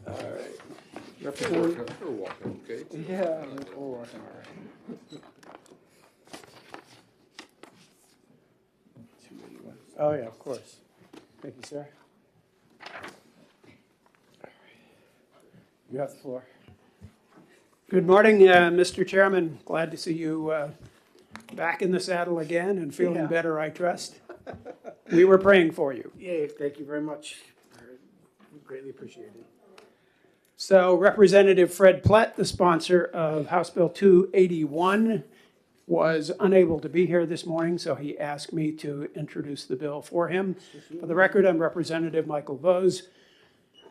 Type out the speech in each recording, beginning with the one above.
All right. We're Representative. walking, okay? Yeah, we're working all right. 281. Oh, yeah, of course. Thank you, sir. You have the floor. Good morning, Mr. Chairman. Glad to see you back in the saddle again and feeling Yeah. better, I trust. We were praying for you. Yay, thank you very much. Greatly appreciated. So Representative Fred Plett, the sponsor of House Bill 281, was unable to be here this morning, so he asked me to introduce the bill for him. For the record, I'm Representative Michael Vose.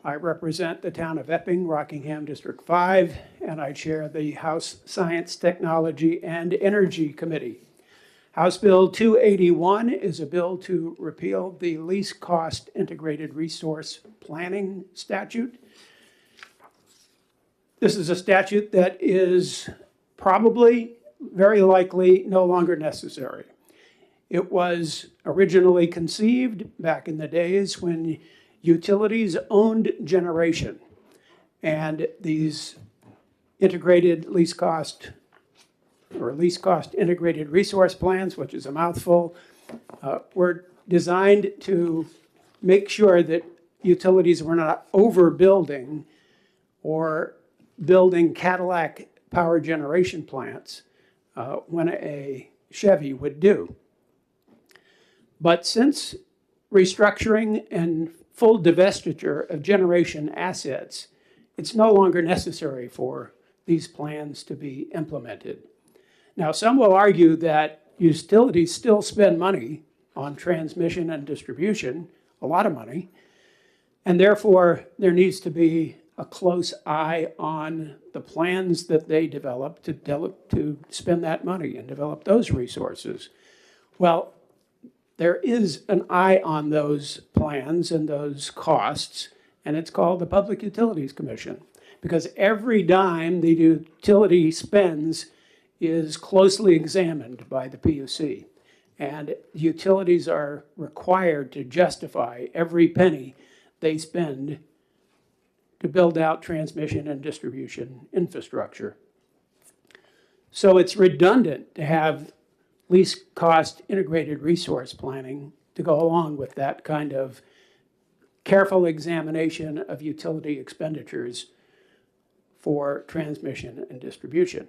I represent the town of Epping, Rockingham District 5, and I chair the House Science, Technology, and Energy Committee. House Bill 281 is a bill to repeal the least cost integrated resource planning statute. This is a statute that is probably, very likely, no longer necessary. It was originally conceived back in the days when utilities owned generation, and these integrated least cost integrated resource plans, which is a mouthful, were designed to make sure that utilities were not overbuilding or building Cadillac power generation plants when a Chevy would do. But since restructuring and full divestiture of generation assets, it's no longer necessary for these plans to be implemented. Now, some will argue that utilities still spend money on transmission and distribution, a lot of money, and therefore there needs to be a close eye on the plans that they develop to spend that money and develop those resources. Well, there is an eye on those plans and those costs, and it's called the Public Utilities Commission, because every dime the utility spends is closely examined by the PUC, and utilities are required to justify every penny they spend to build out transmission and distribution infrastructure. So it's redundant to have least cost integrated resource planning to go along with that kind of careful examination of utility expenditures for transmission and distribution.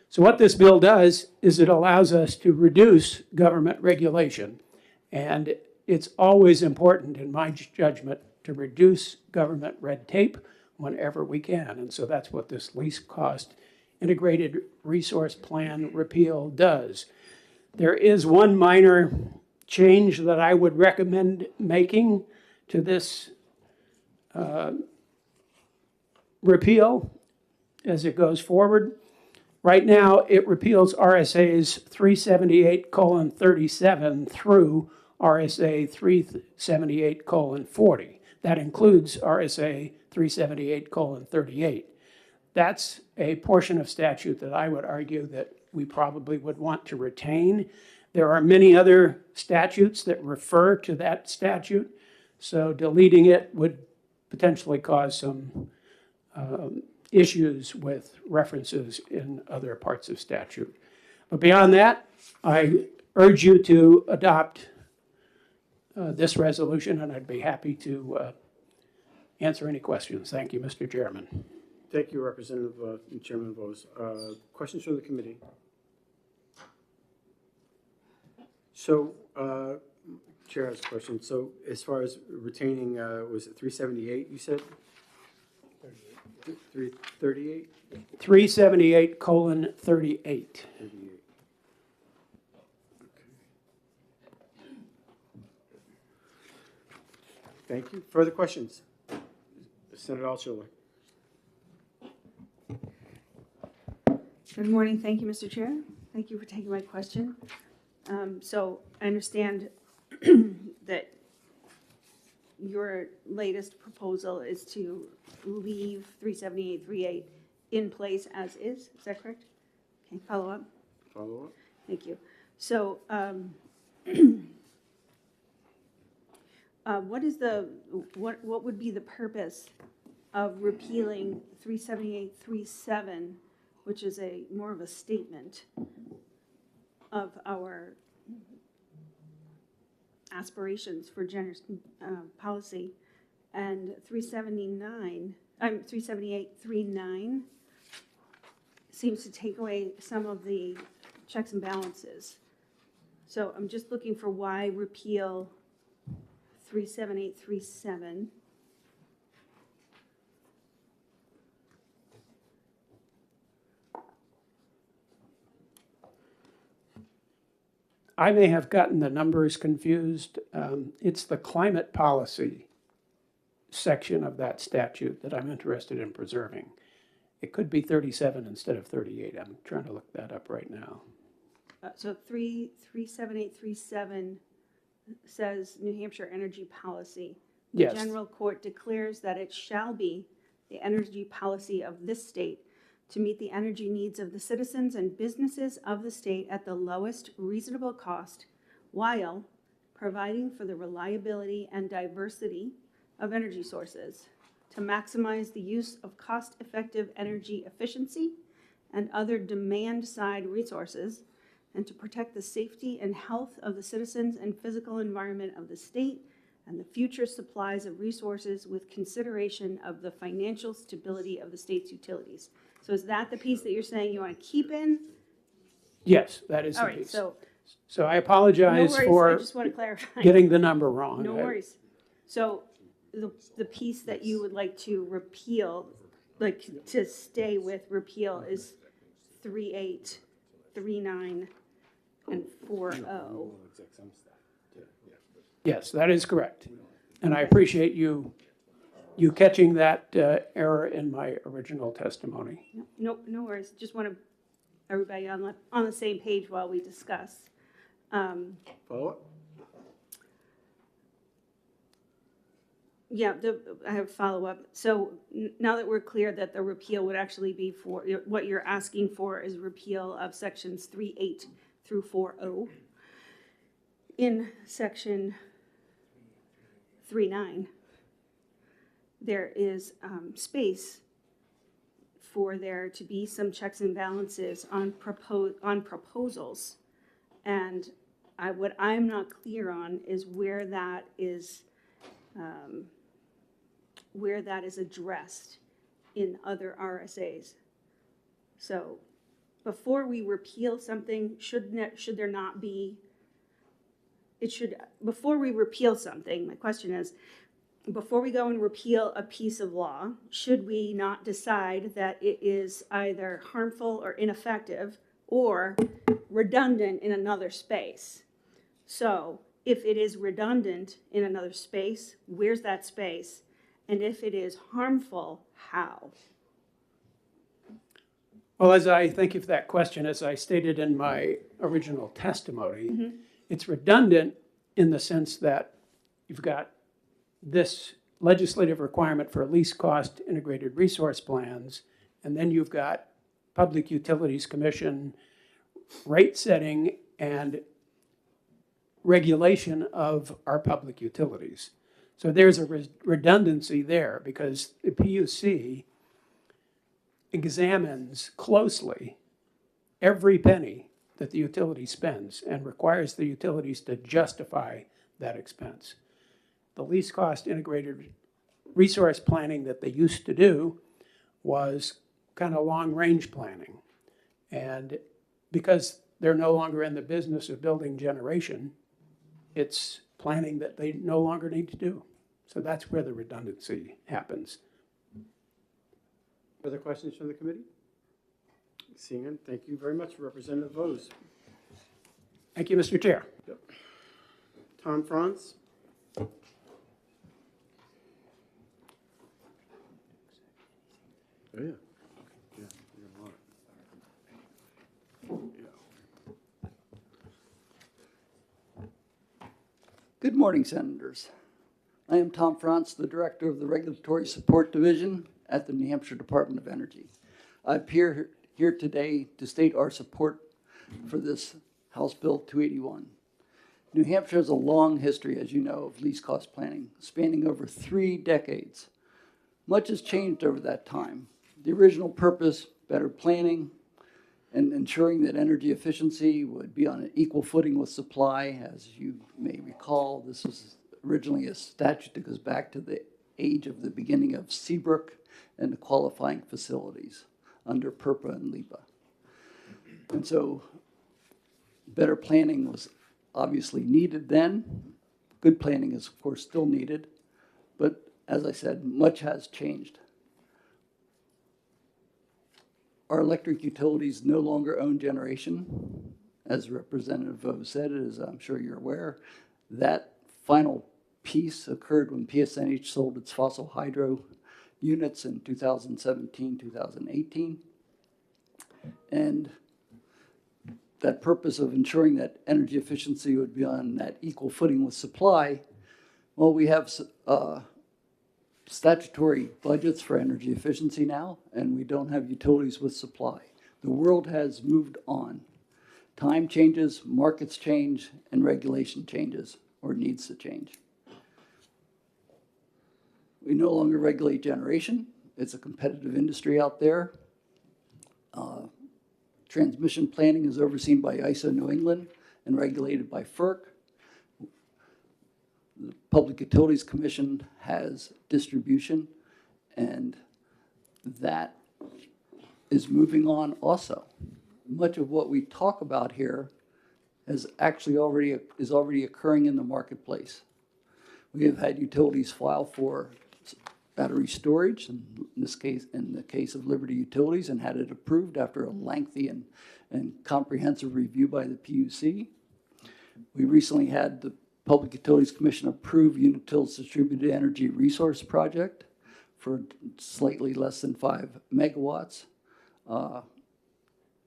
So what this bill does is it allows us to reduce government regulation. And it's always important, in my judgment, to reduce government red tape whenever we can. And so that's what this least cost integrated resource plan repeal does. There is one minor change that I would recommend making to this repeal as it goes forward. Right now, it repeals RSAs 378:37 through RSA 378:40. That includes RSA 378:38. That's a portion of statute that I would argue that we probably would want to retain. There are many other statutes that refer to that statute, so deleting it would potentially cause some issues with references in other parts of statute. But beyond that, I urge you to adopt this resolution, and I'd be happy to answer any questions. Thank you, Mr. Chairman. Thank you, Representative Chairman Vose. Questions from the committee? So, Chair has a question. So, as far as retaining, was it 378? You said 338. 378:38. 38. Okay. Thank you. Further questions? Senator Altshuler. Good morning. Thank you, Mr. Chair. Thank you for taking my question. So I understand that your latest proposal is to leave 378.38 in place as is. Is that correct? Okay, follow up? Follow up? Thank you. So what would be the purpose of repealing 378.37, which is more of a statement of our aspirations for gender policy, and 378.39 seems to take away some of the checks and balances. So I'm just looking for why repeal 378.37. I may have gotten the numbers confused. It's the climate policy section of that statute that I'm interested in preserving. It could be 37 instead of 38. I'm trying to look that up right now. So 378.37 says New Hampshire energy policy. The Yes. General Court declares that it shall be the energy policy of this state to meet the energy needs of the citizens and businesses of the state at the lowest reasonable cost, while providing for the reliability and diversity of energy sources, to maximize the use of cost-effective energy efficiency and other demand-side resources, and to protect the safety and health of the citizens and physical environment of the state and the future supplies of resources with consideration of the financial stability of the state's utilities. So is that the piece that you're saying you want to keep in? Yes, that is All the right, piece. so So I no apologize worries, I for just want to clarify. getting the number wrong. No worries. So the piece that you would like to repeal, like to stay with repeal, is 38, 39, and 40. Yes, that is correct. And I appreciate you catching that error in my original testimony. No worries. Just want everybody on the same page while we discuss. Follow-up? Yeah, I have follow-up. So now that we're clear that the repeal would actually be for, what you're asking for is repeal of sections 3.8 through 4.0. In section 3.9, there is space for there to be some checks and balances on proposals. And what I'm not clear on is where that is addressed in other RSAs. So before we repeal something, before we repeal something, my question is, before we go and repeal a piece of law, should we not decide that it is either harmful or ineffective or redundant in another space? So if it is redundant in another space, where's that space? And if it is harmful, how? Well, thank you for that question. As I stated in my original testimony, it's redundant in the sense that you've got this legislative requirement for least cost integrated resource plans, and then you've got Public Utilities Commission rate setting and regulation of our public utilities. So there's a redundancy there because the PUC examines closely every penny that the utility spends and requires the utilities to justify that expense. The least cost integrated resource planning that they used to do was kind of long range planning. And because they're no longer in the business of building generation, it's planning that they no longer need to do. So that's where the redundancy happens. Further questions from the committee? Seeing none, thank you very much, Representative Vose. Thank you, Mr. Chair. Tom Franz? Oh, yeah. Yeah, you're on it. Good morning, Senators. I am Tom Franz, the Director of the Regulatory Support Division at the New Hampshire Department of Energy. I appear here today to state our support for this House Bill 281. New Hampshire has a long history, as you know, of least cost planning, spanning over 3 decades. Much has changed over that time. The original purpose, better planning, and ensuring that energy efficiency would be on an equal footing with supply. As you may recall, this was originally a statute that goes back to the age of the beginning of Seabrook and the qualifying facilities under PURPA and LIPA. And so better planning was obviously needed then. Good planning is, of course, still needed. But as I said, much has changed. Our electric utilities no longer own generation. As Representative Vo said, as I'm sure you're aware, that final piece occurred when PSNH sold its fossil hydro units in 2017, 2018. And that purpose of ensuring that energy efficiency would be on that equal footing with supply, well, we have statutory budgets for energy efficiency now, and we don't have utilities with supply. The world has moved on. Time changes, markets change, and regulation changes or needs to change. We no longer regulate generation. It's a competitive industry out there. Transmission planning is overseen by ISO New England and regulated by FERC. The Public Utilities Commission has distribution, and that is moving on also. Much of what we talk about here is already occurring in the marketplace. We have had utilities file for battery storage, in the case of Liberty Utilities, and had it approved after a lengthy and comprehensive review by the PUC. We recently had the Public Utilities Commission approve Unitil's Distributed Energy Resource Project for slightly less than 5 megawatts.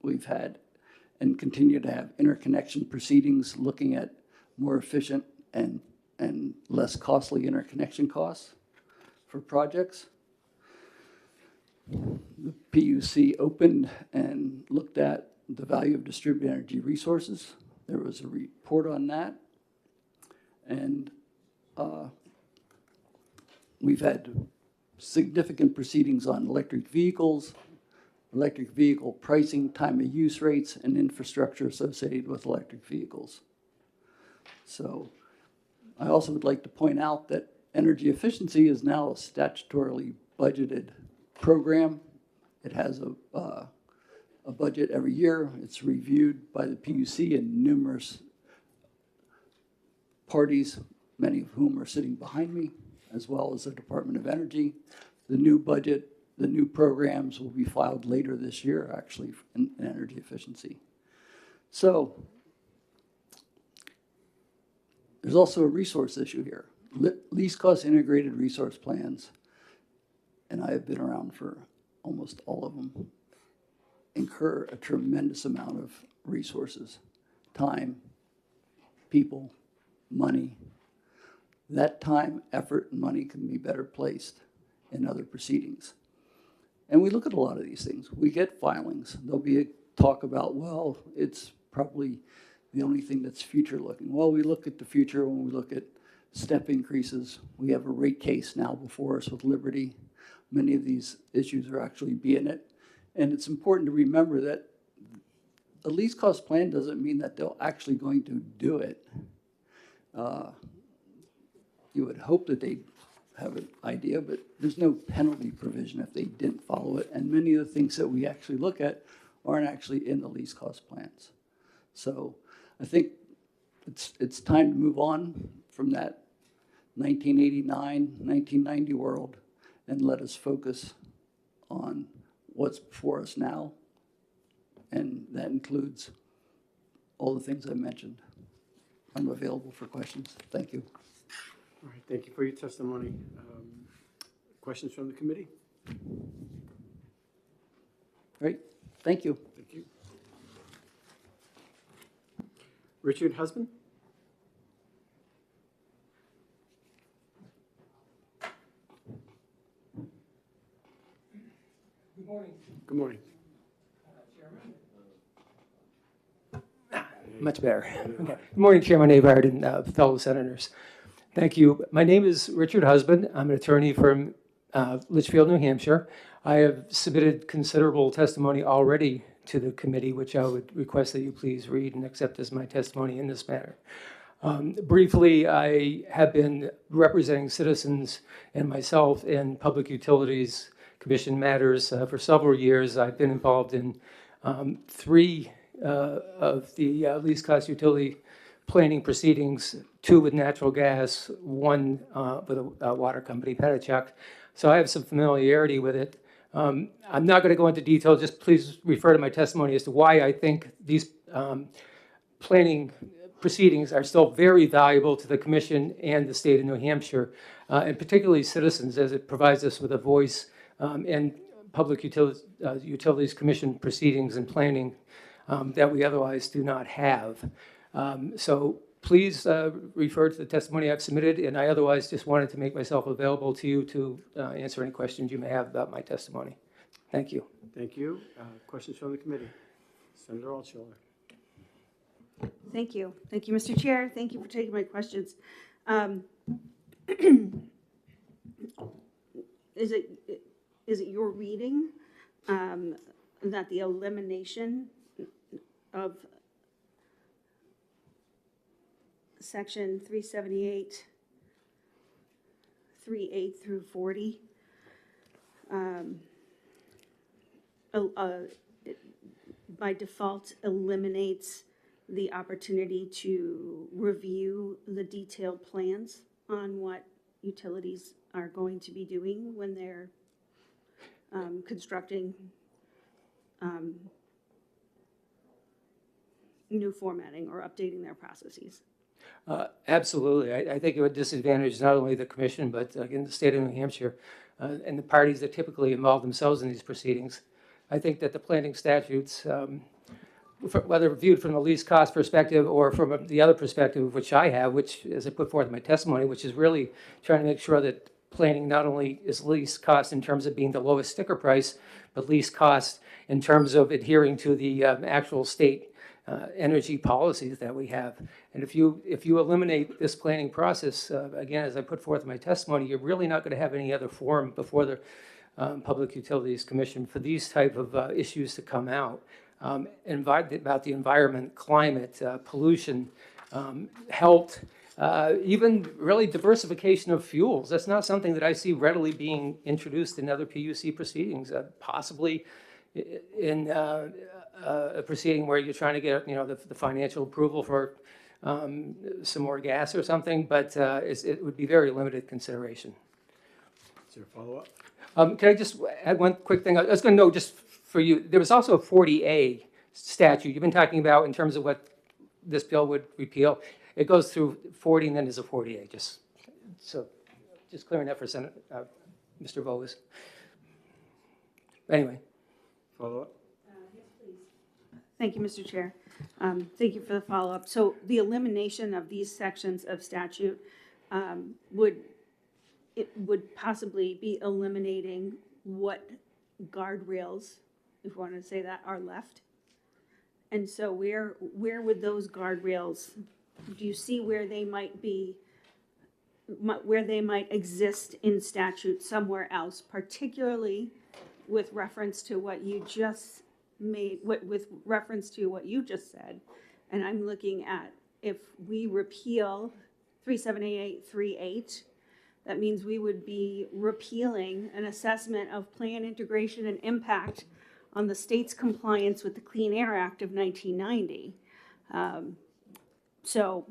We've had and continue to have interconnection proceedings looking at more efficient and less costly interconnection costs for projects. The PUC opened and looked at the value of distributed energy resources. There was a report on that. And we've had significant proceedings on electric vehicles, electric vehicle pricing, time of use rates, and infrastructure associated with electric vehicles. So I also would like to point out that energy efficiency is now a statutorily budgeted program. It has a budget every year. It's reviewed by the PUC and numerous parties, many of whom are sitting behind me, as well as the Department of Energy. The new budget, the new programs will be filed later this year, actually, in energy efficiency. So there's also a resource issue here. Least cost integrated resource plans, and I have been around for almost all of them, incur a tremendous amount of resources, time, people, money. That time, effort, and money can be better placed in other proceedings. And we look at a lot of these things. We get filings. There'll be a talk about, well, it's probably the only thing that's future looking. Well, we look at the future when we look at step increases. We have a rate case now before us with Liberty. Many of these issues are actually being it. And it's important to remember that a least cost plan doesn't mean that they're actually going to do it. You would hope that they have an idea, but there's no penalty provision if they didn't follow it. And many of the things that we actually look at aren't actually in the least cost plans. So I think it's time to move on from that 1989, 1990 world and let us focus on what's before us now. And that includes all the things I mentioned. I'm available for questions. Thank you. All right, thank you for your testimony. Questions from the committee? Great. Thank you. Thank you. Richard Husband? Good morning. Good morning. Much better. Okay. Good morning, Chairman Avard and fellow senators. Thank you. My name is Richard Husband. I'm an attorney from Litchfield, New Hampshire. I have submitted considerable testimony already to the committee, which I would request that you please read and accept as my testimony in this matter. Briefly, I have been representing citizens and myself in Public Utilities Commission matters for several years. I've been involved in 3 of the least cost utility planning proceedings, 2 with natural gas, 1 with a water company, Petachuk. So I have some familiarity with it. I'm not going to go into detail, just please refer to my testimony as to why I think these planning proceedings are still very valuable to the Commission and the state of New Hampshire, and particularly citizens, as it provides us with a voice in Public Utilities Commission proceedings and planning that we otherwise do not have. So please refer to the testimony I've submitted, and I otherwise just wanted to make myself available to you to answer any questions you may have about my testimony. Thank you. Thank you. Questions from the committee? Senator Altshuler. Thank you. Thank you, Mr. Chair. Thank you for taking my questions. Is it your reading that the elimination of section 378, 3(8) through 40, by default eliminates the opportunity to review the detailed plans on what utilities are going to be doing when they're constructing new formatting or updating their processes? Absolutely. I think it would disadvantage not only the Commission, but again, the state of New Hampshire and the parties that typically involve themselves in these proceedings. I think that the planning statutes, whether viewed from the least cost perspective or from the other perspective, which I have, which, as I put forth in my testimony, which is really trying to make sure that planning not only is least cost in terms of being the lowest sticker price, but least cost in terms of adhering to the actual state energy policies that we have. And if you eliminate this planning process, again, as I put forth in my testimony, you're really not going to have any other forum before the Public Utilities Commission for these type of issues to come out. About the environment, climate, pollution, health, even really diversification of fuels. That's not something that I see readily being introduced in other PUC proceedings, possibly in a proceeding where you're trying to get the financial approval for some more gas or something, but it would be very limited consideration. Is there a follow-up? Can I just add one quick thing? I was going to know just for you, there was also a 40A statute you've been talking about in terms of what this bill would repeal. It goes through 40 and then there's a 40A. Just clearing that for Mr. Voges. Anyway. Follow-up? Yes, please. Thank you, Mr. Chair. Thank you for the follow-up. So the elimination of these sections of statute would possibly be eliminating what guardrails, if you want to say that, are left. And so where would those guardrails, do you see where they might be, where they might exist in statute somewhere else, particularly with reference to what you just made, with reference to what you just said? And I'm looking at, if we repeal 378.38, that means we would be repealing an assessment of plan integration and impact on the state's compliance with the Clean Air Act of 1990. So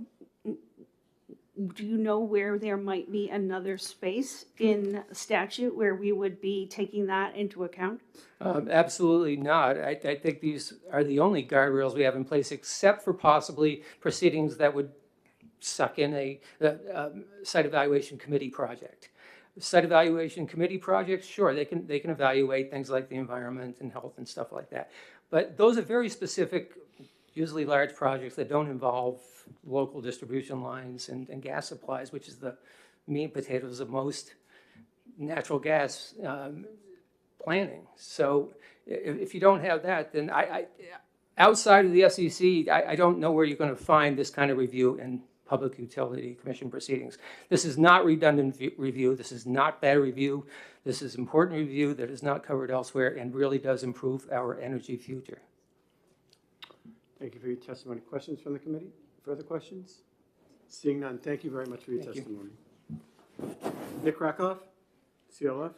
do you know where there might be another space in statute where we would be taking that into account? Absolutely not. I think these are the only guardrails we have in place, except for possibly proceedings that would suck in a site evaluation committee project. Site evaluation committee projects, sure, they can evaluate things like the environment and health and stuff like that. But those are very specific, usually large projects that don't involve local distribution lines and gas supplies, which is the meat and potatoes of most natural gas planning. So if you don't have that, then outside of the SEC, I don't know where you're going to find this kind of review in Public Utility Commission proceedings. This is not redundant review. This is not bad review. This is important review that is not covered elsewhere and really does improve our energy future. Thank you for your testimony. Questions from the committee? Further questions? Seeing none, thank you very much for your Thank you. testimony. Nick Rakoff, CLF.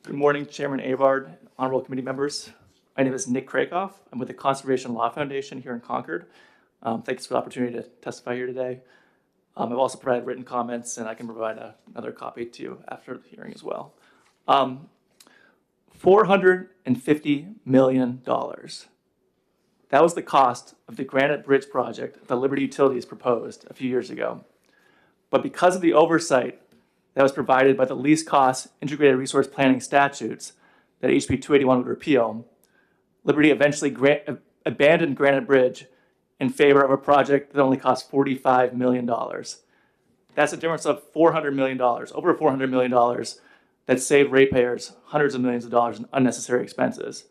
Good morning, Chairman Avard, honorable committee members. My name is Nick Krakoff. I'm with the Conservation Law Foundation here in Concord. Thanks for the opportunity to testify here today. I've also provided written comments, and I can provide another copy to you after the hearing as well. $450 million. That was the cost of the Granite Bridge project that Liberty Utilities proposed a few years ago. But because of the oversight that was provided by the least cost integrated resource planning statutes that HB 281 would repeal, Liberty eventually abandoned Granite Bridge in favor of a project that only cost $45 million. That's a difference of $400 million, over $400 million that saved ratepayers hundreds of millions of dollars in unnecessary expenses.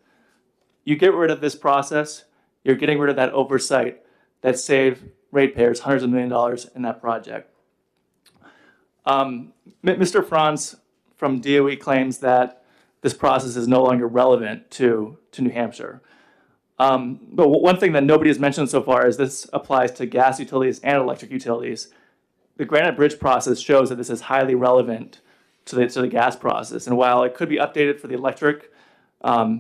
You get rid of this process, you're getting rid of that oversight that saved ratepayers hundreds of millions of dollars in that project. Mr. Franz from DOE claims that this process is no longer relevant to New Hampshire. But one thing that nobody has mentioned so far is this applies to gas utilities and electric utilities. The Granite Bridge process shows that this is highly relevant to the gas process. And while it could be updated for the electric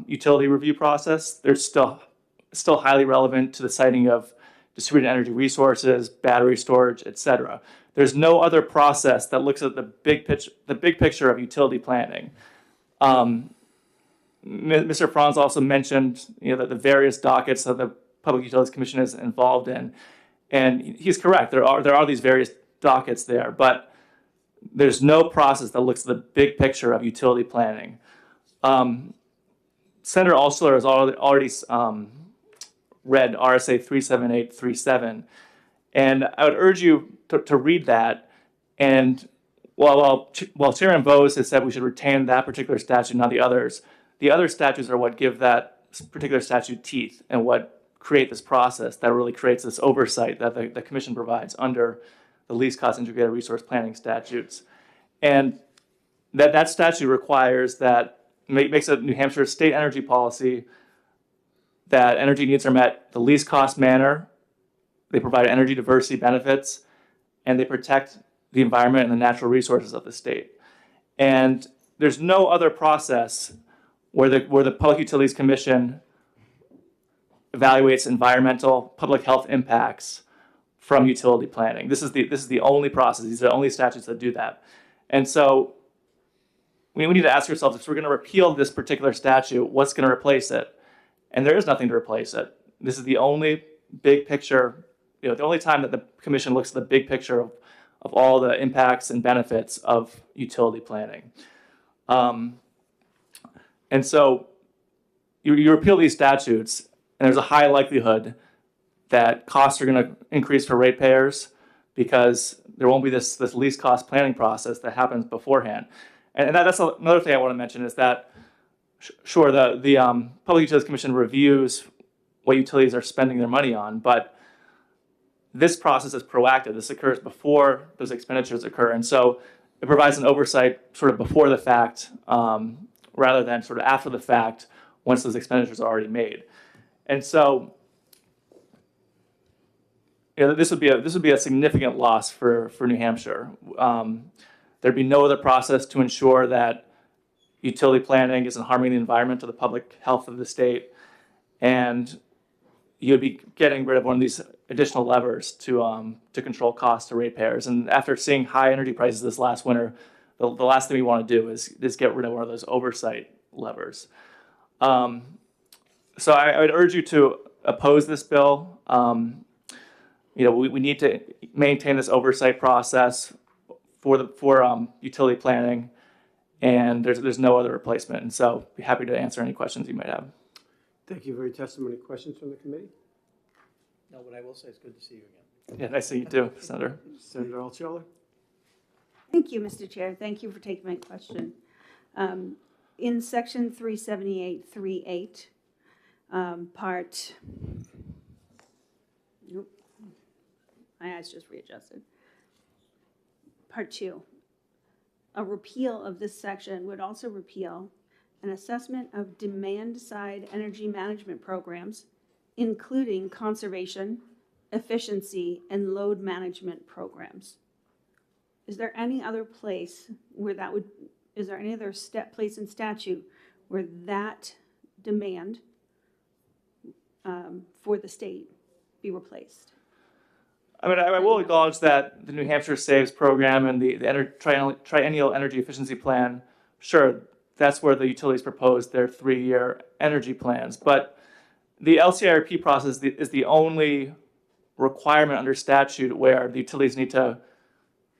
utility review process, there's still highly relevant to the siting of distributed energy resources, battery storage, etc. There's no other process that looks at the big picture of utility planning. Mr. Franz also mentioned, that the various dockets that the Public Utilities Commission is involved in, and he's correct. There are these various dockets there, but there's no process that looks at the big picture of utility planning. Senator Altschuler has already read RSA 37837, and I would urge you to read that. And while Chairman Bose has said we should retain that particular statute, not the others, the other statutes are what give that particular statute teeth and what create this process that really creates this oversight that the Commission provides under the least cost integrated resource planning statutes. And that statute requires that, makes a New Hampshire state energy policy that energy needs are met the least cost manner, they provide energy diversity benefits, and they protect the environment and the natural resources of the state. And there's no other process where the Public Utilities Commission evaluates environmental public health impacts from utility planning. This is the only process. These are the only statutes that do that. And so we need to ask ourselves, if we're going to repeal this particular statute, what's going to replace it? And there is nothing to replace it. This is the only big picture, the only time that the Commission looks at the big picture of all the impacts and benefits of utility planning. And so you repeal these statutes, and there's a high likelihood that costs are going to increase for ratepayers because there won't be this least cost planning process that happens beforehand. And that's another thing I want to mention is that, sure, the Public Utilities Commission reviews what utilities are spending their money on, but this process is proactive. This occurs before those expenditures occur. And so it provides an oversight sort of before the fact, rather than sort of after the fact once those expenditures are already made. And so this would be a significant loss for New Hampshire. There'd be no other process to ensure that utility planning isn't harming the environment or the public health of the state. And you'd be getting rid of one of these additional levers to control costs to ratepayers. And after seeing high energy prices this last winter, the last thing we want to do is get rid of one of those oversight levers. So I would urge you to oppose this bill. We need to maintain this oversight process for utility planning, and there's no other replacement. And so I'd be happy to answer any questions you might have. Thank you for your testimony. Questions from the committee? No, but I will say it's good to see you again. Yeah, nice to see you too, Senator. Senator Altschuler? Thank you, Mr. Chair. Thank you for taking my question. In section 378.38, part, nope, my eyes just readjusted. Part 2, a repeal of this section would also repeal an assessment of demand-side energy management programs, including conservation, efficiency, and load management programs. Is there any other place where that would, is there any other place in statute where that demand for the state be replaced? I mean, I will acknowledge that the New Hampshire Saves program and the Triennial Energy Efficiency Plan, sure, that's where the utilities proposed their 3-year energy plans. But the LCIRP process is the only requirement under statute where the utilities need to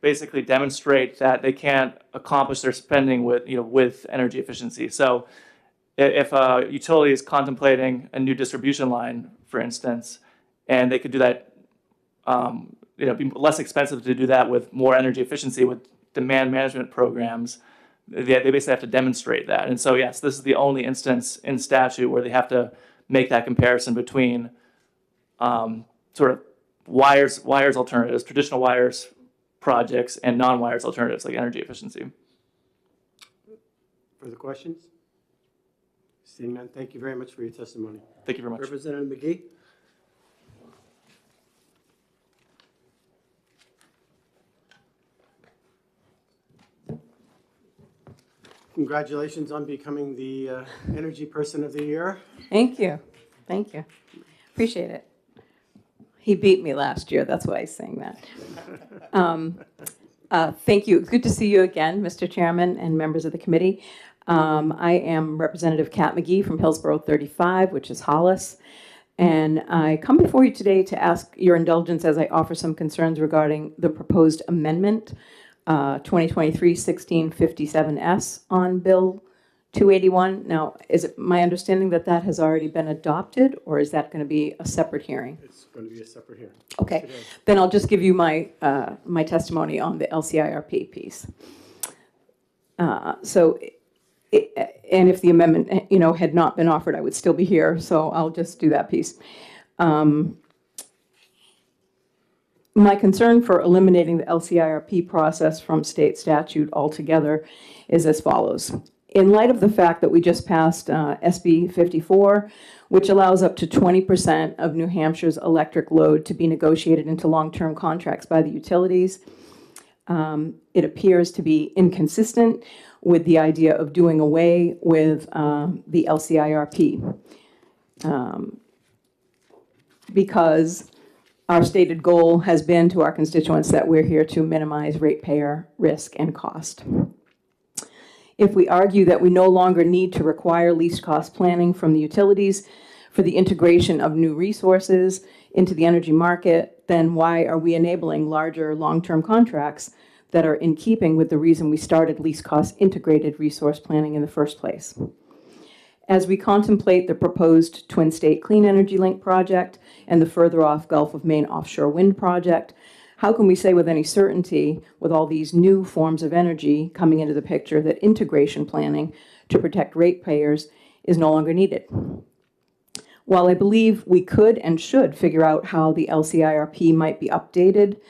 basically demonstrate that they can't accomplish their spending with energy efficiency. So if a utility is contemplating a new distribution line, for instance, and they could do that, be less expensive to do that with more energy efficiency with demand management programs, they basically have to demonstrate that. And so, yes, this is the only instance in statute where they have to make that comparison between sort of wires alternatives, traditional wires projects, and non-wires alternatives like energy efficiency. Further questions? Seeing none, thank you very much for your testimony. Thank you very much. Representative McGee? Congratulations on becoming the Energy Person of the Year. Thank you. Thank you. Appreciate it. He beat me last year. That's why he's saying that. Thank you. It's good to see you again, Mr. Chairman and members of the committee. I am Representative Kat McGee from Hillsborough 35, which is Hollis. And I come before you today to ask your indulgence as I offer some concerns regarding the proposed amendment, 2023-1657S on Bill 281. Now, is it my understanding that that has already been adopted, or is that going to be a separate hearing? It's going to be a separate hearing. Okay, then I'll just give you my my testimony on the LCIRP piece. And if the amendment, had not been offered, I would still be here. So I'll just do that piece. My concern for eliminating the LCIRP process from state statute altogether is as follows. In light of the fact that we just passed SB 54, which allows up to 20% of New Hampshire's electric load to be negotiated into long-term contracts by the utilities, it appears to be inconsistent with the idea of doing away with the LCIRP. Because our stated goal has been to our constituents that we're here to minimize ratepayer risk and cost. If we argue that we no longer need to require least cost planning from the utilities for the integration of new resources into the energy market, then why are we enabling larger long-term contracts that are in keeping with the reason we started least cost integrated resource planning in the first place? As we contemplate the proposed Twin State Clean Energy Link project and the further off Gulf of Maine offshore wind project, how can we say with any certainty, with all these new forms of energy coming into the picture, that integration planning to protect ratepayers is no longer needed? While I believe we could and should figure out how the LCIRP might be updated,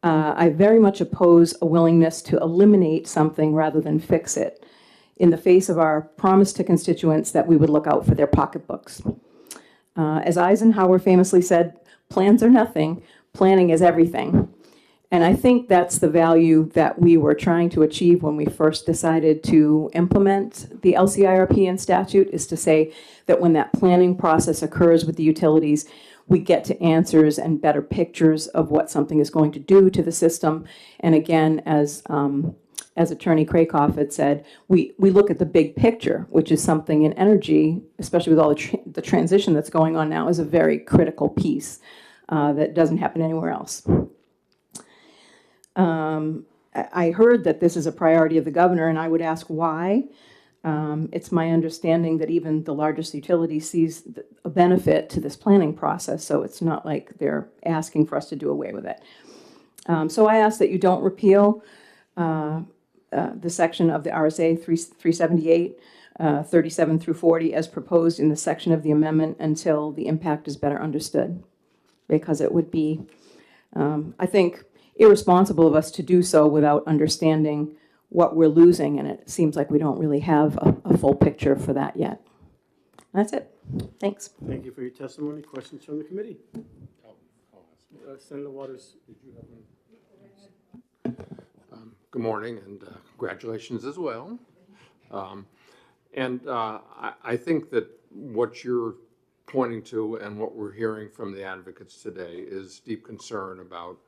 I very much oppose a willingness to eliminate something rather than fix it, in the face of our promise to constituents that we would look out for their pocketbooks. As Eisenhower famously said, plans are nothing, planning is everything. And I think that's the value that we were trying to achieve when we first decided to implement the LCIRP in statute, is to say that when that planning process occurs with the utilities, we get to answers and better pictures of what something is going to do to the system. And again, as Attorney Krakoff had said, we look at the big picture, which is something in energy, especially with all the transition that's going on now, is a very critical piece that doesn't happen anywhere else. I heard that this is a priority of the governor, and I would ask why. It's my understanding that even the largest utility sees a benefit to this planning process, so it's not like they're asking for us to do away with it. So I ask that you don't repeal the section of the RSA 378, 37 through 40 as proposed in the section of the amendment until the impact is better understood. Because it would be, I think, irresponsible of us to do so without understanding what we're losing, and it seems like we don't really have a full picture for that yet. That's it. Thanks. Thank you for your testimony. Questions from the committee? Senator Waters. Good morning, and congratulations as well. I think that what you're pointing to and what we're hearing from the advocates today is deep concern about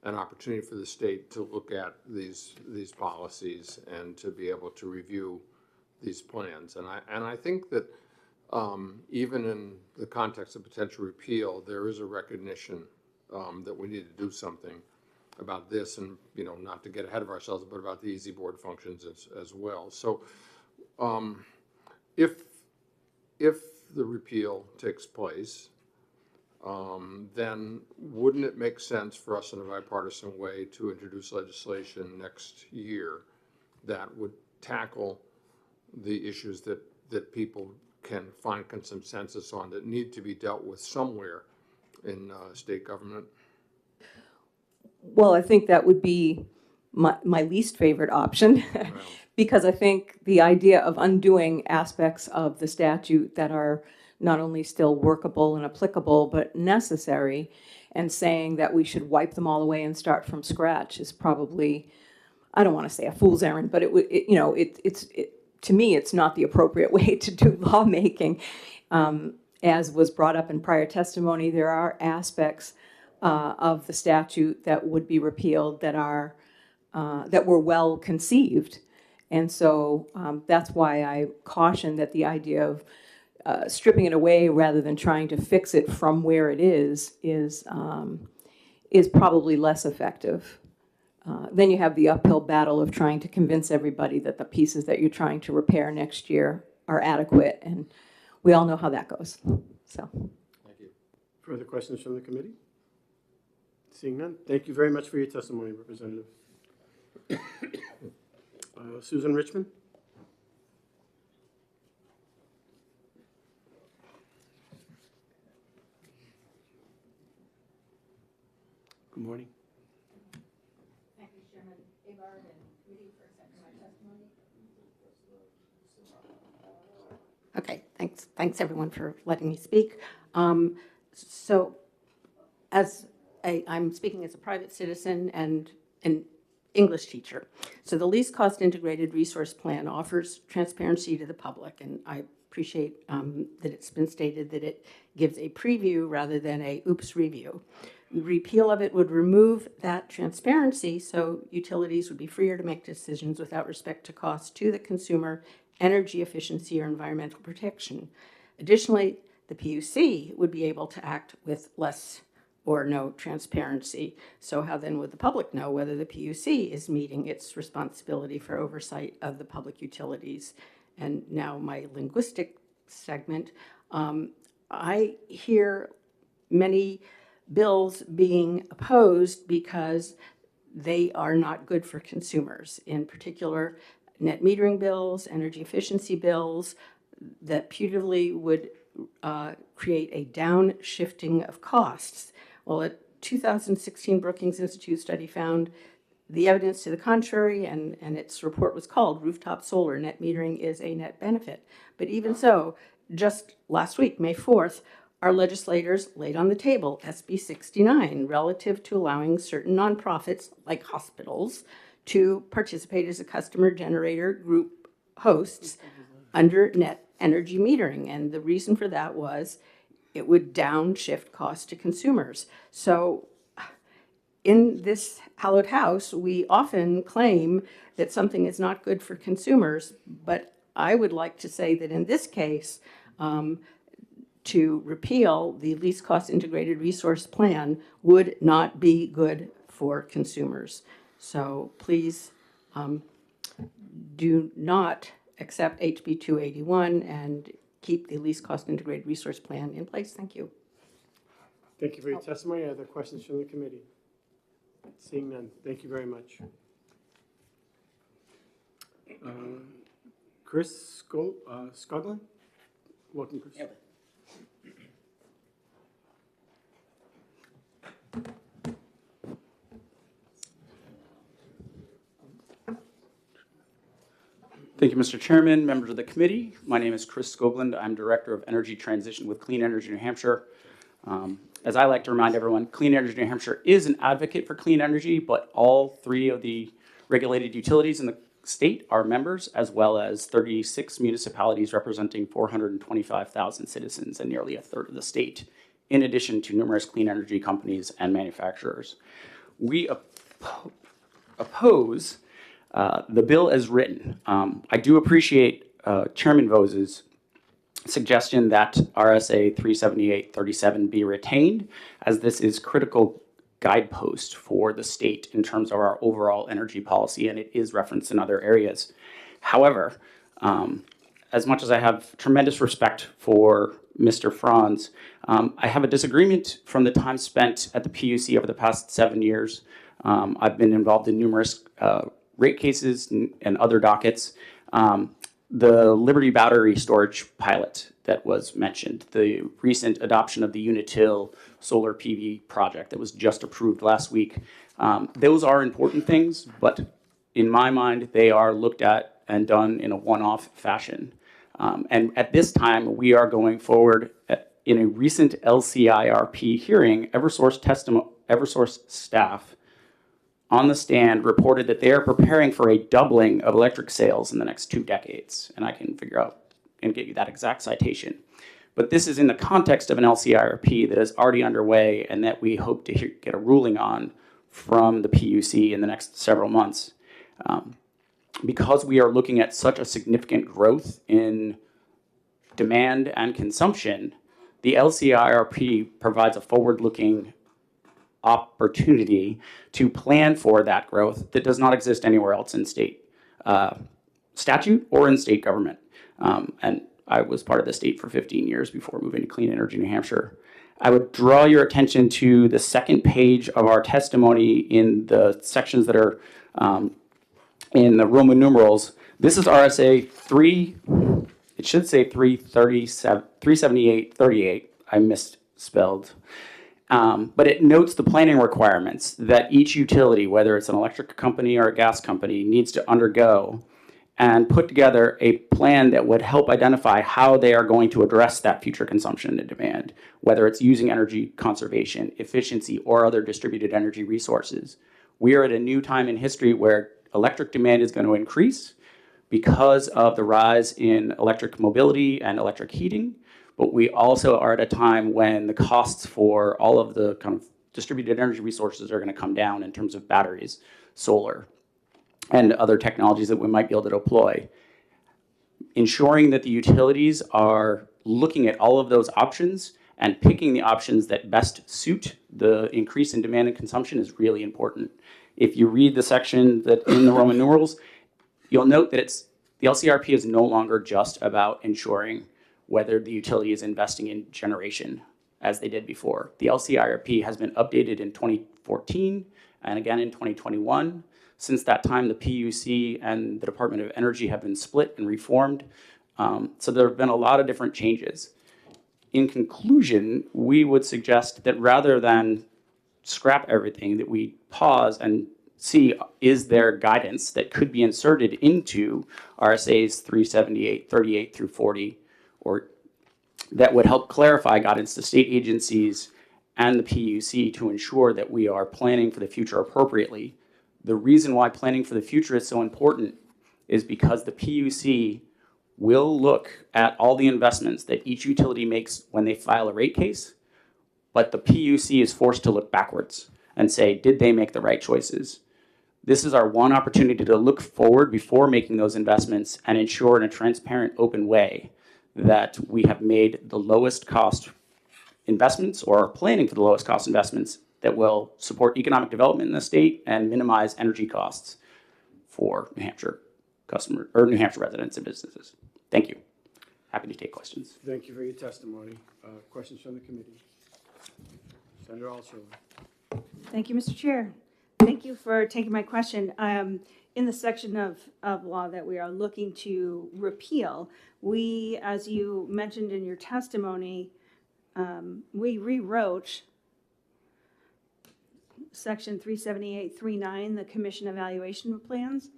an opportunity for the state to look at these policies and to be able to review these plans. And I think that even in the context of potential repeal, there is a recognition that we need to do something about this, and not to get ahead of ourselves, but about the easy board functions as well. So if the repeal takes place, then wouldn't it make sense for us in a bipartisan way to introduce legislation next year that would tackle the issues that people can find consensus on that need to be dealt with somewhere in state government? Well, I think that would be my least favorite option because I think the idea of undoing aspects of the statute that are not only still workable and applicable, but necessary, and saying that we should wipe them all away and start from scratch is probably, I don't want to say a fool's errand, but to me, it's not the appropriate way to do lawmaking. As was brought up in prior testimony, there are aspects of the statute that would be repealed that were well conceived. And so that's why I caution that the idea of stripping it away rather than trying to fix it from where it is probably less effective. Then you have the uphill battle of trying to convince everybody that the pieces that you're trying to repair next year are adequate, and we all know how that goes. So, Thank you. Further questions from the committee? Seeing none, thank you very much for your testimony, Representative. Susan Richmond? Good morning. Thank you, Chairman Abard and committee for accepting my testimony. Okay, thanks everyone for letting me speak. So as I'm speaking as a private citizen and an English teacher. So the least cost integrated resource plan offers transparency to the public, and I appreciate that it's been stated that it gives a preview rather than a oops review. Repeal of it would remove that transparency, so utilities would be freer to make decisions without respect to cost to the consumer, energy efficiency, or environmental protection. Additionally, the PUC would be able to act with less or no transparency. So how then would the public know whether the PUC is meeting its responsibility for oversight of the public utilities? And now my linguistic segment. I hear many bills being opposed because they are not good for consumers, in particular net metering bills, energy efficiency bills that putatively would create a downshifting of costs. Well, a 2016 Brookings Institute study found the evidence to the contrary, and its report was called Rooftop Solar Net Metering is a Net Benefit. But even so, just last week, May 4th, our legislators laid on the table SB 69 relative to allowing certain nonprofits like hospitals to participate as a customer generator group hosts under net energy metering. And the reason for that was it would downshift costs to consumers. So in this hallowed house, we often claim that something is not good for consumers, but I would like to say that in this case, to repeal the least cost integrated resource plan would not be good for consumers. So please do not accept HB 281 and keep the least cost integrated resource plan in place. Thank you. Thank you for your testimony. Other questions from the committee? Seeing none, thank you very much. Chris Skoglund? Welcome, Chris. Thank you, Mr. Chairman, members of the committee. My name is Chris Skoglund. I'm Director of Energy Transition with Clean Energy New Hampshire. As I like to remind everyone, Clean Energy New Hampshire is an advocate for clean energy, but all three of the regulated utilities in the state are members, as well as 36 municipalities representing 425,000 citizens and nearly a third of the state, in addition to numerous clean energy companies and manufacturers. We oppose the bill as written. I do appreciate Chairman Vose's suggestion that RSA 378-37 be retained, as this is critical guidepost for the state in terms of our overall energy policy, and it is referenced in other areas. However, as much as I have tremendous respect for Mr. Franz, I have a disagreement from the time spent at the PUC over the past 7 years. I've been involved in numerous rate cases and other dockets. The Liberty Battery Storage pilot that was mentioned, the recent adoption of the Unitil solar PV project that was just approved last week. Those are important things, but in my mind, they are looked at and done in a one-off fashion. And at this time, we are going forward in a recent LCIRP hearing. Eversource staff on the stand reported that they are preparing for a doubling of electric sales in the next 2 decades. And I can figure out and get you that exact citation. But this is in the context of an LCIRP that is already underway and that we hope to get a ruling on from the PUC in the next several months. Because we are looking at such a significant growth in demand and consumption, the LCIRP provides a forward-looking opportunity to plan for that growth that does not exist anywhere else in state statute or in state government. And I was part of the state for 15 years before moving to Clean Energy New Hampshire. I would draw your attention to the second page of our testimony in the sections that are in the Roman numerals. This is RSA 3, it should say 378-38. I misspelled. But it notes the planning requirements that each utility, whether it's an electric company or a gas company, needs to undergo and put together a plan that would help identify how they are going to address that future consumption and demand, whether it's using energy conservation, efficiency, or other distributed energy resources. We are at a new time in history where electric demand is going to increase because of the rise in electric mobility and electric heating. But we also are at a time when the costs for all of the kind of distributed energy resources are going to come down in terms of batteries, solar, and other technologies that we might be able to deploy. Ensuring that the utilities are looking at all of those options and picking the options that best suit the increase in demand and consumption is really important. If you read the section that in the Roman numerals, you'll note that the LCRP is no longer just about ensuring whether the utility is investing in generation as they did before. The LCIRP has been updated in 2014 and again in 2021. Since that time, the PUC and the Department of Energy have been split and reformed. So there have been a lot of different changes. In conclusion, we would suggest that rather than scrap everything, that we pause and see, is there guidance that could be inserted into RSAs 378, 38 through 40, or that would help clarify guidance to state agencies and the PUC to ensure that we are planning for the future appropriately. The reason why planning for the future is so important is because the PUC will look at all the investments that each utility makes when they file a rate case, but the PUC is forced to look backwards and say, did they make the right choices? This is our one opportunity to look forward before making those investments and ensure in a transparent, open way that we have made the lowest cost investments or are planning for the lowest cost investments that will support economic development in the state and minimize energy costs for New Hampshire customers or New Hampshire residents and businesses. Thank you. Happy to take questions. Thank you for your testimony. Questions from the committee? Senator Altshuler. Thank you, Mr. Chair. Thank you for taking my question. in the section of law that we are looking to repeal, we, as you mentioned in your testimony, we rewrote section 378.39, the commission evaluation plans,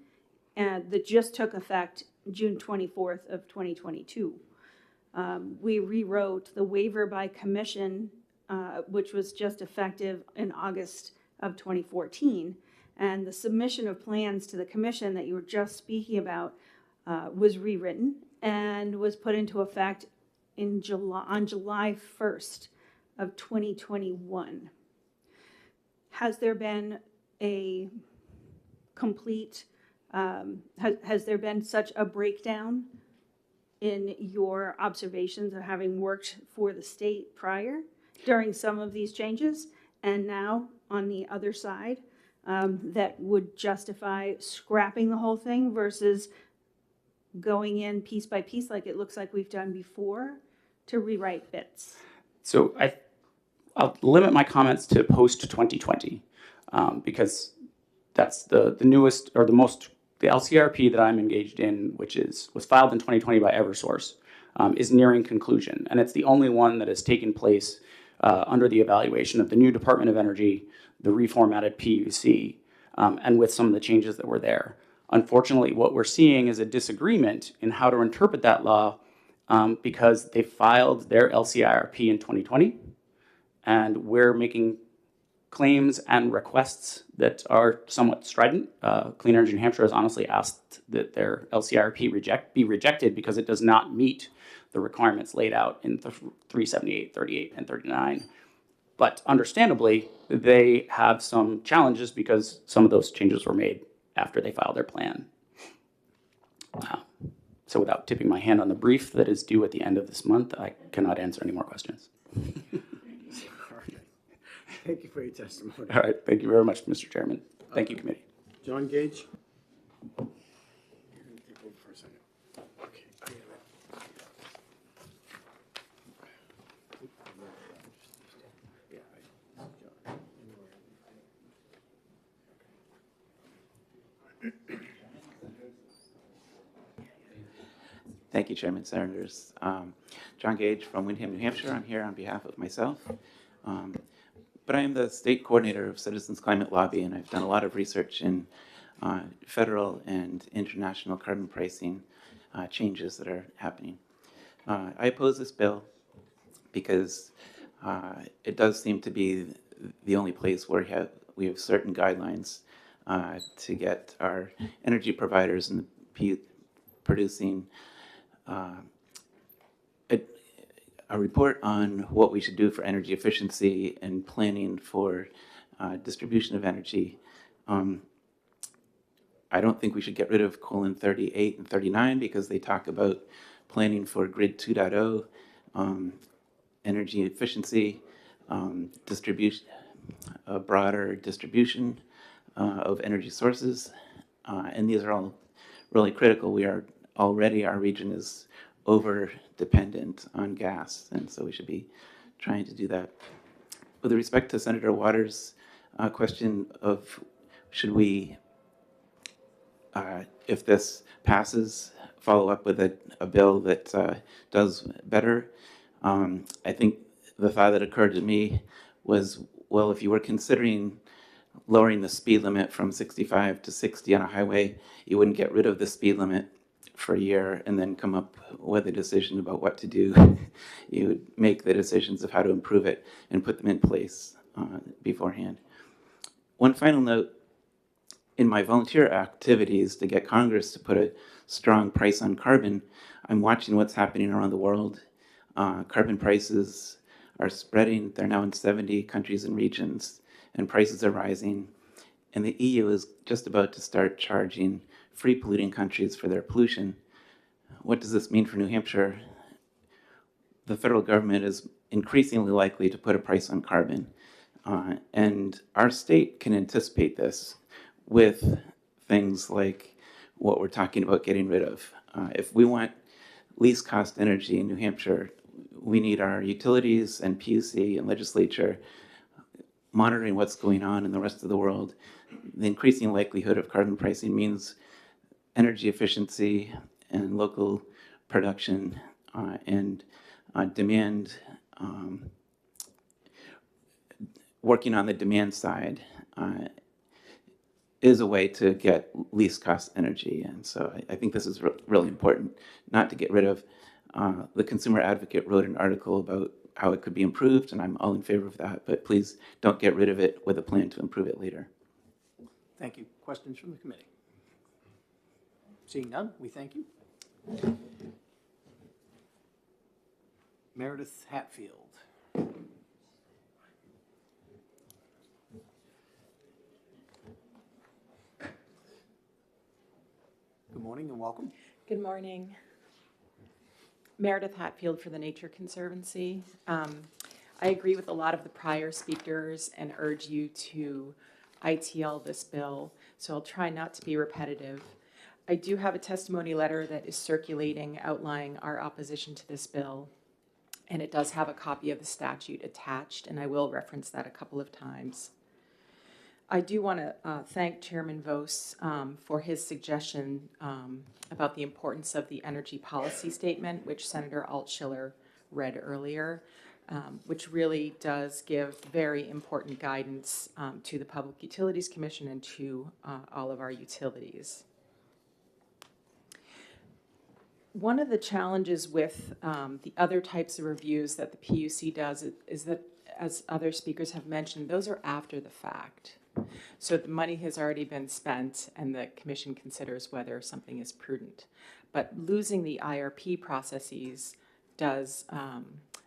and that just took effect June 24th of 2022. We rewrote the waiver by commission, which was just effective in August of 2014. And the submission of plans to the commission that you were just speaking about was rewritten and was put into effect on July 1st of 2021. Has there been a complete, has there been such a breakdown in your observations of having worked for the state prior during some of these changes, and now on the other side, that would justify scrapping the whole thing versus going in piece by piece like it looks like we've done before to rewrite bits? So I'll limit my comments to post 2020 because that's the newest or the LCRP that I'm engaged in, which was filed in 2020 by Eversource, is nearing conclusion, and it's the only one that has taken place under the evaluation of the new Department of Energy, the reformatted PUC, and with some of the changes that were there. Unfortunately, what we're seeing is a disagreement in how to interpret that law because they filed their LCIRP in 2020, and we're making claims and requests that are somewhat strident. Clean Energy New Hampshire has honestly asked that their LCIRP be rejected because it does not meet the requirements laid out in 378, 38, and 39. But understandably, they have some challenges because some of those changes were made after they filed their plan. So without tipping my hand on the brief that is due at the end of this month, I cannot answer any more questions. Thank you for your testimony. All right, thank you very much, Mr. Chairman. Thank you, committee. John Gage? You're going to take over for a second. Okay. Thank you, Chairman, Senators. John Gage from Windham, New Hampshire. I'm here on behalf of myself. But I am the state coordinator of Citizens Climate Lobby, and I've done a lot of research in federal and international carbon pricing changes that are happening. I oppose this bill because it does seem to be the only place where we have certain guidelines to get our energy providers and producing a report on what we should do for energy efficiency and planning for distribution of energy. I don't think we should get rid of colon 38 and 39 because they talk about planning for grid 2.0, energy efficiency, distribution, a broader distribution of energy sources, and these are all really critical. Our region is over dependent on gas, and so we should be trying to do that. With respect to Senator Waters' question of should we, if this passes, follow up with a bill that does better, I think the thought that occurred to me was, well, if you were considering lowering the speed limit from 65 to 60 on a highway, you wouldn't get rid of the speed limit for a year and then come up with a decision about what to do. You would make the decisions of how to improve it and put them in place beforehand. One final note, in my volunteer activities to get Congress to put a strong price on carbon, I'm watching what's happening around the world. Carbon prices are spreading. They're now in 70 countries and regions, and prices are rising. And the EU is just about to start charging free polluting countries for their pollution. What does this mean for New Hampshire? The federal government is increasingly likely to put a price on carbon. And our state can anticipate this with things like what we're talking about getting rid of. If we want least cost energy in New Hampshire, we need our utilities and PUC and legislature monitoring what's going on in the rest of the world, the increasing likelihood of carbon pricing means energy efficiency and local production and demand, working on the demand side is a way to get least cost energy. And so I think this is really important, not to get rid of. The Consumer Advocate wrote an article about how it could be improved, and I'm all in favor of that, but please don't get rid of it with a plan to improve it later. Thank you. Questions from the committee? Seeing none, we thank you. Meredith Hatfield. Good morning and welcome. Good morning. Meredith Hatfield for the Nature Conservancy. I agree with a lot of the prior speakers and urge you to ITL this bill, so I'll try not to be repetitive. I do have a testimony letter that is circulating outlining our opposition to this bill, and it does have a copy of the statute attached, and I will reference that a couple of times. I do want to thank Chairman Vos for his suggestion about the importance of the energy policy statement, which Senator Altschiller read earlier, which really does give very important guidance to the Public Utilities Commission and to all of our utilities. One of the challenges with the other types of reviews that the PUC does is that, as other speakers have mentioned, those are after the fact. So the money has already been spent and the commission considers whether something is prudent. But losing the IRP processes does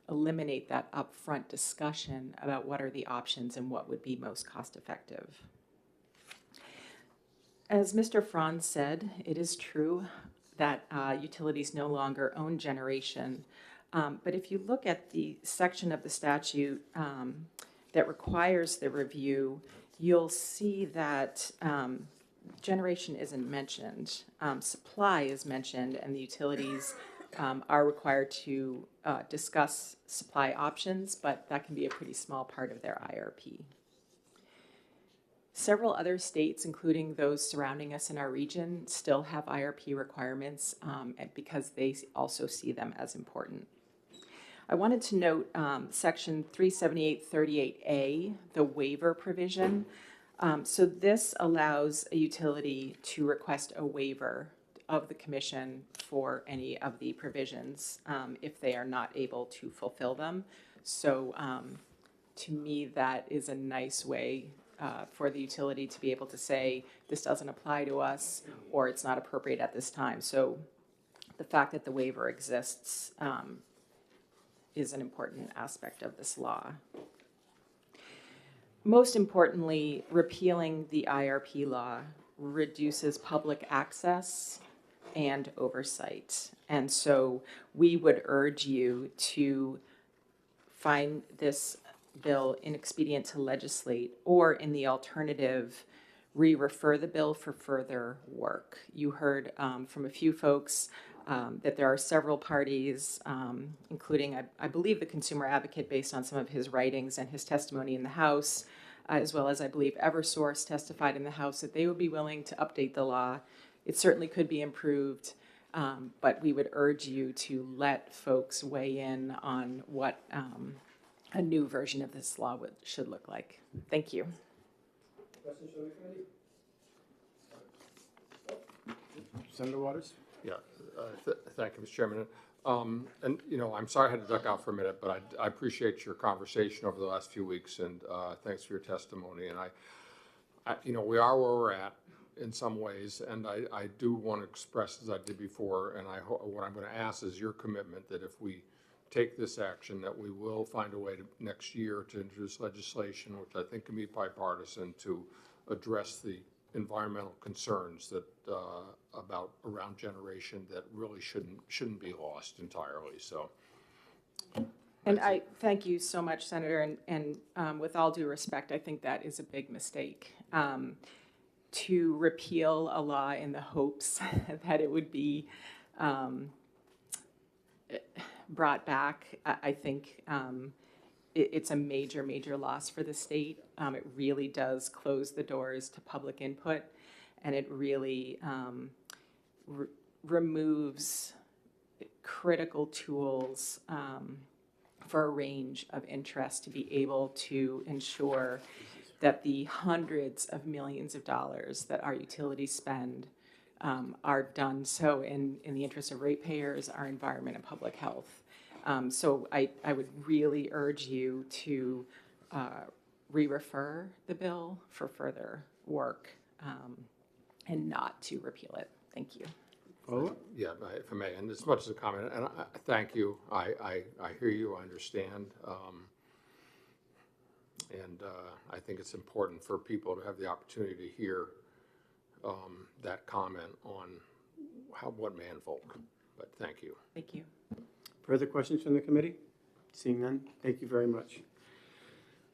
eliminate that upfront discussion about what are the options and what would be most cost effective. As Mr. Franz said, it is true that utilities no longer own generation. But if you look at the section of the statute that requires the review, you'll see that generation isn't mentioned. Supply is mentioned, and the utilities are required to discuss supply options, but that can be a pretty small part of their IRP. Several other states, including those surrounding us in our region, still have IRP requirements because they also see them as important. I wanted to note section 37838A, the waiver provision. So this allows a utility to request a waiver of the commission for any of the provisions if they are not able to fulfill them. So to me, that is a nice way for the utility to be able to say, this doesn't apply to us, or it's not appropriate at this time. So the fact that the waiver exists is an important aspect of this law. Most importantly, repealing the IRP law reduces public access and oversight. And so we would urge you to find this bill inexpedient to legislate, or in the alternative, re-refer the bill for further work. You heard from a few folks that there are several parties, including, I believe, the Consumer Advocate, based on some of his writings and his testimony in the House, as well as, I believe, Eversource testified in the House that they would be willing to update the law. It certainly could be improved, but we would urge you to let folks weigh in on what a new version of this law should look like. Thank you. Questions from the committee? Senator Waters? Yeah, thank you, Mr. Chairman. And, you know, I'm sorry I had to duck out for a minute, but I appreciate your conversation over the last few weeks, and thanks for your testimony. And I, you know, we are where we're at in some ways, and I do want to express, as I did before, and what I'm going to ask is your commitment that if we take this action, that we will find a way to, next year, to introduce legislation, which I think can be bipartisan, to address the environmental concerns that around generation that really shouldn't be lost entirely. So, and I thank you so much, Senator. And with all due respect, I think that is a big mistake. To repeal a law in the hopes that it would be brought back, I think it's a major, major loss for the state. It really does close the doors to public input, and it really removes critical tools for a range of interests to be able to ensure that the hundreds of millions of dollars that our utilities spend are done so in the interest of ratepayers, our environment, and public health. So I would really urge you to re-refer the bill for further work and not to repeal it. Thank you. Follow-up? Yeah, if I may, and as much as a comment, and I thank you. I hear you, I understand. And I think it's important for people to have the opportunity to hear that comment on what may unfold. But thank you. Thank you. Further questions from the committee? Seeing none, thank you very much.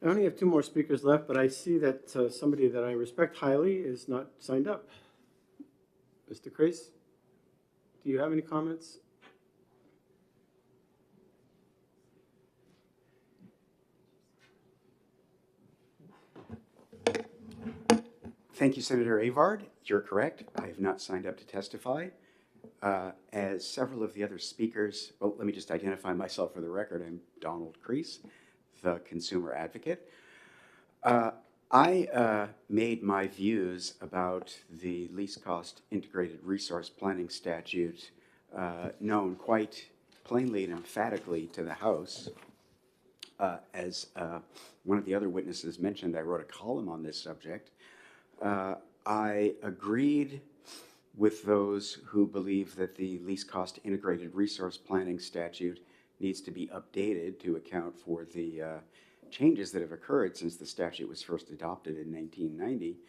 I only have 2 more speakers left, but I see that somebody that I respect highly is not signed up. Mr. Kreis, do you have any comments? Thank you, Senator Avard. You're correct. I have not signed up to testify. As several of the other speakers, well, let me just identify myself for the record. I'm Donald Kreis, the consumer advocate. I made my views about the least cost integrated resource planning statute known quite plainly and emphatically to the House. As one of the other witnesses mentioned, I wrote a column on this subject. I agreed with those who believe that the least cost integrated resource planning statute needs to be updated to account for the changes that have occurred since the statute was first adopted in 1990.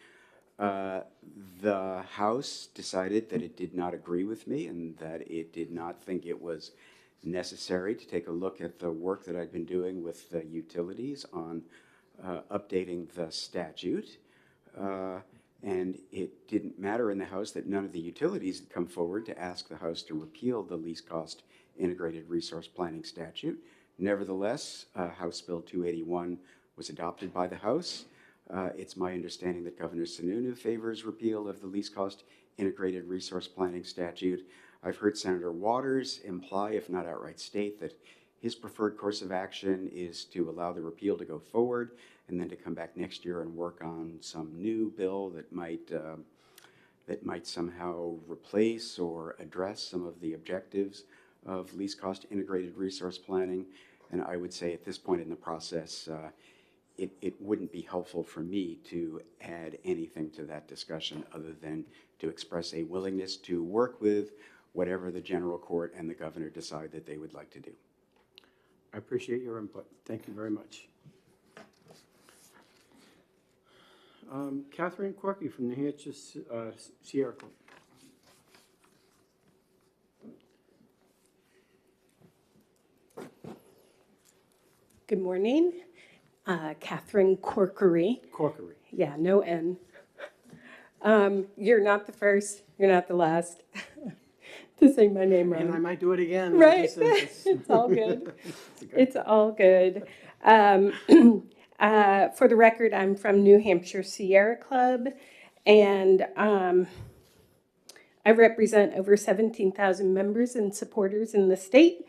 The House decided that it did not agree with me and that it did not think it was necessary to take a look at the work that I'd been doing with the utilities on updating the statute. And it didn't matter in the House that none of the utilities had come forward to ask the House to repeal the least cost integrated resource planning statute. Nevertheless, House Bill 281 was adopted by the House. It's my understanding that Governor Sununu favors repeal of the least cost integrated resource planning statute. I've heard Senator Waters imply, if not outright state, that his preferred course of action is to allow the repeal to go forward and then to come back next year and work on some new bill that might somehow replace or address some of the objectives of least cost integrated resource planning. And I would say at this point in the process, it wouldn't be helpful for me to add anything to that discussion other than to express a willingness to work with whatever the general court and the governor decide that they would like to do. I appreciate your input. Thank you very much. Catherine Corky from New Hampshire Sierra Club. Good morning. Catherine Corkery. Corkery. Yeah, no N. You're not the first, you're not the last to say my name wrong. And I might do it again. Right. It's all good. It's all good. For the record, I'm from New Hampshire Sierra Club, and I represent over 17,000 members and supporters in the state.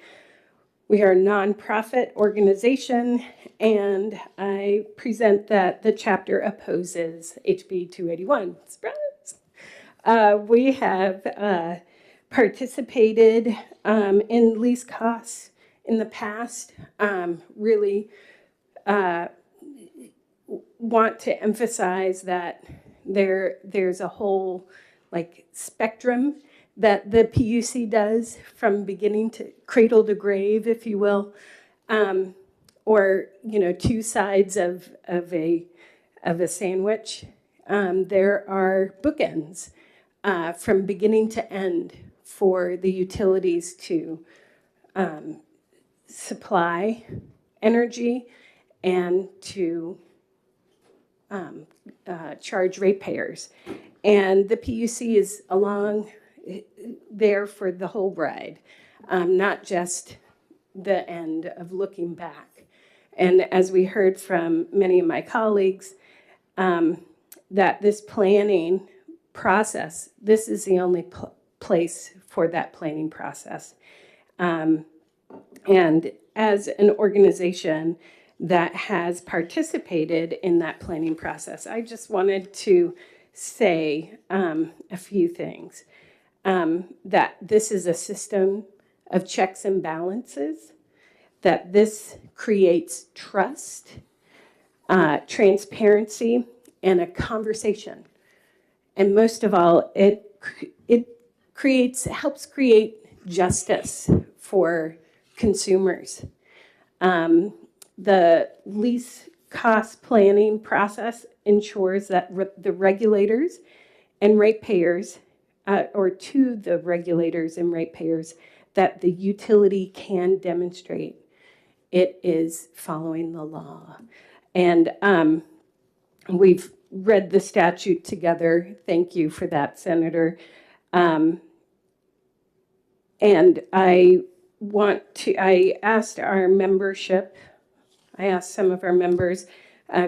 We are a nonprofit organization, and I present that the chapter opposes HB 281. Surprise! We have participated in least costs in the past, really want to emphasize that there's a whole spectrum that the PUC does from beginning to cradle to grave, if you will, or two sides of a sandwich. There are bookends from beginning to end for the utilities to supply energy and to charge ratepayers. And the PUC is along there for the whole ride, not just the end of looking back. And as we heard from many of my colleagues, that this planning process, this is the only place for that planning process. And as an organization that has participated in that planning process, I just wanted to say a few things. That this is a system of checks and balances, that this creates trust, transparency, and a conversation. And most of all, it helps create justice for consumers. The least cost planning process ensures that the regulators and ratepayers, or to the regulators and ratepayers, that the utility can demonstrate it is following the law. And we've read the statute together. Thank you for that, Senator. And I asked our membership, I asked some of our members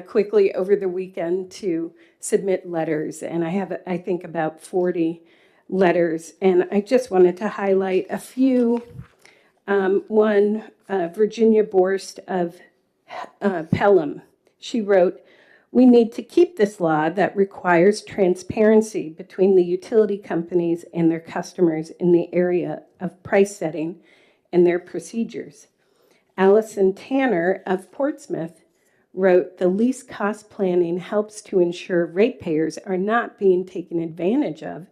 quickly over the weekend to submit letters. And I have, I think, about 40 letters. And I just wanted to highlight a few. One, Virginia Borst of Pelham, she wrote, "We need to keep this law that requires transparency between the utility companies and their customers in the area of price setting and their procedures." Allison Tanner of Portsmouth wrote, "The least cost planning helps to ensure ratepayers are not being taken advantage of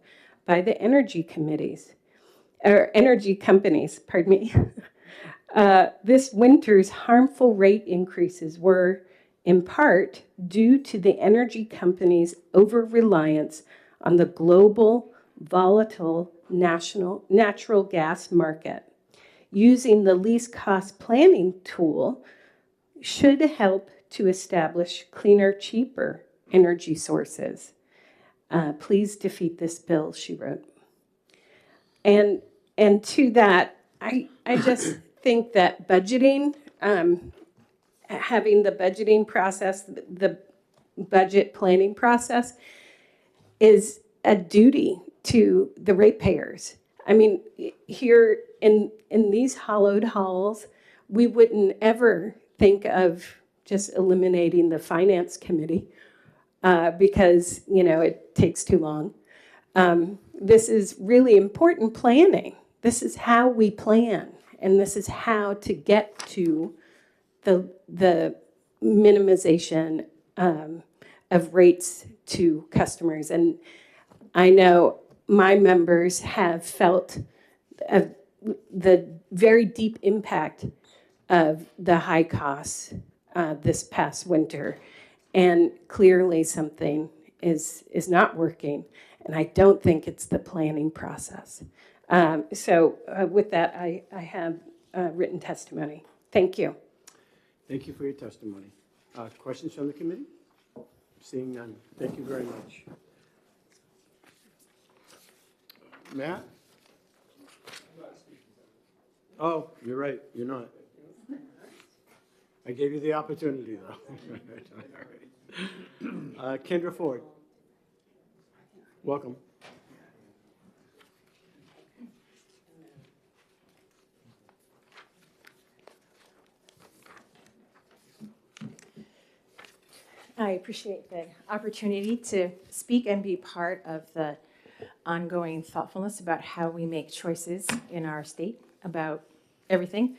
by the energy companies. This winter's harmful rate increases were, in part, due to the energy companies' over-reliance on the global, volatile natural gas market. Using the least cost planning tool should help to establish cleaner, cheaper energy sources. Please defeat this bill," she wrote. And to that, I just think that budgeting, having the budgeting process, the budget planning process, is a duty to the ratepayers. I mean, here in these hollowed halls, we wouldn't ever think of just eliminating the finance committee because, it takes too long. This is really important planning. This is how we plan, and this is how to get to the minimization of rates to customers. And I know my members have felt the very deep impact of the high costs this past winter. And clearly something is not working. And I don't think it's the planning process. So with that, I have written testimony. Thank you. Thank you for your testimony. Questions from the committee? Seeing none. Thank you very much. Matt? Oh, you're right. You're not. I gave you the opportunity, though. All right. Kendra Ford. Welcome. I appreciate the opportunity to speak and be part of the ongoing thoughtfulness about how we make choices in our state about everything.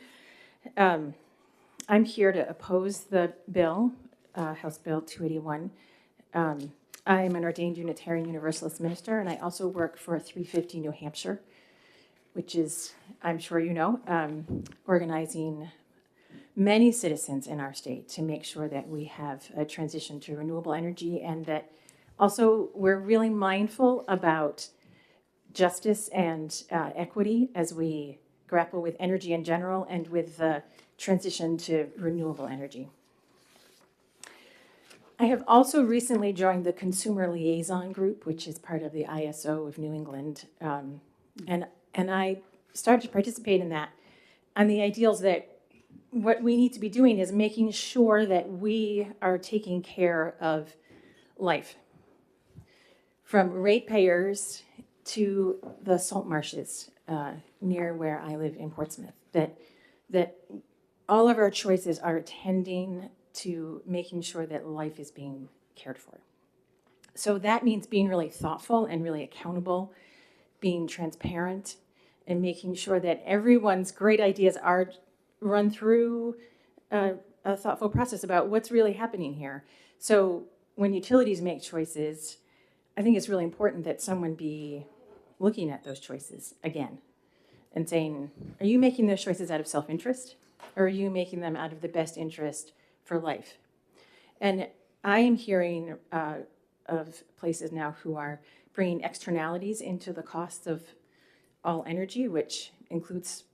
I'm here to oppose the bill, House Bill 281. I'm an ordained Unitarian Universalist minister, and I also work for 350 New Hampshire, which is, I'm sure you know, organizing many citizens in our state to make sure that we have a transition to renewable energy, and that also we're really mindful about justice and equity as we grapple with energy in general and with the transition to renewable energy. I have also recently joined the Consumer Liaison Group, which is part of the ISO of New England, and I started to participate in that on the ideals that what we need to be doing is making sure that we are taking care of life, from ratepayers to the salt marshes near where I live in Portsmouth, that all of our choices are tending to making sure that life is being cared for. So that means being really thoughtful and really accountable, being transparent, and making sure that everyone's great ideas are run through a thoughtful process about what's really happening here. So when utilities make choices, I think it's really important that someone be looking at those choices again and saying, are you making those choices out of self-interest, or are you making them out of the best interest for life? And I am hearing of places now who are bringing externalities into the costs of all energy, which includes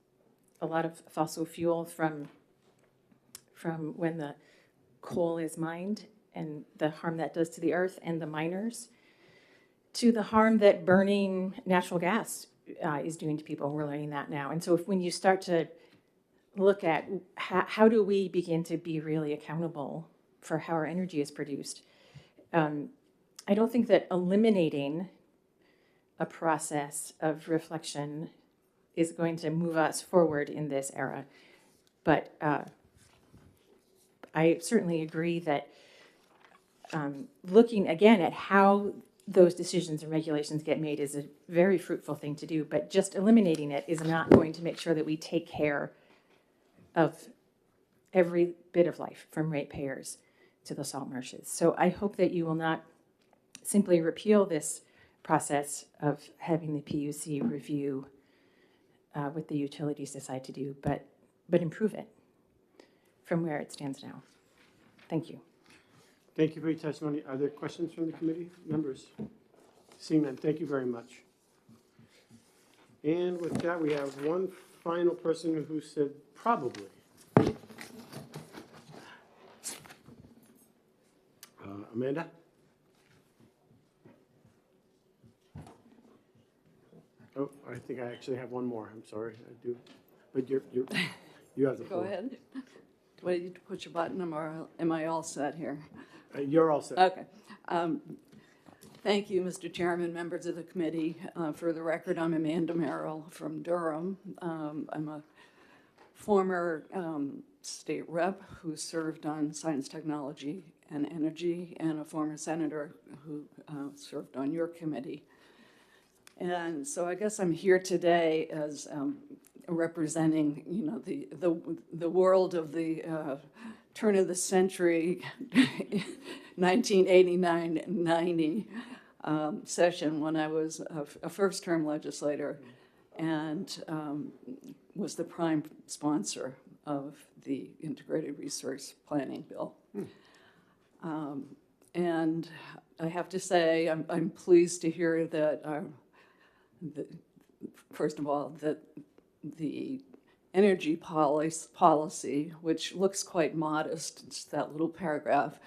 a lot of fossil fuel from when the coal is mined and the harm that does to the earth and the miners, to the harm that burning natural gas is doing to people. We're learning that now. And so when you start to look at how do we begin to be really accountable for how our energy is produced, I don't think that eliminating a process of reflection is going to move us forward in this era. But I certainly agree that looking again at how those decisions and regulations get made is a very fruitful thing to do, but just eliminating it is not going to make sure that we take care of every bit of life, from ratepayers to the salt marshes. So I hope that you will not simply repeal this process of having the PUC review what the utilities decide to do, but improve it from where it stands now. Thank you. Thank you for your testimony. Are there questions from the committee members? Seeing none, thank you very much. And with that, we have one final person who said probably. Amanda? Oh, I think I actually have one more. I'm sorry, I do. But you have the floor. Go ahead. Do I need to push a button, or am I all set here? You're all set. Okay. Thank you, Mr. Chairman, members of the committee. For the record, I'm Amanda Merrill from Durham. I'm a former state rep who served on science, technology, and energy, and a former senator who served on your committee. And so I guess I'm here today as representing, you know, the world of the turn of the century, 1989-90 session, when I was a first-term legislator and was the prime sponsor of the Integrated Resource Planning Bill. And I have to say, I'm pleased to hear that, first of all, that the energy policy, which looks quite modest, it's that little paragraph,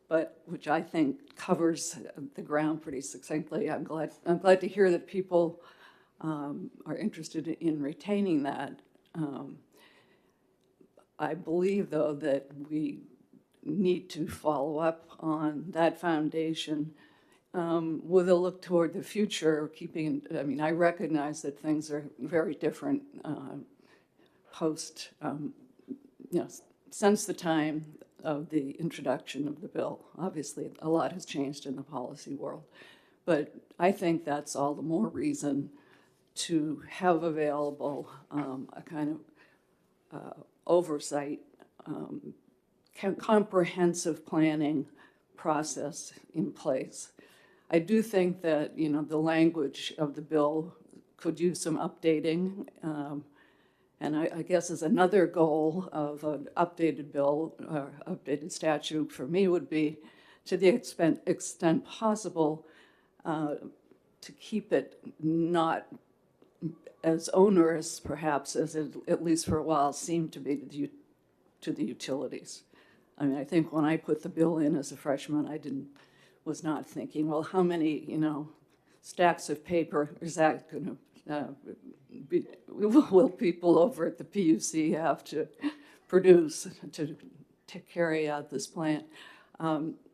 but which I think covers the ground pretty succinctly. I'm glad to hear that people are interested in retaining that. I believe, though, that we need to follow up on that foundation with a look toward the future, I mean, I recognize that things are very different post, you know, since the time of the introduction of the bill. Obviously, a lot has changed in the policy world, but I think that's all the more reason to have available a kind of oversight, comprehensive planning process in place. I do think that, you know, the language of the bill could use some updating. And I guess as another goal of an updated bill or updated statute for me would be, to the extent possible, to keep it not as onerous, perhaps, as it, at least for a while, seemed to be to the utilities. I mean, I think when I put the bill in as a freshman, was not thinking, well, how many, you know, stacks of paper is that going to will people over at the PUC have to produce to carry out this plan?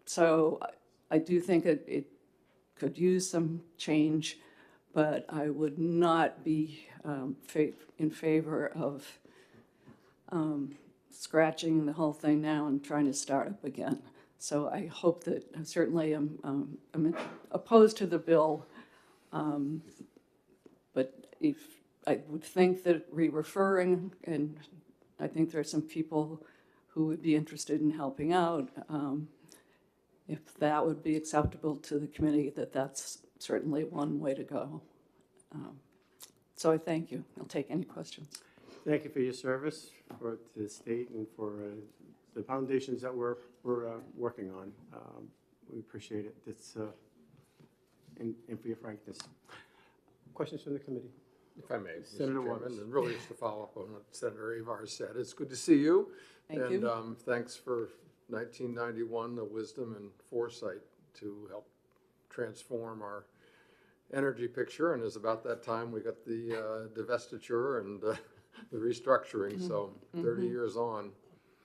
So I do think it could use some change, but I would not be in favor of scratching the whole thing now and trying to start up again. So I hope that, certainly I'm opposed to the bill, but if I would think that re-referring, and I think there are some people who would be interested in helping out, if that would be acceptable to the committee, that's certainly one way to go. So I thank you. I'll take any questions. Thank you for your service for the state and for the foundations that we're working on. We appreciate it. It's, and for your frankness. Questions from the committee? If I may, Senator Mr. Waters. Chairman, and really just to follow up on what Senator Avar said, it's good to see you. Thank you. And thanks for 1991, the wisdom and foresight to help transform our energy picture. And it's about that time we got the divestiture and the restructuring. So 30 years on,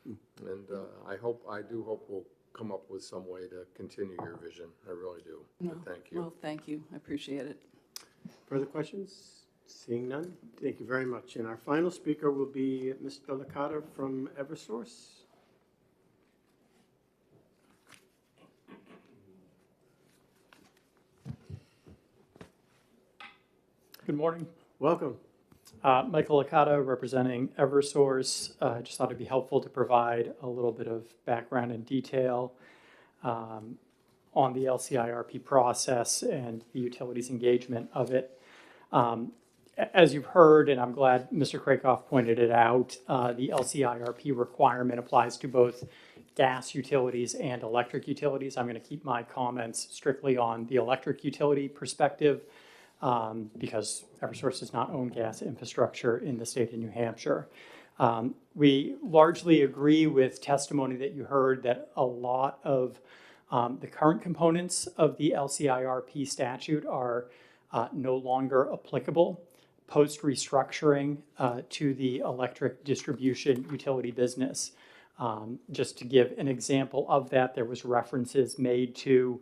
and I do hope we'll come up with some way to continue your vision. I really do. No. But thank you. Well, thank you. I appreciate it. Further questions? Seeing none, thank you very much. And our final speaker will be Mr. Licata from Eversource. Good morning. Welcome. Michael Licata, representing Eversource. Just thought it'd be helpful to provide a little bit of background and detail on the LCIRP process and the utilities engagement of it. As you've heard, and I'm glad Mr. Krakoff pointed it out, the LCIRP requirement applies to both gas utilities and electric utilities. I'm going to keep my comments strictly on the electric utility perspective because Eversource does not own gas infrastructure in the state of New Hampshire. We largely agree with testimony that you heard that a lot of the current components of the LCIRP statute are no longer applicable post-restructuring to the electric distribution utility business. Just to give an example of that, there was references made to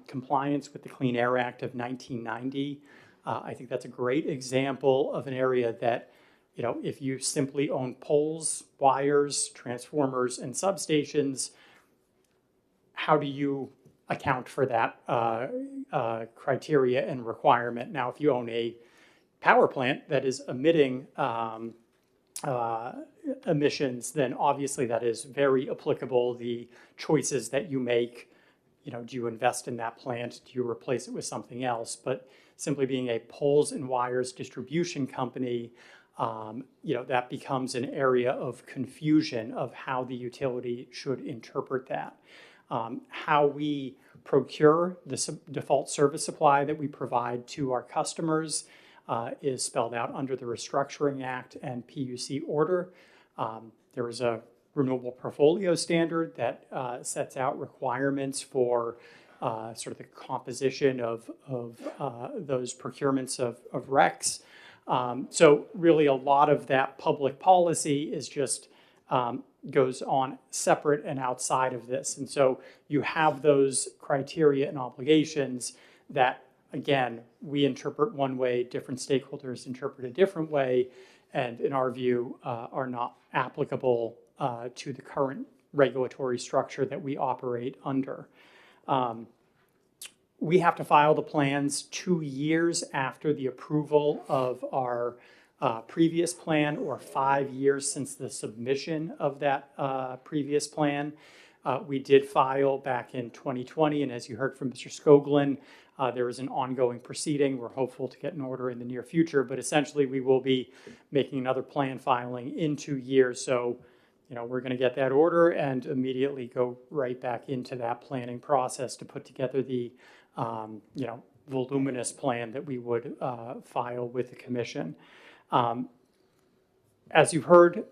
compliance with the Clean Air Act of 1990. I think that's a great example of an area that, you know, if you simply own poles, wires, transformers, and substations, how do you account for that criteria and requirement? Now, if you own a power plant that is emitting emissions, then obviously that is very applicable. The choices that you make, you know, do you invest in that plant? Do you replace it with something else? But simply being a poles and wires distribution company, you know, that becomes an area of confusion of how the utility should interpret that. How we procure the default service supply that we provide to our customers is spelled out under the Restructuring Act and PUC order. There is a renewable portfolio standard that sets out requirements for sort of the composition of those procurements of RECs. So really a lot of that public policy is just goes on separate and outside of this. And so you have those criteria and obligations that, again, we interpret one way, different stakeholders interpret a different way, and in our view are not applicable to the current regulatory structure that we operate under. We have to file the plans 2 years after the approval of our previous plan, or 5 years since the submission of that previous plan. We did file back in 2020, and as you heard from Mr. Skoglund, there is an ongoing proceeding. We're hopeful to get an order in the near future, but essentially we will be making another plan filing in 2 years. So, you know, we're going to get that order and immediately go right back into that planning process to put together the, you know, voluminous plan that we would file with the commission. As you've heard,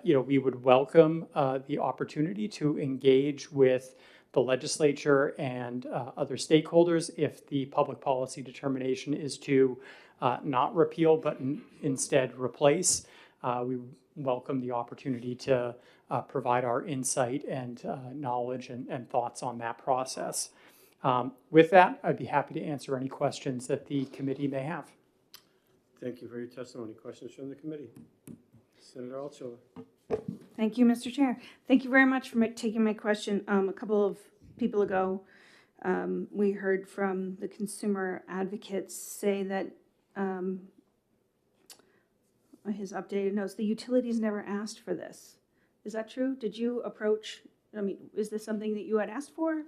you know, we would welcome the opportunity to engage with the legislature and other stakeholders if the public policy determination is to not repeal, but instead replace. We welcome the opportunity to provide our insight and knowledge and thoughts on that process. With that, I'd be happy to answer any questions that the committee may have. Thank you for your testimony. Questions from the committee? Senator Altshuler. Thank you, Mr. Chair. Thank you very much for taking my question. A couple of people ago, we heard from the consumer advocates say that his updated notes, the utilities never asked for this. Is that true? Did you approach, I mean, is this something that you had asked for?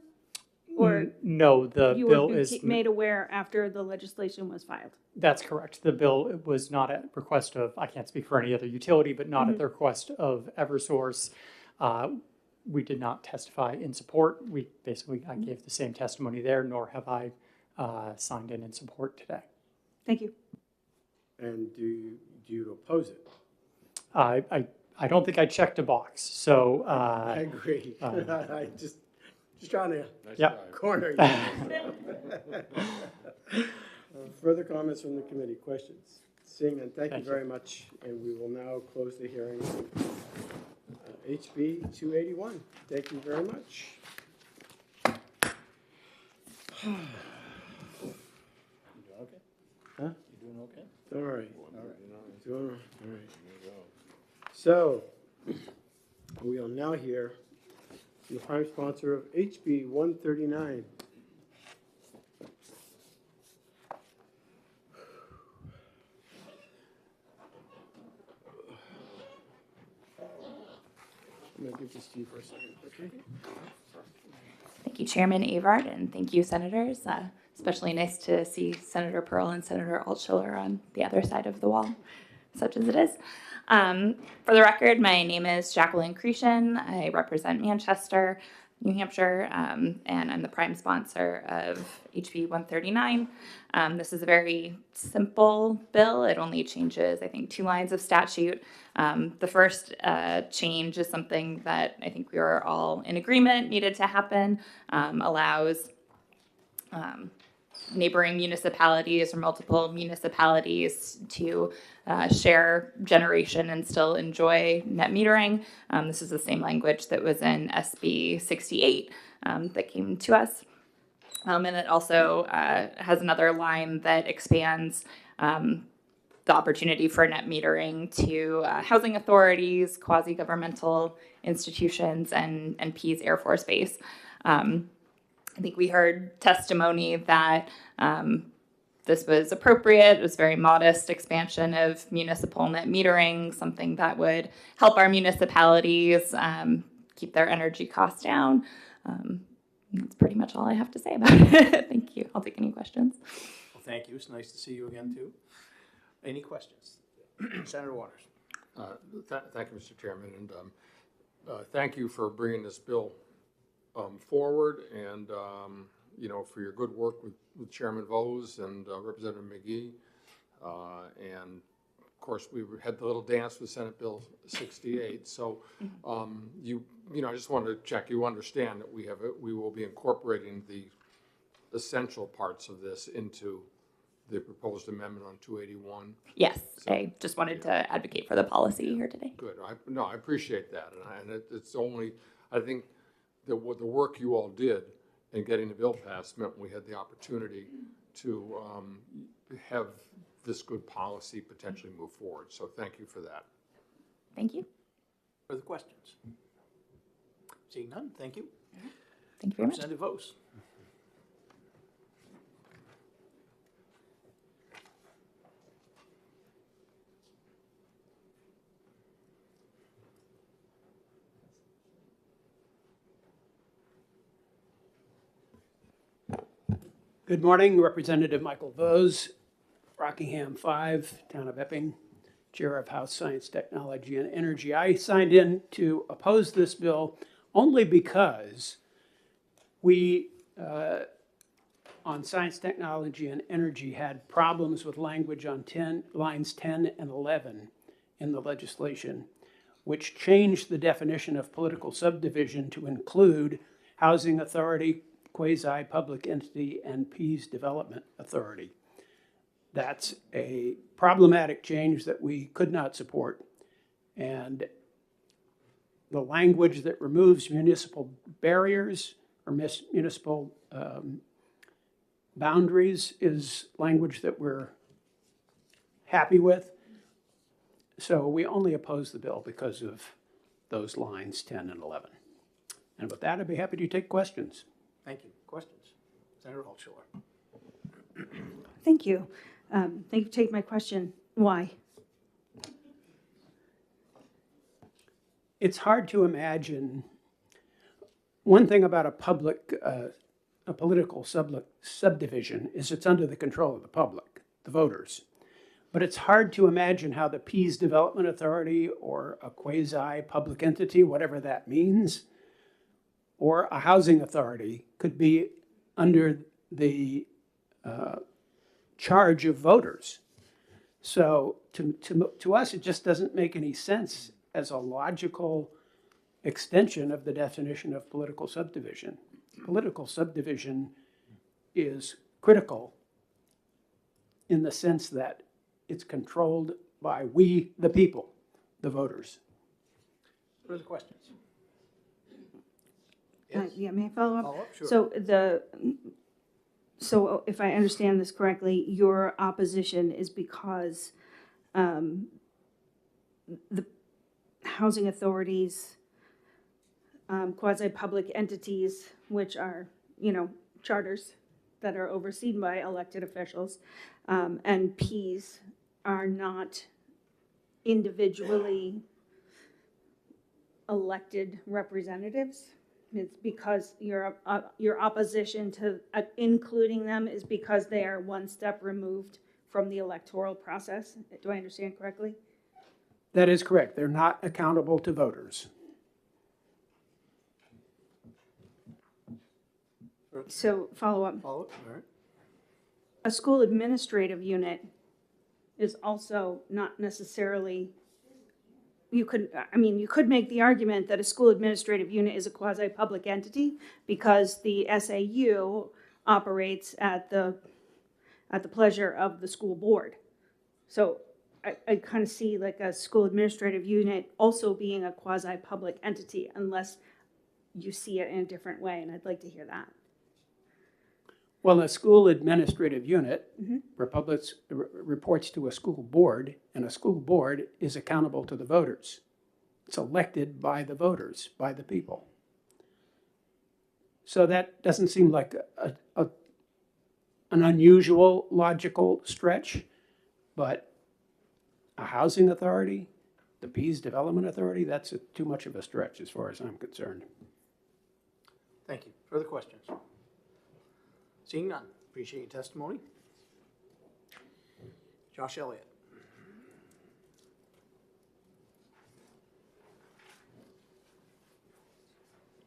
Or no, the you bill were is made aware after the legislation was filed? That's correct. The bill was not at request of, I can't speak for any other utility, but not at the request of Eversource. We did not testify in support. I gave the same testimony there, nor have I signed in support today. Thank you. And do you oppose it? I don't think I checked a box, so. I agree. I just trying to corner you. Further comments from the committee? Questions? Seeing none, thank you very much. And we will now close the hearing. HB 281. Thank you very much. You doing okay? Huh? You doing okay? All right. All right. Doing all right. So we will now hear the prime sponsor of HB 139. I'm going to give this to you for a second, okay? Thank you, Chairman Avard, and thank you, Senators. Especially nice to see Senator Pearl and Senator Altshuler on the other side of the wall, such as it is. For the record, my name is Jacqueline Cretion. I represent Manchester, New Hampshire, and I'm the prime sponsor of HB 139. This is a very simple bill. It only changes, I think, 2 lines of statute. The first change is something that I think we are all in agreement needed to happen, allows neighboring municipalities or multiple municipalities to share generation and still enjoy net metering. This is the same language that was in SB 68 that came to us. And it also has another line that expands the opportunity for net metering to housing authorities, quasi-governmental institutions, and Pease Air Force Base. I think we heard testimony that this was appropriate. It was a very modest expansion of municipal net metering, something that would help our municipalities keep their energy costs down. That's pretty much all I have to say about it. Thank you. I'll take any questions. Well, thank you. It's nice to see you again, too. Any questions? Senator Waters. Thank you, Mr. Chairman, and thank you for bringing this bill forward, and for your good work with Chairman Vose and Representative McGee, and of course we had the little dance with Senate Bill 68. So I just wanted to check. You understand that we will be incorporating the essential parts of this into the proposed amendment on 281. Yes, so, I just wanted to advocate for the policy here today. Good. I appreciate that, and it's only, I think, the work you all did in getting the bill passed meant we had the opportunity to have this good policy potentially move forward. So thank you for that. Thank you. Further questions? Seeing none, thank you. Thank you very much. Representative Vose. Good morning, Representative Michael Vose, Rockingham 5, Town of Epping, Chair of House Science, Technology, and Energy. I signed in to oppose this bill only because we, on Science, Technology, and Energy, had problems with language on lines 10 and 11 in the legislation, which changed the definition of political subdivision to include housing authority, quasi-public entity, and Pease Development Authority. That's a problematic change that we could not support. And the language that removes municipal barriers or municipal boundaries is language that we're happy with. So we only oppose the bill because of those lines 10 and 11. And with that, I'd be happy to take questions. Thank you. Questions? Senator Altshuler. Thank you. Thank you for taking my question. Why? It's hard to imagine. One thing about a political subdivision is it's under the control of the public, the voters. But it's hard to imagine how the Pease Development Authority or a quasi-public entity, whatever that means, or a housing authority could be under the charge of voters. So to us, it just doesn't make any sense as a logical extension of the definition of political subdivision. Political subdivision is critical in the sense that it's controlled by we, the people, the voters. Further questions? Yeah, may I follow up? Follow up, sure. So if I understand this correctly, your opposition is because the housing authorities, quasi-public entities, which are, charters that are overseen by elected officials, and Ps are not individually elected representatives. It's because your opposition to including them is because they are one step removed from the electoral process. Do I understand correctly? That is correct. They're not accountable to voters. So follow up. Follow up, all right. A school administrative unit is also not necessarily, you could make the argument that a school administrative unit is a quasi-public entity because the SAU operates at the pleasure of the school board. So I kind of see like a school administrative unit also being a quasi-public entity unless you see it in a different way, and I'd like to hear that. Well, a school administrative unit reports to a school board, and a school board is accountable to the voters. It's elected by the voters, by the people. So that doesn't seem like an unusual logical stretch, but a housing authority, the Pease Development Authority, that's too much of a stretch as far as I'm concerned. Thank you. Further questions? Seeing none, appreciate your testimony. Josh Elliott.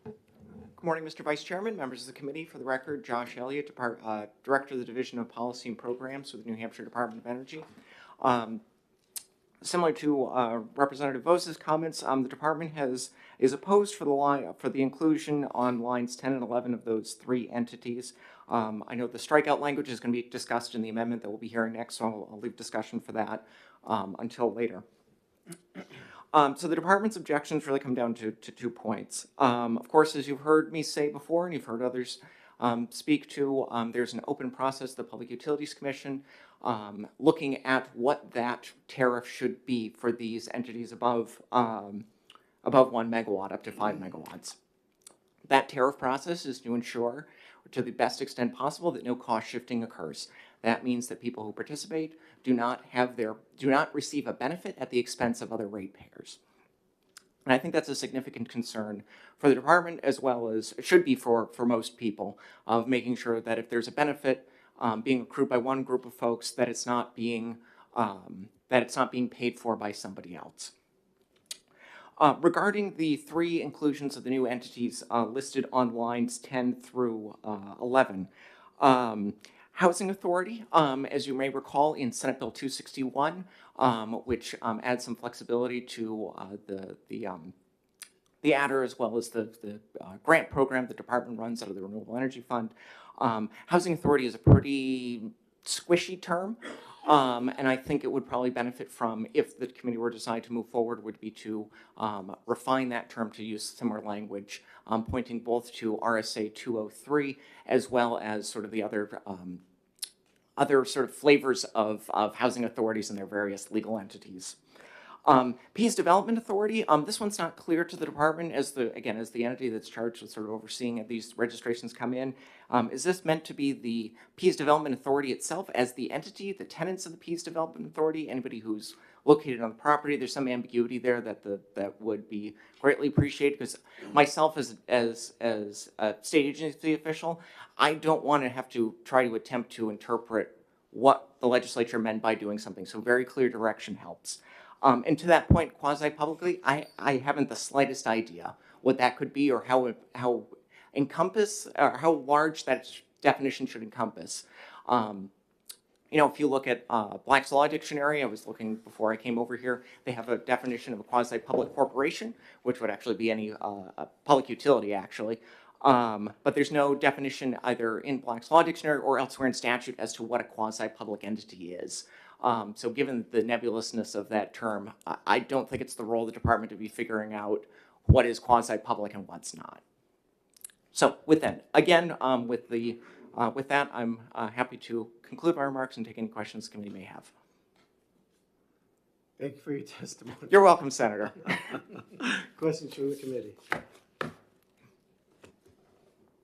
Good morning, Mr. Vice Chairman, members of the committee. For the record, Josh Elliott, Director of the Division of Policy and Programs with the New Hampshire Department of Energy. Similar to Representative Vose's comments, the department is opposed for the inclusion on lines 10 and 11 of those three entities. I know the strikeout language is going to be discussed in the amendment that we'll be hearing next, so I'll leave discussion for that until later. So the department's objections really come down to 2 points. Of course, as you've heard me say before, and you've heard others speak to, there's an open process, the Public Utilities Commission, looking at what that tariff should be for these entities above 1 megawatt, up to 5 megawatts. That tariff process is to ensure, to the best extent possible, that no cost shifting occurs. That means that people who participate do not receive a benefit at the expense of other ratepayers. And I think that's a significant concern for the department, as well as it should be for most people, of making sure that if there's a benefit being accrued by one group of folks, that it's not being paid for by somebody else. Regarding the 3 inclusions of the new entities listed on lines 10 through 11, Housing Authority, as you may recall in Senate Bill 261, which adds some flexibility to the adder as well as the grant program the department runs out of the Renewable Energy Fund. Housing Authority is a pretty squishy term. And I think it would probably benefit from, if the committee were to decide to move forward, would be to refine that term to use similar language, pointing both to RSA 203 as well as sort of the other sort of flavors of housing authorities and their various legal entities. Peace Development Authority, this one's not clear to the department as the entity that's charged with sort of overseeing these registrations come in. Is this meant to be the Peace Development Authority itself as the entity, the tenants of the Peace Development Authority, anybody who's located on the property? There's some ambiguity there that would be greatly appreciated, because myself as a state agency official, I don't want to have to try to attempt to interpret what the legislature meant by doing something. So very clear direction helps. And to that point, quasi-publicly, I haven't the slightest idea what that could be, or how encompass, or how large that definition should encompass. You know, if you look at Black's Law Dictionary, I was looking before I came over here, they have a definition of a quasi-public corporation, which would actually be any public utility, actually. But there's no definition either in Black's Law Dictionary or elsewhere in statute as to what a quasi-public entity is. So given the nebulousness of that term, I don't think it's the role of the department to be figuring out what is quasi-public and what's not. So with that, again, with that, I'm happy to conclude my remarks and take any questions the committee may have. Thank you for your testimony. You're welcome, Senator. Questions from the committee?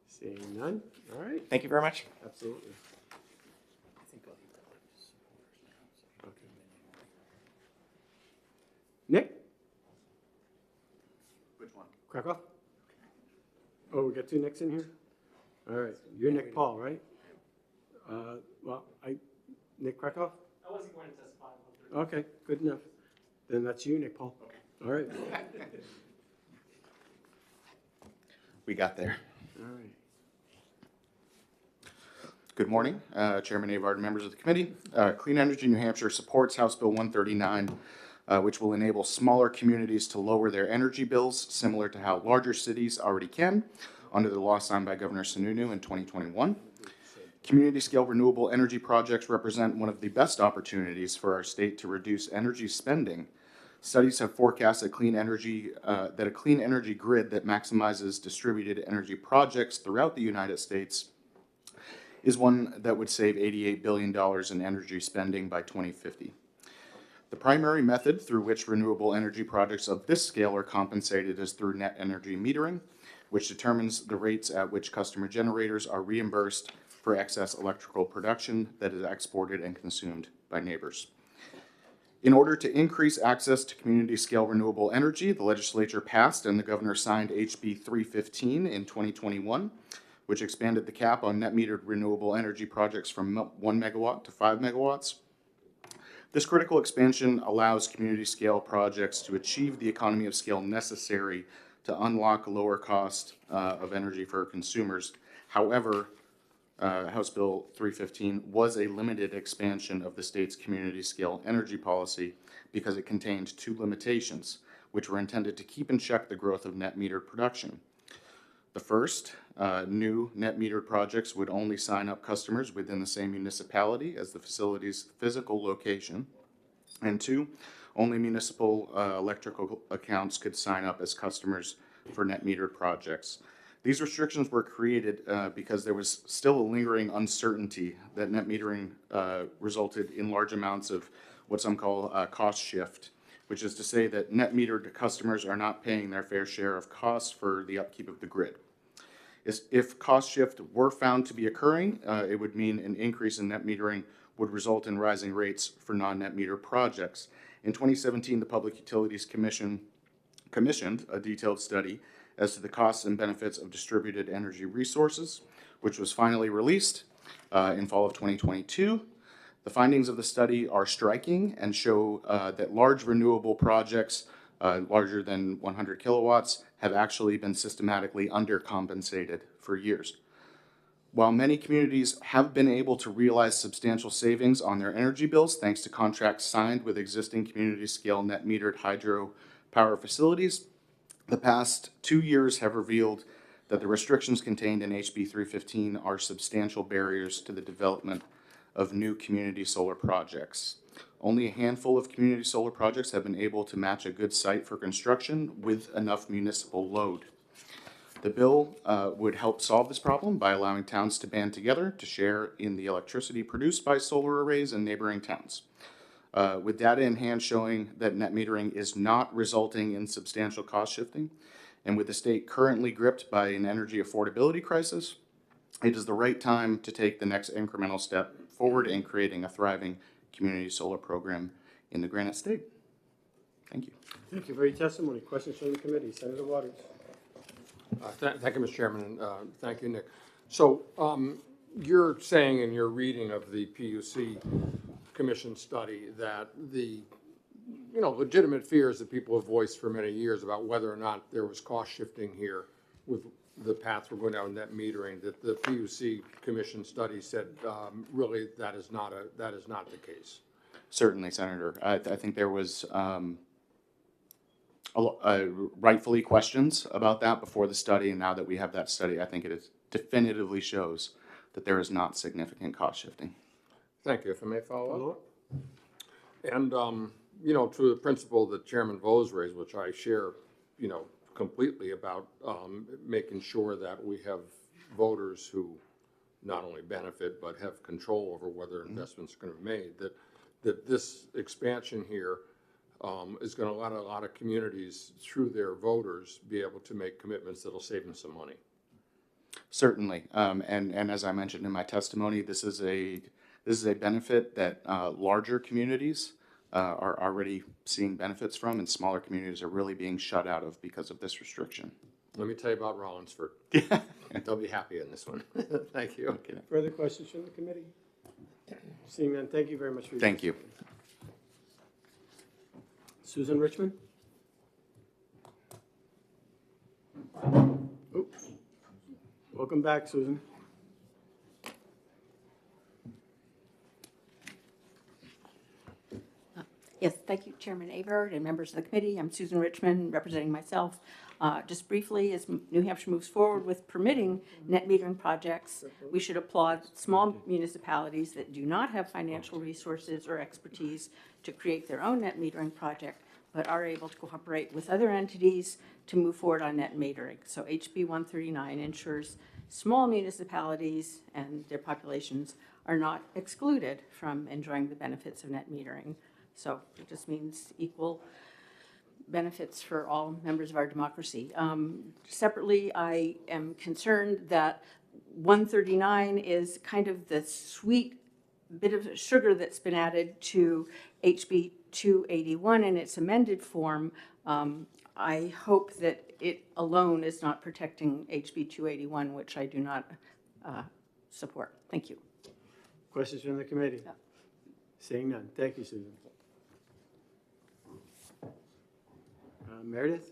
Seeing none, all right. Thank you very much. Absolutely. Nick? Which one? Krakow? Oh, we got two Nicks in here? All right, you're Nick Paul, right? Nick Krakow? I wasn't going to testify. Okay, good enough. Then that's you, Nick Paul. Okay. All right. We got there. All right. Good morning, Chairman Avard and members of the committee. Clean Energy New Hampshire supports House Bill 139, which will enable smaller communities to lower their energy bills, similar to how larger cities already can, under the law signed by Governor Sununu in 2021. Community-scale renewable energy projects represent one of the best opportunities for our state to reduce energy spending. Studies have forecast that a clean energy grid that maximizes distributed energy projects throughout the United States is one that would save $88 billion in energy spending by 2050. The primary method through which renewable energy projects of this scale are compensated is through net energy metering, which determines the rates at which customer generators are reimbursed for excess electrical production that is exported and consumed by neighbors. In order to increase access to community-scale renewable energy, the legislature passed and the governor signed HB 315 in 2021, which expanded the cap on net-metered renewable energy projects from 1 megawatt to 5 megawatts. This critical expansion allows community-scale projects to achieve the economy of scale necessary to unlock lower cost of energy for consumers. However, House Bill 315 was a limited expansion of the state's community-scale energy policy because it contained two limitations, which were intended to keep in check the growth of net-metered production. The first, new net-metered projects would only sign up customers within the same municipality as the facility's physical location. And two, only municipal electrical accounts could sign up as customers for net-metered projects. These restrictions were created because there was still a lingering uncertainty that net metering resulted in large amounts of what some call cost shift, which is to say that net metered customers are not paying their fair share of costs for the upkeep of the grid. If cost shift were found to be occurring, it would mean an increase in net metering would result in rising rates for non-net meter projects. In 2017, the Public Utilities Commission commissioned a detailed study as to the costs and benefits of distributed energy resources, which was finally released in fall of 2022. The findings of the study are striking and show that large renewable projects larger than 100 kilowatts have actually been systematically undercompensated for years. While many communities have been able to realize substantial savings on their energy bills thanks to contracts signed with existing community-scale net-metered hydro power facilities, the past 2 years have revealed that the restrictions contained in HB 315 are substantial barriers to the development of new community solar projects. Only a handful of community solar projects have been able to match a good site for construction with enough municipal load. The bill would help solve this problem by allowing towns to band together to share in the electricity produced by solar arrays in neighboring towns. With data in hand showing that net metering is not resulting in substantial cost shifting, and with the state currently gripped by an energy affordability crisis, it is the right time to take the next incremental step forward in creating a thriving community solar program in the Granite State. Thank you. Thank you for your testimony. Questions from the committee? Senator Waters. Thank you, Mr. Chairman, and thank you, Nick. So you're saying in your reading of the PUC Commission study that the legitimate fears that people have voiced for many years about whether or not there was cost shifting here with the path we're going down net metering, that the PUC Commission study said really that is not the case. Certainly, Senator. I think there was rightfully questions about that before the study, and now that we have that study, I think it definitively shows that there is not significant cost shifting. Thank you. If I may follow up. And, to the principle that Chairman Vose raised, which I share, completely about making sure that we have voters who not only benefit but have control over whether investments are going to be made, that this expansion here is going to let a lot of communities, through their voters, be able to make commitments that'll save them some money. Certainly, and as I mentioned in my testimony, this is a benefit that larger communities are already seeing benefits from, and smaller communities are really being shut out of because of this restriction. Let me tell you about Rollinsford. They'll be happy in this one. Thank you. Okay. Further questions from the committee? Seeing none, thank you very much for your Thank you. Susan Richmond? Oops. Welcome back, Susan. Yes, thank you, Chairman Avert and members of the committee. I'm Susan Richmond, representing myself. Just briefly, as New Hampshire moves forward with permitting net metering projects, we should applaud small municipalities that do not have financial resources or expertise to create their own net metering project, but are able to cooperate with other entities to move forward on net metering. So HB 139 ensures small municipalities and their populations are not excluded from enjoying the benefits of net metering. So it just means equal benefits for all members of our democracy. Separately, I am concerned that 139 is kind of the sweet bit of sugar that's been added to HB 281 in its amended form. I hope that it alone is not protecting HB 281, which I do not support. Thank you. Questions from the committee? Yeah. Seeing none. Thank you, Susan. Meredith?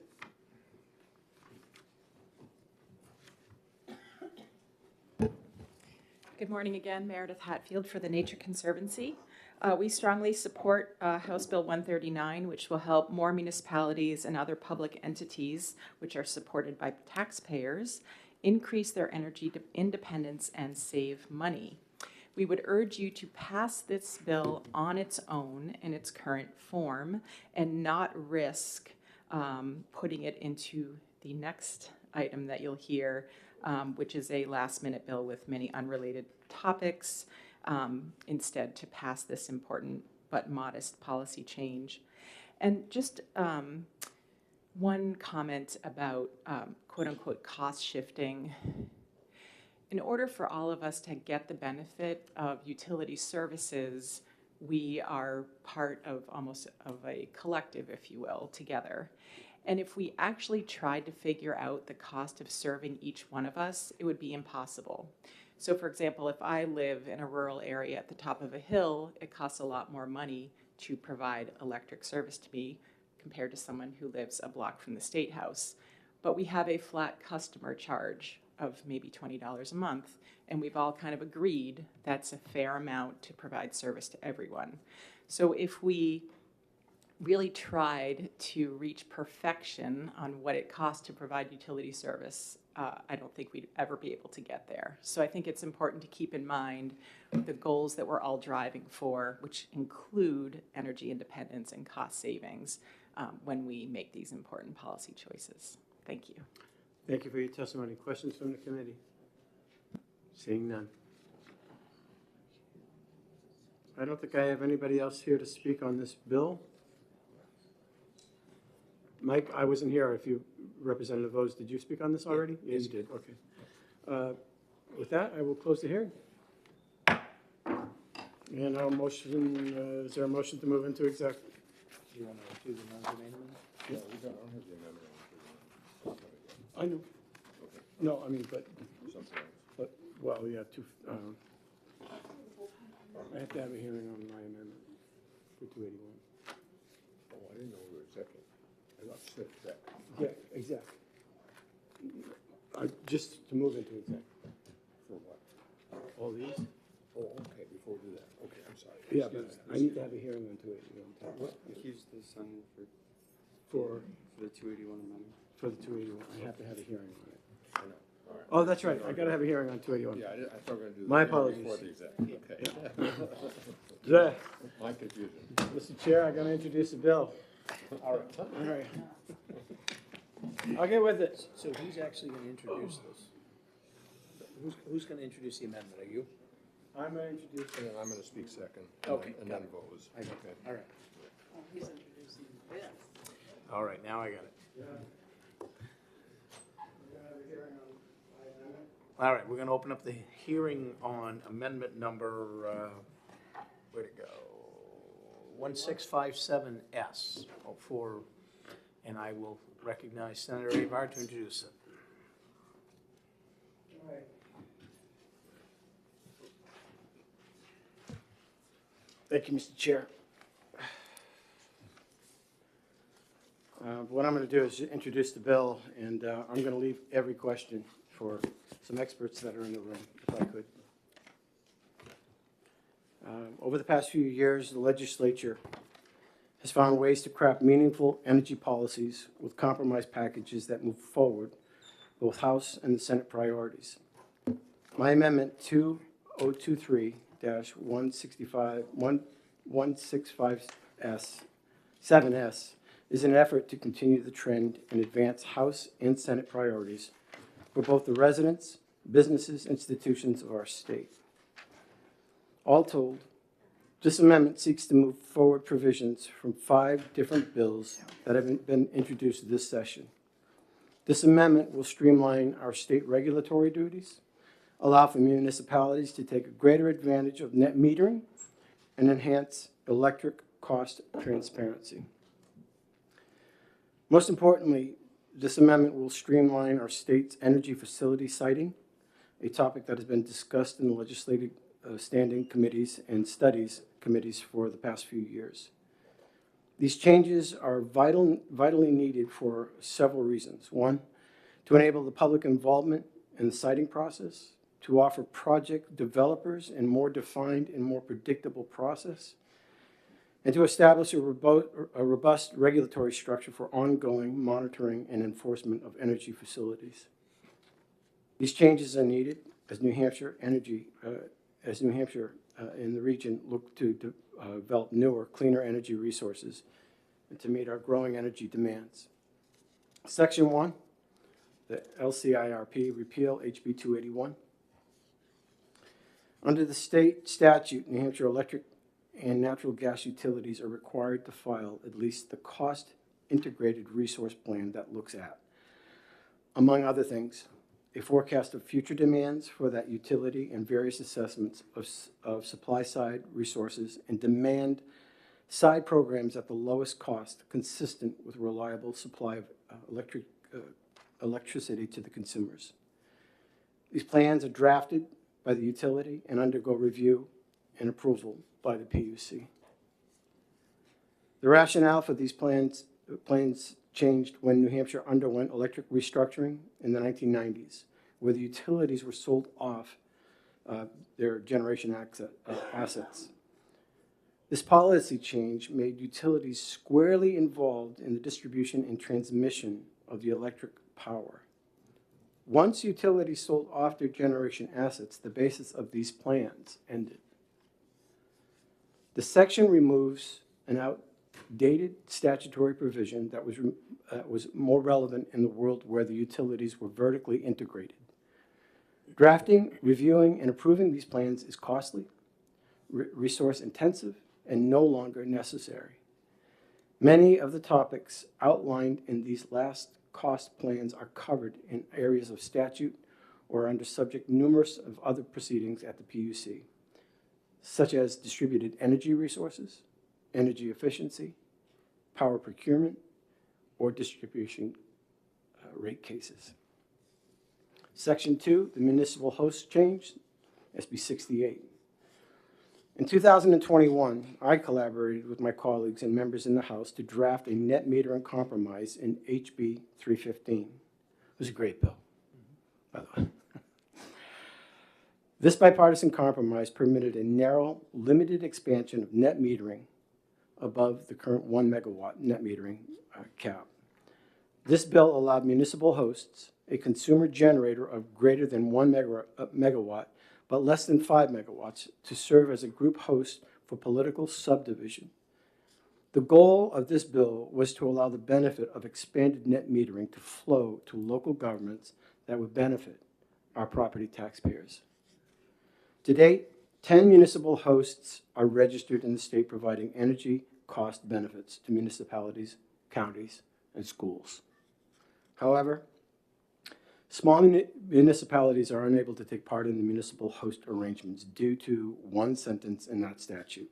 Good morning again, Meredith Hatfield for the Nature Conservancy. We strongly support House Bill 139, which will help more municipalities and other public entities, which are supported by taxpayers, increase their energy independence and save money. We would urge you to pass this bill on its own in its current form and not risk putting it into the next item that you'll hear, which is a last-minute bill with many unrelated topics, instead to pass this important but modest policy change. And just one comment about quote-unquote cost shifting. In order for all of us to get the benefit of utility services, we are part of almost of a collective, if you will, together. And if we actually tried to figure out the cost of serving each one of us, it would be impossible. So for example, if I live in a rural area at the top of a hill, it costs a lot more money to provide electric service to me compared to someone who lives a block from the State House. But we have a flat customer charge of maybe $20 a month, and we've all kind of agreed that's a fair amount to provide service to everyone. So if we really tried to reach perfection on what it costs to provide utility service, I don't think we'd ever be able to get there. So I think it's important to keep in mind the goals that we're all driving for, which include energy independence and cost savings when we make these important policy choices. Thank you. Thank you for your testimony. Questions from the committee? Seeing none. I don't think I have anybody else here to speak on this bill. Mike, I wasn't here. If you, Representative Vose, did you speak on this already? Yeah, you did. Okay. With that, I will close the hearing. And our motion, is there a motion to move into exec? Do you want to do the non-germane amendment? Yeah, we don't have the amendment. I know. No, I mean, but, Something else. but, well, yeah, I have to have a hearing on my amendment for 281. Oh, I didn't know we were second. I thought you said second. Yeah, exactly. Just to move into exec. For what? All these? Oh, okay, before we do that. Okay, I'm sorry. Yeah, but I need to have a hearing on 281. What accused the son For the 281 amendment? For the 281, I have to have a hearing on it. I know. All right. Oh, that's right, I gotta have a hearing on 281. Yeah, I thought we were going to do My the hearing apologies. before the exec. Okay. Yeah. My confusion. Mr. Chair, I'm gonna introduce the bill. All right. All right. I'll get with it. So who's actually going to introduce this? Who's going to introduce the amendment? Are you? I'm gonna introduce. And then I'm going to speak second. Okay, And got then it. Vose. I got Okay. it. All right. He's introducing this. All right, now I got it. All right, we're going to open up the hearing on amendment number, where'd it go? 1657S for, and I will recognize Senator Avard to introduce it. Thank you, Mr. Chair. What I'm going to do is introduce the bill, and I'm going to leave every question for some experts that are in the room, if I could. Over the past few years, the legislature has found ways to craft meaningful energy policies with compromise packages that move forward both House and the Senate priorities. My amendment 2023-165S is an effort to continue the trend and advance House and Senate priorities for both the residents, businesses, institutions of our state. All told, this amendment seeks to move forward provisions from 5 different bills that have been introduced this session. This amendment will streamline our state regulatory duties, allow for municipalities to take a greater advantage of net metering, and enhance electric cost transparency. Most importantly, this amendment will streamline our state's energy facility siting, a topic that has been discussed in the legislative standing committees and studies committees for the past few years. These changes are vitally needed for several reasons. One, to enable the public involvement in the siting process, to offer project developers a more defined and more predictable process, and to establish a robust regulatory structure for ongoing monitoring and enforcement of energy facilities. These changes are needed as New Hampshire and the region look to develop newer, cleaner energy resources and to meet our growing energy demands. Section 1, the LCIRP, repeal HB 281. Under the state statute, New Hampshire electric and natural gas utilities are required to file at least the cost integrated resource plan that looks at, among other things, a forecast of future demands for that utility and various assessments of supply side resources and demand side programs at the lowest cost consistent with reliable supply of electricity to the consumers. These plans are drafted by the utility and undergo review and approval by the PUC. The rationale for these plans changed when New Hampshire underwent electric restructuring in the 1990s, where the utilities were sold off their generation assets. This policy change made utilities squarely involved in the distribution and transmission of the electric power. Once utilities sold off their generation assets, the basis of these plans ended. The section removes an outdated statutory provision that was more relevant in the world where the utilities were vertically integrated. Drafting, reviewing, and approving these plans is costly, resource intensive, and no longer necessary. Many of the topics outlined in these last cost plans are covered in areas of statute or under subject numerous of other proceedings at the PUC, such as distributed energy resources, energy efficiency, power procurement, or distribution rate cases. Section 2, the municipal host change, SB 68. In 2021, I collaborated with my colleagues and members in the House to draft a net metering compromise in HB 315. It was a great bill, by the way. This bipartisan compromise permitted a narrow, limited expansion of net metering above the current 1 megawatt net metering cap. This bill allowed municipal hosts, a consumer generator of greater than 1 megawatt, but less than 5 megawatts, to serve as a group host for political subdivision. The goal of this bill was to allow the benefit of expanded net metering to flow to local governments that would benefit our property taxpayers. To date, 10 municipal hosts are registered in the state providing energy cost benefits to municipalities, counties, and schools. However, small municipalities are unable to take part in the municipal host arrangements due to one sentence in that statute.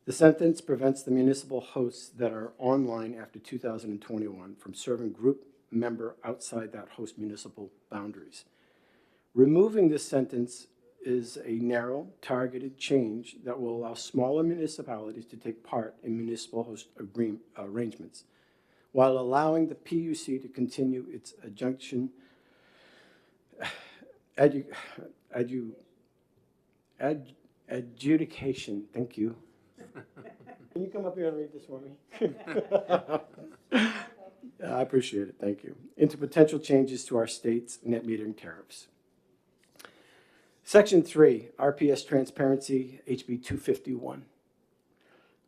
The sentence prevents the municipal hosts that are online after 2021 from serving group member outside that host municipal boundaries. Removing this sentence is a narrow, targeted change that will allow smaller municipalities to take part in municipal host arrangements, while allowing the PUC to continue its adjudication. Thank you. Can you come up here and read this for me? I appreciate it. Thank you. Into potential changes to our state's net metering tariffs. Section 3, RPS Transparency, HB 251.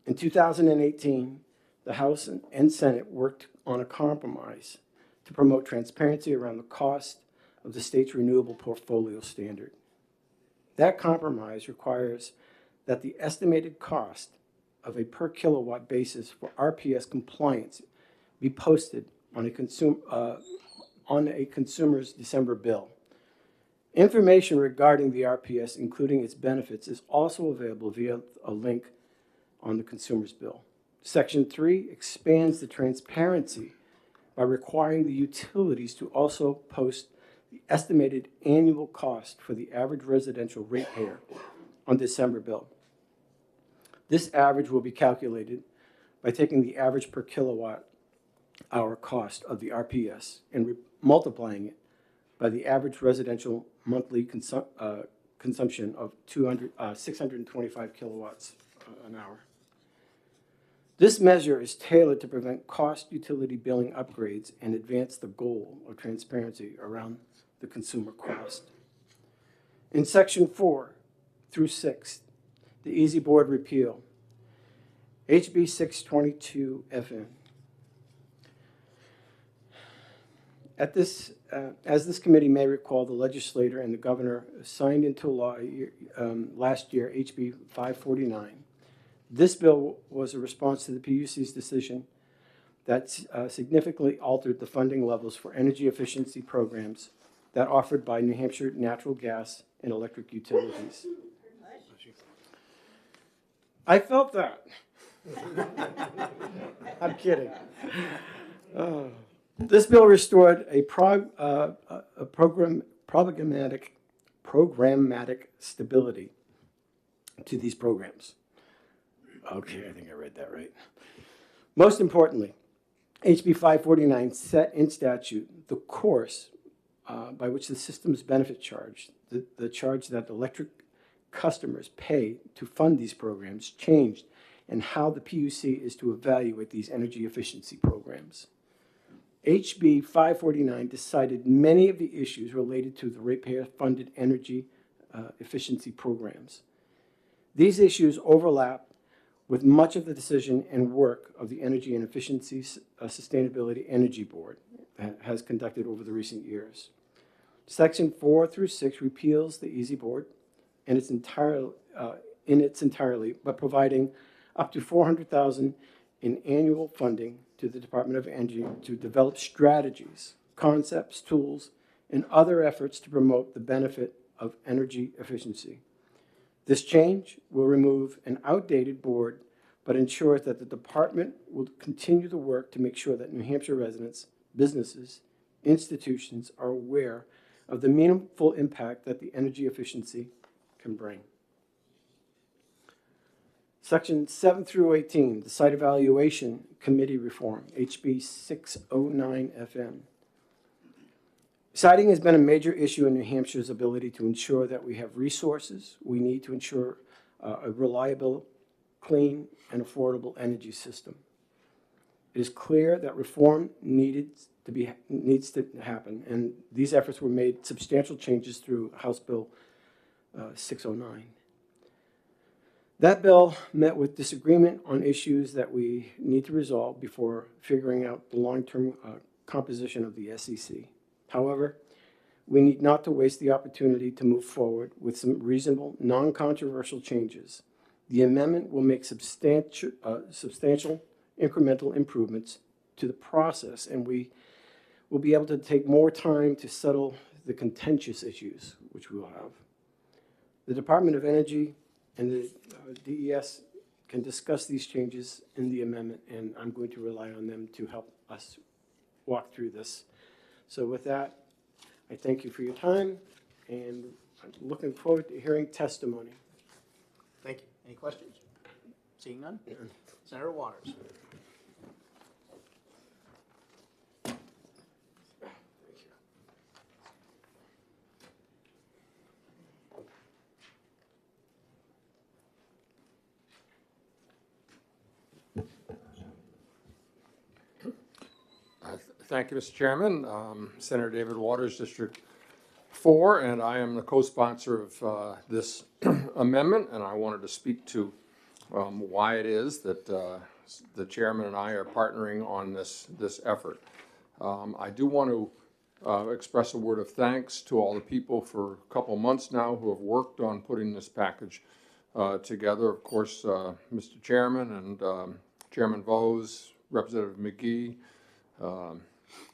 In 2018, the House and Senate worked on a compromise to promote transparency around the cost of the state's renewable portfolio standard. That compromise requires that the estimated cost of a per kilowatt basis for RPS compliance be posted on a consumer's December bill. Information regarding the RPS, including its benefits, is also available via a link on the consumer's bill. Section 3 expands the transparency by requiring the utilities to also post the estimated annual cost for the average residential ratepayer on December bill. This average will be calculated by taking the average per kilowatt hour cost of the RPS and multiplying it by the average residential monthly consumption of 625 kilowatts an hour. This measure is tailored to prevent cost utility billing upgrades and advance the goal of transparency around the consumer cost. In Section 4 through 6, the Easy Board repeal, HB 622 FN. As this committee may recall, the legislator and the governor signed into law last year HB 549. This bill was a response to the PUC's decision that significantly altered the funding levels for energy efficiency programs that offered by New Hampshire natural gas and electric utilities. I felt that. I'm kidding. This bill restored a programmatic stability to these programs. Okay, I think I read that right. Most importantly, HB 549 set in statute the course by which the system's benefit charge, the charge that electric customers pay to fund these programs, changed, and how the PUC is to evaluate these energy efficiency programs. HB 549 decided many of the issues related to the ratepayer-funded energy efficiency programs. These issues overlap with much of the decision and work of the Energy and Efficiency Sustainability Energy Board has conducted over the recent years. Section 4 through 6 repeals the EASY Board in its entirely, but providing up to $400,000 in annual funding to the Department of Energy to develop strategies, concepts, tools, and other efforts to promote the benefit of energy efficiency. This change will remove an outdated board, but ensures that the department will continue the work to make sure that New Hampshire residents, businesses, institutions are aware of the meaningful impact that the energy efficiency can bring. Section 7 through 18, the Site Evaluation Committee Reform, HB 609 FM. Siting has been a major issue in New Hampshire's ability to ensure that we have resources we need to ensure a reliable, clean, and affordable energy system. It is clear that reform needs to happen, and these efforts were made substantial changes through House Bill 609. That bill met with disagreement on issues that we need to resolve before figuring out the long-term composition of the SEC. However, we need not to waste the opportunity to move forward with some reasonable, non-controversial changes. The amendment will make substantial incremental improvements to the process, and we will be able to take more time to settle the contentious issues, which we will have. The Department of Energy and the DES can discuss these changes in the amendment, and I'm going to rely on them to help us walk through this. So with that, I thank you for your time, and I'm looking forward to hearing testimony. Thank you. Any questions? Seeing none? Senator Waters. Thank you, Mr. Chairman. Senator David Waters, District 4, and I am the co-sponsor of this amendment, and I wanted to speak to why it is that the chairman and I are partnering on this effort. I do want to express a word of thanks to all the people for a couple months now who have worked on putting this package together. Of course, Mr. Chairman and Chairman Vose, Representative McGee,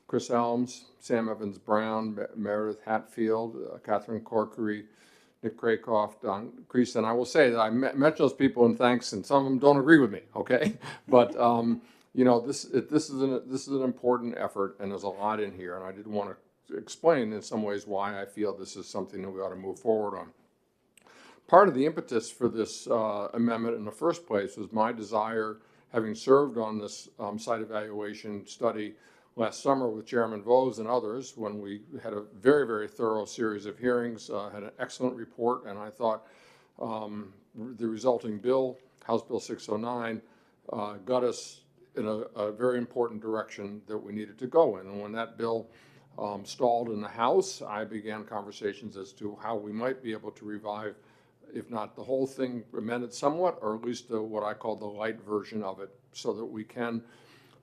Chris Elms, Sam Evans-Brown, Meredith Hatfield, Catherine Corkery, Nick Craycroft, Don Crease, and I will say that I met those people in thanks, and some of them don't agree with me, okay? But you know, this is an important effort, and there's a lot in here, and I did want to explain in some ways why I feel this is something that we ought to move forward on. Part of the impetus for this amendment in the first place was my desire, having served on this site evaluation study last summer with Chairman Vose and others, when we had a very, very thorough series of hearings, had an excellent report, and I thought the resulting bill, House Bill 609, got us in a very important direction that we needed to go in. And when that bill stalled in the House, I began conversations as to how we might be able to revive, if not the whole thing amended somewhat, or at least what I call the light version of it, so that we can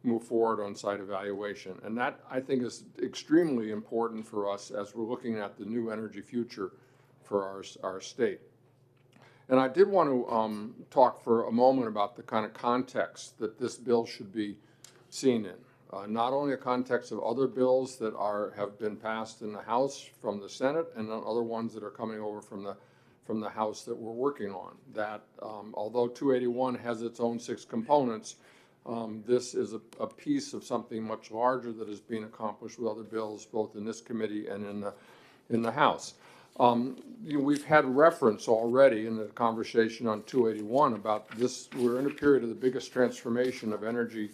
move forward on site evaluation. And that, I think, is extremely important for us as we're looking at the new energy future for our state. And I did want to talk for a moment about the kind of context that this bill should be seen in. Not only a context of other bills that have been passed in the House from the Senate, and then other ones that are coming over from the House that we're working on. That although 281 has its own 6 components, this is a piece of something much larger that is being accomplished with other bills, both in this committee and in the House. We've had reference already in the conversation on 281 about this. We're in a period of the biggest transformation of energy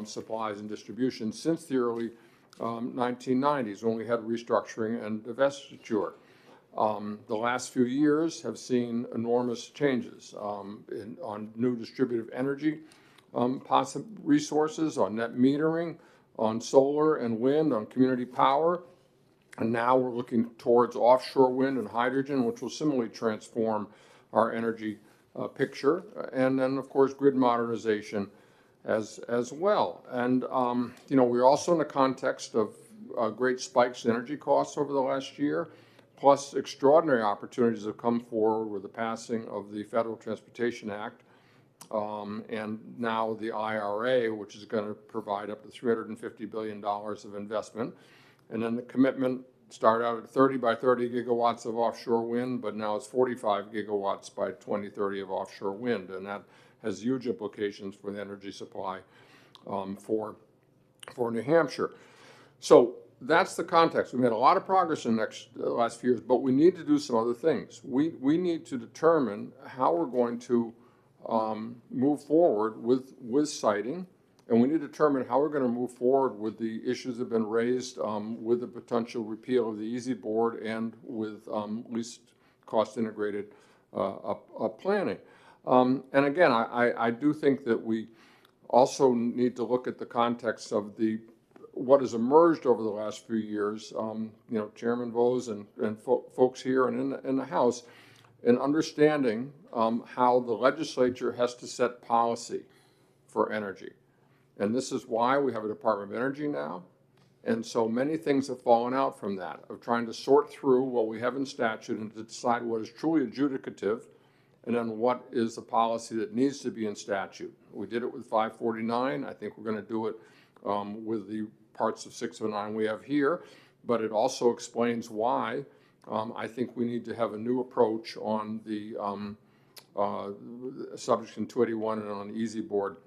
supplies and distribution since the early 1990s, when we had restructuring and divestiture. The last few years have seen enormous changes on new distributive energy resources, on net metering, on solar and wind, on community power. And now we're looking towards offshore wind and hydrogen, which will similarly transform our energy picture. And then, of course, grid modernization as well. And, you know, we're also in the context of great spikes in energy costs over the last year, plus extraordinary opportunities have come forward with the passing of the Federal Transportation Act, and now the IRA, which is going to provide up to $350 billion of investment. And then the commitment started out at 30 by 30 gigawatts of offshore wind, but now it's 45 gigawatts by 2030 of offshore wind. And that has huge implications for the energy supply for New Hampshire. So that's the context. We made a lot of progress in the last few years, but we need to do some other things. We need to determine how we're going to move forward with siting, and we need to determine how we're going to move forward with the issues that have been raised with the potential repeal of the EASY Board and with least cost integrated planning. And again, I do think that we also need to look at the context of what has emerged over the last few years. You know, Chairman Vose and folks here and in the House, in understanding how the legislature has to set policy for energy. And this is why we have a Department of Energy now. And so many things have fallen out from that, of trying to sort through what we have in statute and to decide what is truly adjudicative and then what is the policy that needs to be in statute. We did it with 549. I think we're going to do it with the parts of 609 we have here. But it also explains why I think we need to have a new approach on the Subsection 281 and on the EASY Board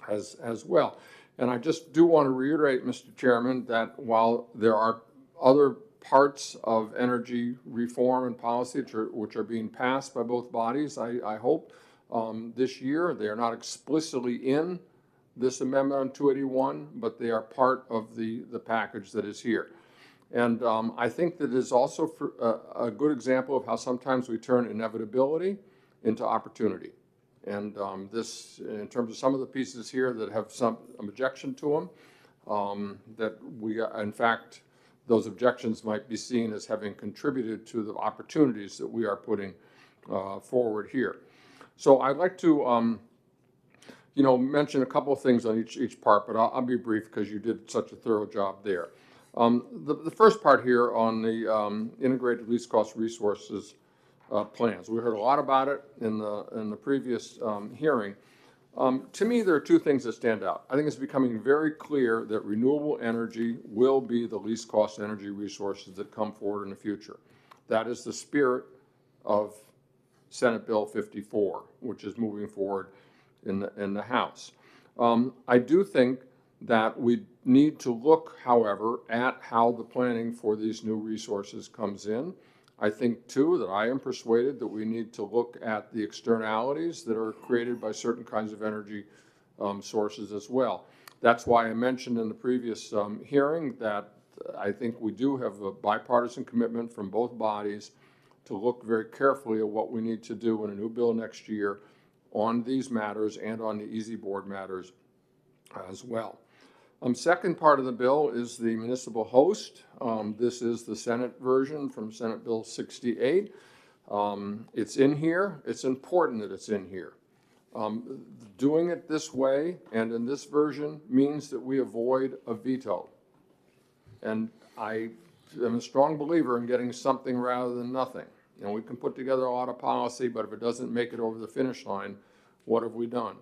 as well. And I just do want to reiterate, Mr. Chairman, that while there are other parts of energy reform and policy which are being passed by both bodies, I hope, this year, they are not explicitly in this amendment on 281, but they are part of the package that is here. And I think that is also a good example of how sometimes we turn inevitability into opportunity. And this, in terms of some of the pieces here that have some objection to them, that we, in fact, those objections might be seen as having contributed to the opportunities that we are putting forward here. So I'd like to, you know, mention a couple of things on each part, but I'll be brief because you did such a thorough job there. The first part here on the integrated least cost resources plans. We heard a lot about it in the previous hearing. To me, there are two things that stand out. I think it's becoming very clear that renewable energy will be the least cost energy resources that come forward in the future. That is the spirit of Senate Bill 54, which is moving forward in the House. I do think that we need to look, however, at how the planning for these new resources comes in. I think, too, that I am persuaded that we need to look at the externalities that are created by certain kinds of energy sources as well. That's why I mentioned in the previous hearing that I think we do have a bipartisan commitment from both bodies to look very carefully at what we need to do in a new bill next year on these matters and on the EASY Board matters as well. Second part of the bill is the municipal host. This is the Senate version from Senate Bill 68. It's in here. It's important that it's in here. Doing it this way and in this version means that we avoid a veto. And I am a strong believer in getting something rather than nothing. You know, we can put together a lot of policy, but if it doesn't make it over the finish line, what have we done?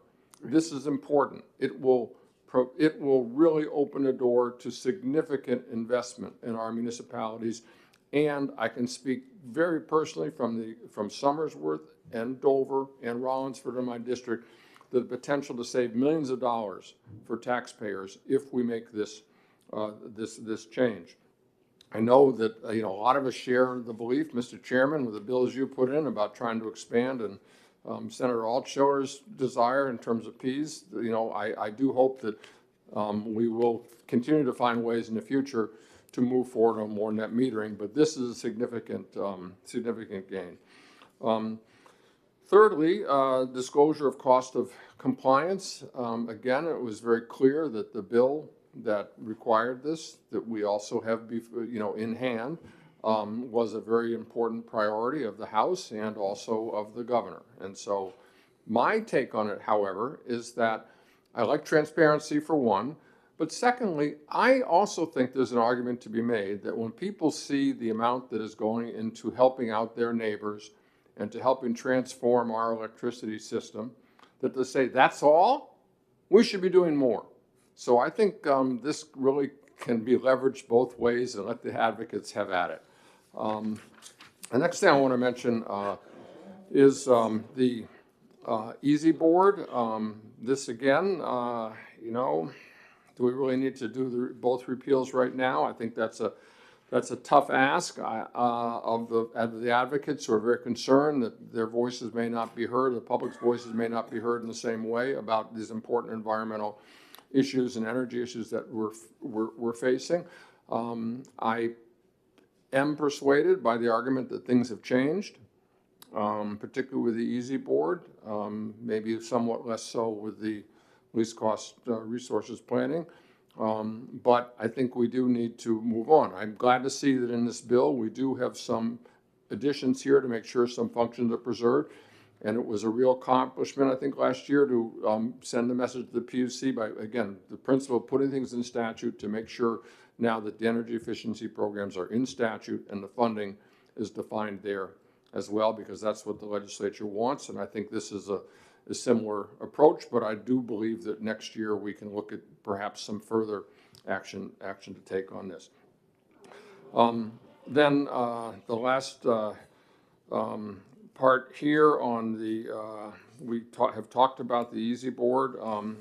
This is important. It will really open the door to significant investment in our municipalities. And I can speak very personally from Somersworth and Dover and Rollinsford in my district, the potential to save millions of dollars for taxpayers if we make this change. I know that a lot of us share the belief, Mr. Chairman, with the bills you put in about trying to expand and Senator Altshower's desire in terms of Ps. I do hope that we will continue to find ways in the future to move forward on more net metering, but this is a significant gain. Thirdly, disclosure of cost of compliance. Again, it was very clear that the bill that required this, that we also have, in hand, was a very important priority of the House and also of the governor. And so my take on it, however, is that I like transparency for one, but secondly, I also think there's an argument to be made that when people see the amount that is going into helping out their neighbors and to helping transform our electricity system, that they say, that's all? We should be doing more. So I think this really can be leveraged both ways, and let the advocates have at it. The next thing I want to mention is the Easy Board. This again, do we really need to do both repeals right now? I think that's a tough ask of the advocates who are very concerned that their voices may not be heard, the public's voices may not be heard in the same way about these important environmental issues and energy issues that we're facing. I am persuaded by the argument that things have changed, particularly with the Easy Board, maybe somewhat less so with the least cost resources planning. But I think we do need to move on. I'm glad to see that in this bill we do have some additions here to make sure some functions are preserved. And it was a real accomplishment, I think, last year to send the message to the PUC by, again, the principle of putting things in statute to make sure now that the energy efficiency programs are in statute and the funding is defined there as well, because that's what the legislature wants. And I think this is a similar approach, but I do believe that next year we can look at perhaps some further action to take on this. Then the last part here on the, have talked about the Easy Board,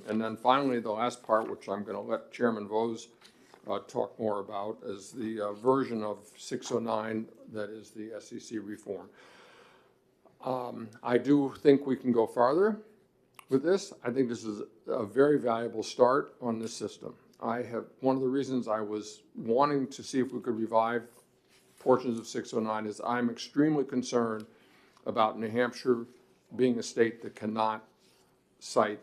and then finally the last part, which I'm going to let Chairman Vose talk more about, is the version of 609 that is the SEC reform. I do think we can go farther with this. I think this is a very valuable start on this system. One of the reasons I was wanting to see if we could revive portions of 609 is I'm extremely concerned about New Hampshire being a state that cannot cite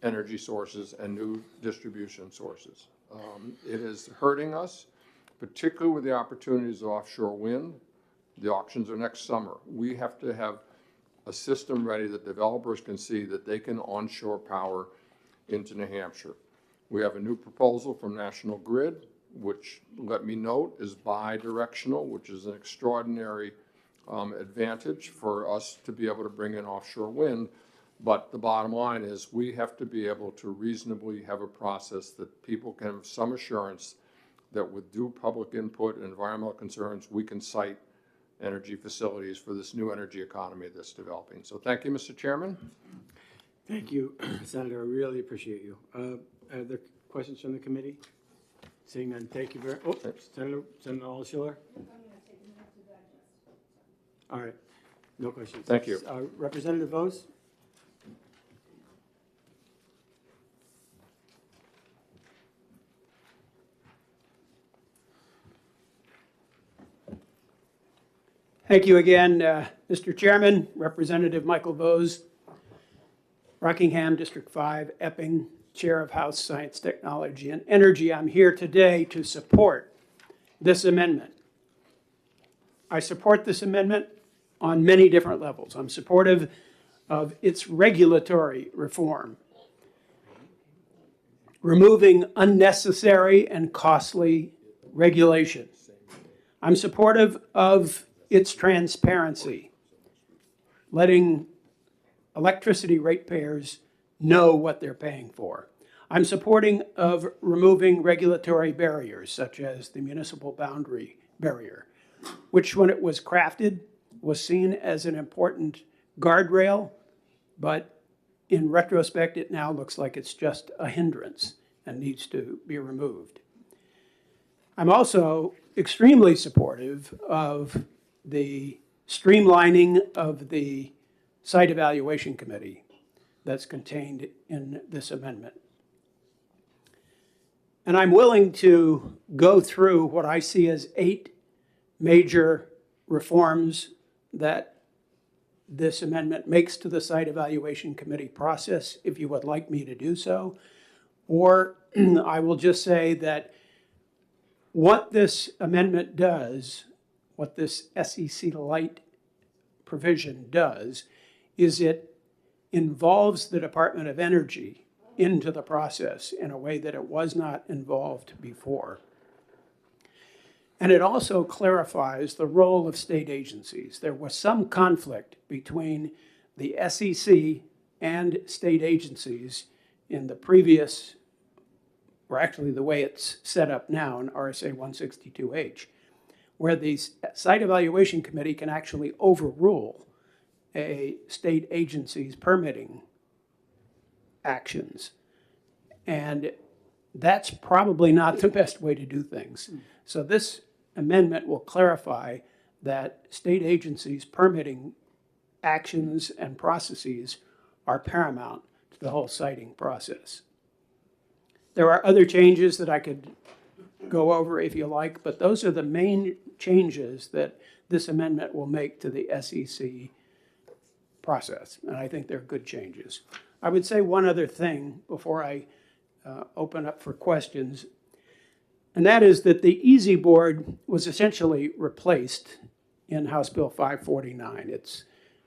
energy sources and new distribution sources. It is hurting us, particularly with the opportunities of offshore wind. The auctions are next summer. We have to have a system ready that developers can see that they can onshore power into New Hampshire. We have a new proposal from National Grid, which, let me note, is bi-directional, which is an extraordinary advantage for us to be able to bring in offshore wind. But the bottom line is we have to be able to reasonably have a process that people can have some assurance that with due public input and environmental concerns, we can cite energy facilities for this new energy economy that's developing. So thank you, Mr. Chairman. Thank you, Senator. I really appreciate you. Are there questions from the committee? Seeing none, thank you very much. Oh, Senator Altshuler? All right, no questions. Thank you. Representative Vose? Thank you again, Mr. Chairman, Representative Michael Vose, Rockingham, District 5, Epping, Chair of House Science, Technology, and Energy. I'm here today to support this amendment. I support this amendment on many different levels. I'm supportive of its regulatory reform, removing unnecessary and costly regulation. I'm supportive of its transparency, letting electricity ratepayers know what they're paying for. I'm supporting of removing regulatory barriers, such as the municipal boundary barrier, which when it was crafted was seen as an important guardrail, but in retrospect, it now looks like it's just a hindrance and needs to be removed. I'm also extremely supportive of the streamlining of the site evaluation committee that's contained in this amendment. And I'm willing to go through what I see as 8 major reforms that this amendment makes to the site evaluation committee process, if you would like me to do so, or I will just say that what this amendment does, what this SEC Light provision does, is it involves the Department of Energy into the process in a way that it was not involved before. And it also clarifies the role of state agencies. There was some conflict between the SEC and state agencies in the previous, or actually the way it's set up now in RSA 162H, where the Site Evaluation Committee can actually overrule a state agency's permitting actions. And that's probably not the best way to do things. So this amendment will clarify that state agencies' permitting actions and processes are paramount to the whole siting process. There are other changes that I could go over if you like, but those are the main changes that this amendment will make to the SEC process, and I think they're good changes. I would say one other thing before I open up for questions, and that is that the EASY Board was essentially replaced in House Bill 549. Its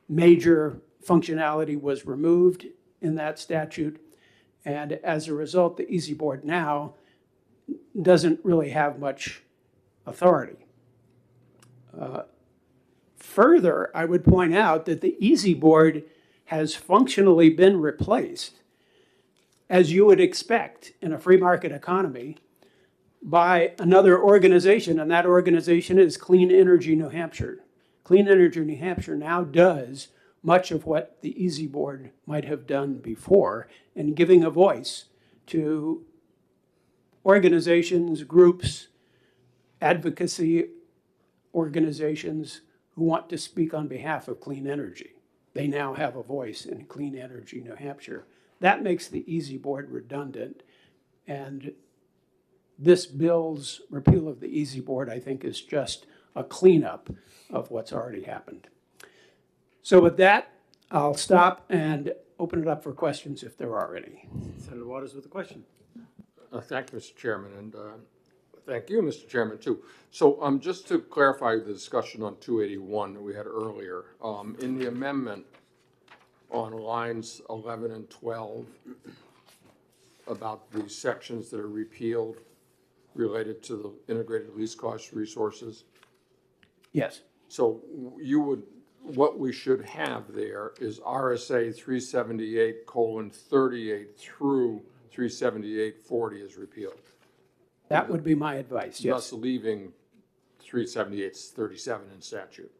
major functionality was removed in that statute, and as a result, the EASY Board now doesn't really have much authority. Further, I would point out that the EASY Board has functionally been replaced, as you would expect in a free market economy, by another organization, and that organization is Clean Energy New Hampshire. Clean Energy New Hampshire now does much of what the EASY Board might have done before in giving a voice to organizations, groups, advocacy organizations who want to speak on behalf of clean energy. They now have a voice in Clean Energy New Hampshire. That makes the EASY Board redundant, and this bill's repeal of the EASY Board, I think, is just a cleanup of what's already happened. So with that, I'll stop and open it up for questions if there are any. Senator Waters with a question. Thank you, Mr. Chairman, and thank you, Mr. Chairman, too. So just to clarify the discussion on 281 that we had earlier, in the amendment on lines 11 and 12 about the sections that are repealed related to the integrated least cost resources. Yes. So you would, what we should have there is RSA 378:38 through 378:40 is repealed. That would be my advice, yes. Thus leaving 378:37 in statute.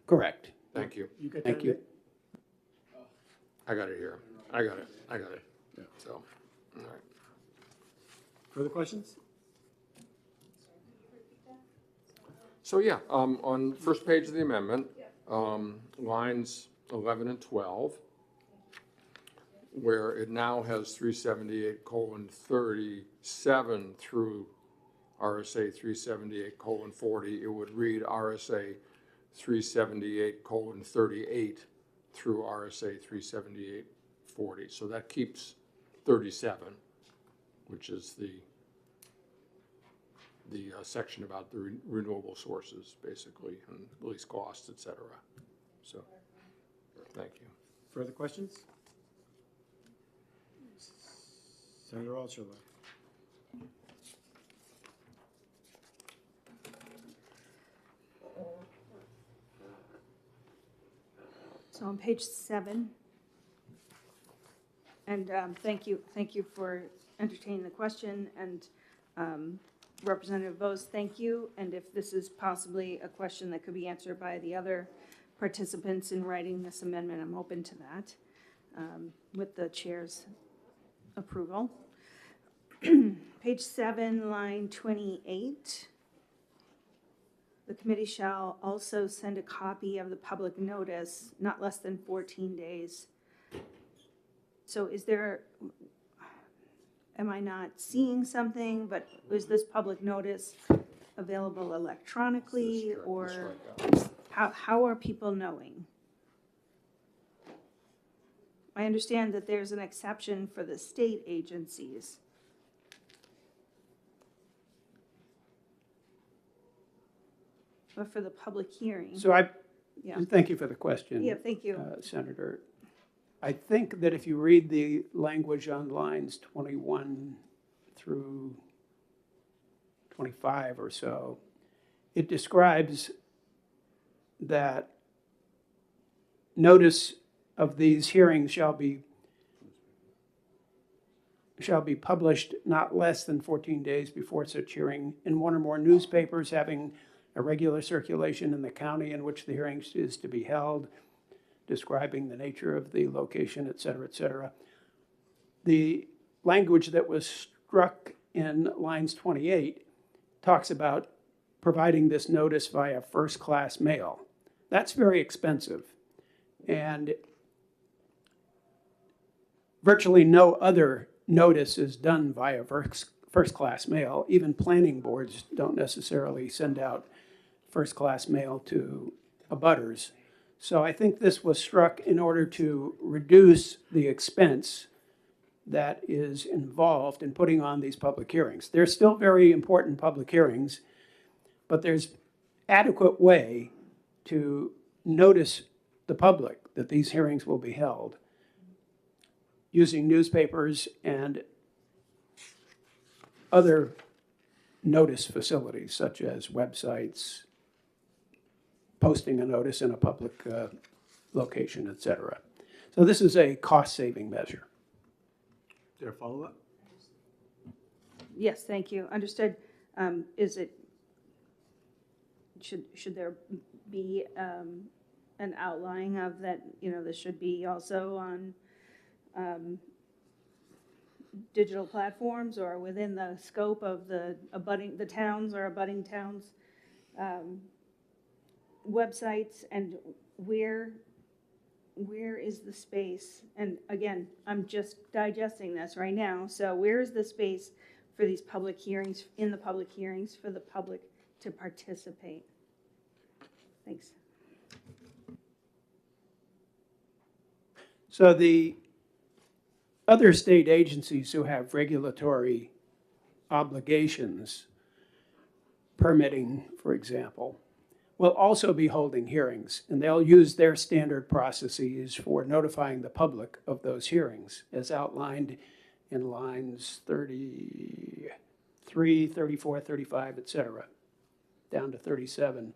Correct. Thank you. Thank you. I got it here. I got it. Yeah. So, all right. Further questions? So yeah, on the first page of the amendment, lines 11 and 12, where it now has 378:37 through RSA 378:40, it would read RSA 378:38 through RSA 378:40. So that keeps 37, which is the section about the renewable sources, basically, and least costs, et cetera. So, thank you. Further questions? Senator Altshuler. So on page 7, and thank you for entertaining the question, and Representative Bose, thank you. And if this is possibly a question that could be answered by the other participants in writing this amendment, I'm open to that with the chair's approval. Page 7, line 28. The committee shall also send a copy of the public notice not less than 14 days. So is there, am I not seeing something, but is this public notice available electronically, or how are people knowing? I understand that there's an exception for the state agencies. but for the public hearing. So Yeah. thank you for the question. Yeah, thank you. Senator. I think that if you read the language on lines 21 through 25 or so, it describes that notice of these hearings shall be published not less than 14 days before such hearing in one or more newspapers having a regular circulation in the county in which the hearing is to be held, describing the nature of the location, et cetera, et cetera. The language that was struck in lines 28 talks about providing this notice via first-class mail. That's very expensive. And virtually no other notice is done via first-class mail. Even planning boards don't necessarily send out first-class mail to abutters. So I think this was struck in order to reduce the expense that is involved in putting on these public hearings. They're still very important public hearings, but there's adequate way to notice the public that these hearings will be held using newspapers and other notice facilities such as websites, posting a notice in a public location, et cetera. So this is a cost-saving measure. Is there a follow-up? Yes, thank you. Understood. Is it, should there be an outline of that, this should be also on digital platforms or within the scope of the towns or abutting towns websites, and where is the space? And again, I'm just digesting this right now. So where is the space for these public hearings, in the public hearings, for the public to participate? Thanks. So the other state agencies who have regulatory obligations, permitting, for example, will also be holding hearings, and they'll use their standard processes for notifying the public of those hearings, as outlined in lines 33, 34, 35, et cetera, down to 37.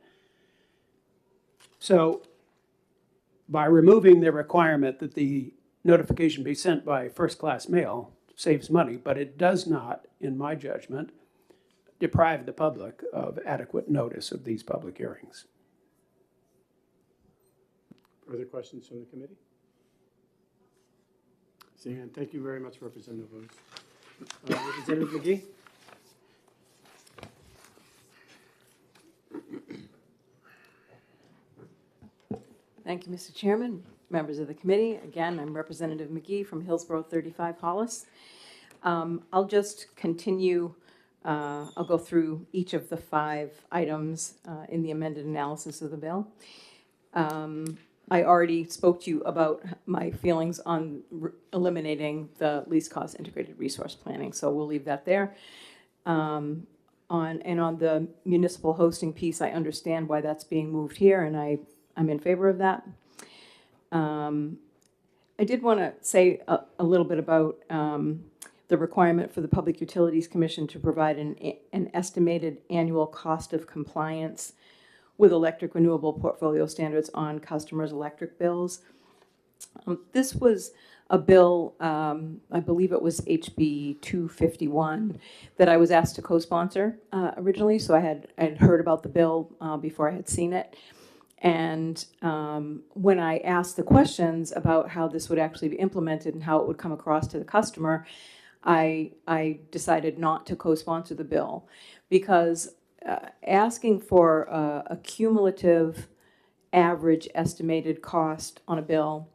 So by removing the requirement that the notification be sent by first-class mail saves money, but it does not, in my judgment, deprive the public of adequate notice of these public hearings. Further questions from the committee? Seeing none, thank you very much, Representative Owens. Representative McGee? Thank you, Mr. Chairman, members of the committee. Again, I'm Representative McGee from Hillsborough 35 Hollis. I'll just continue. I'll go through each of the 5 items in the amended analysis of the bill. I already spoke to you about my feelings on eliminating the least cost integrated resource planning, so we'll leave that there. On the municipal hosting piece, I understand why that's being moved here, and I'm in favor of that. I did want to say a little bit about the requirement for the Public Utilities Commission to provide an estimated annual cost of compliance with electric renewable portfolio standards on customers' electric bills. This was a bill, I believe it was HB 251, that I was asked to co-sponsor originally, so I had heard about the bill before I had seen it. And when I asked the questions about how this would actually be implemented and how it would come across to the customer, I decided not to co-sponsor the bill, because asking for a cumulative average estimated cost on a bill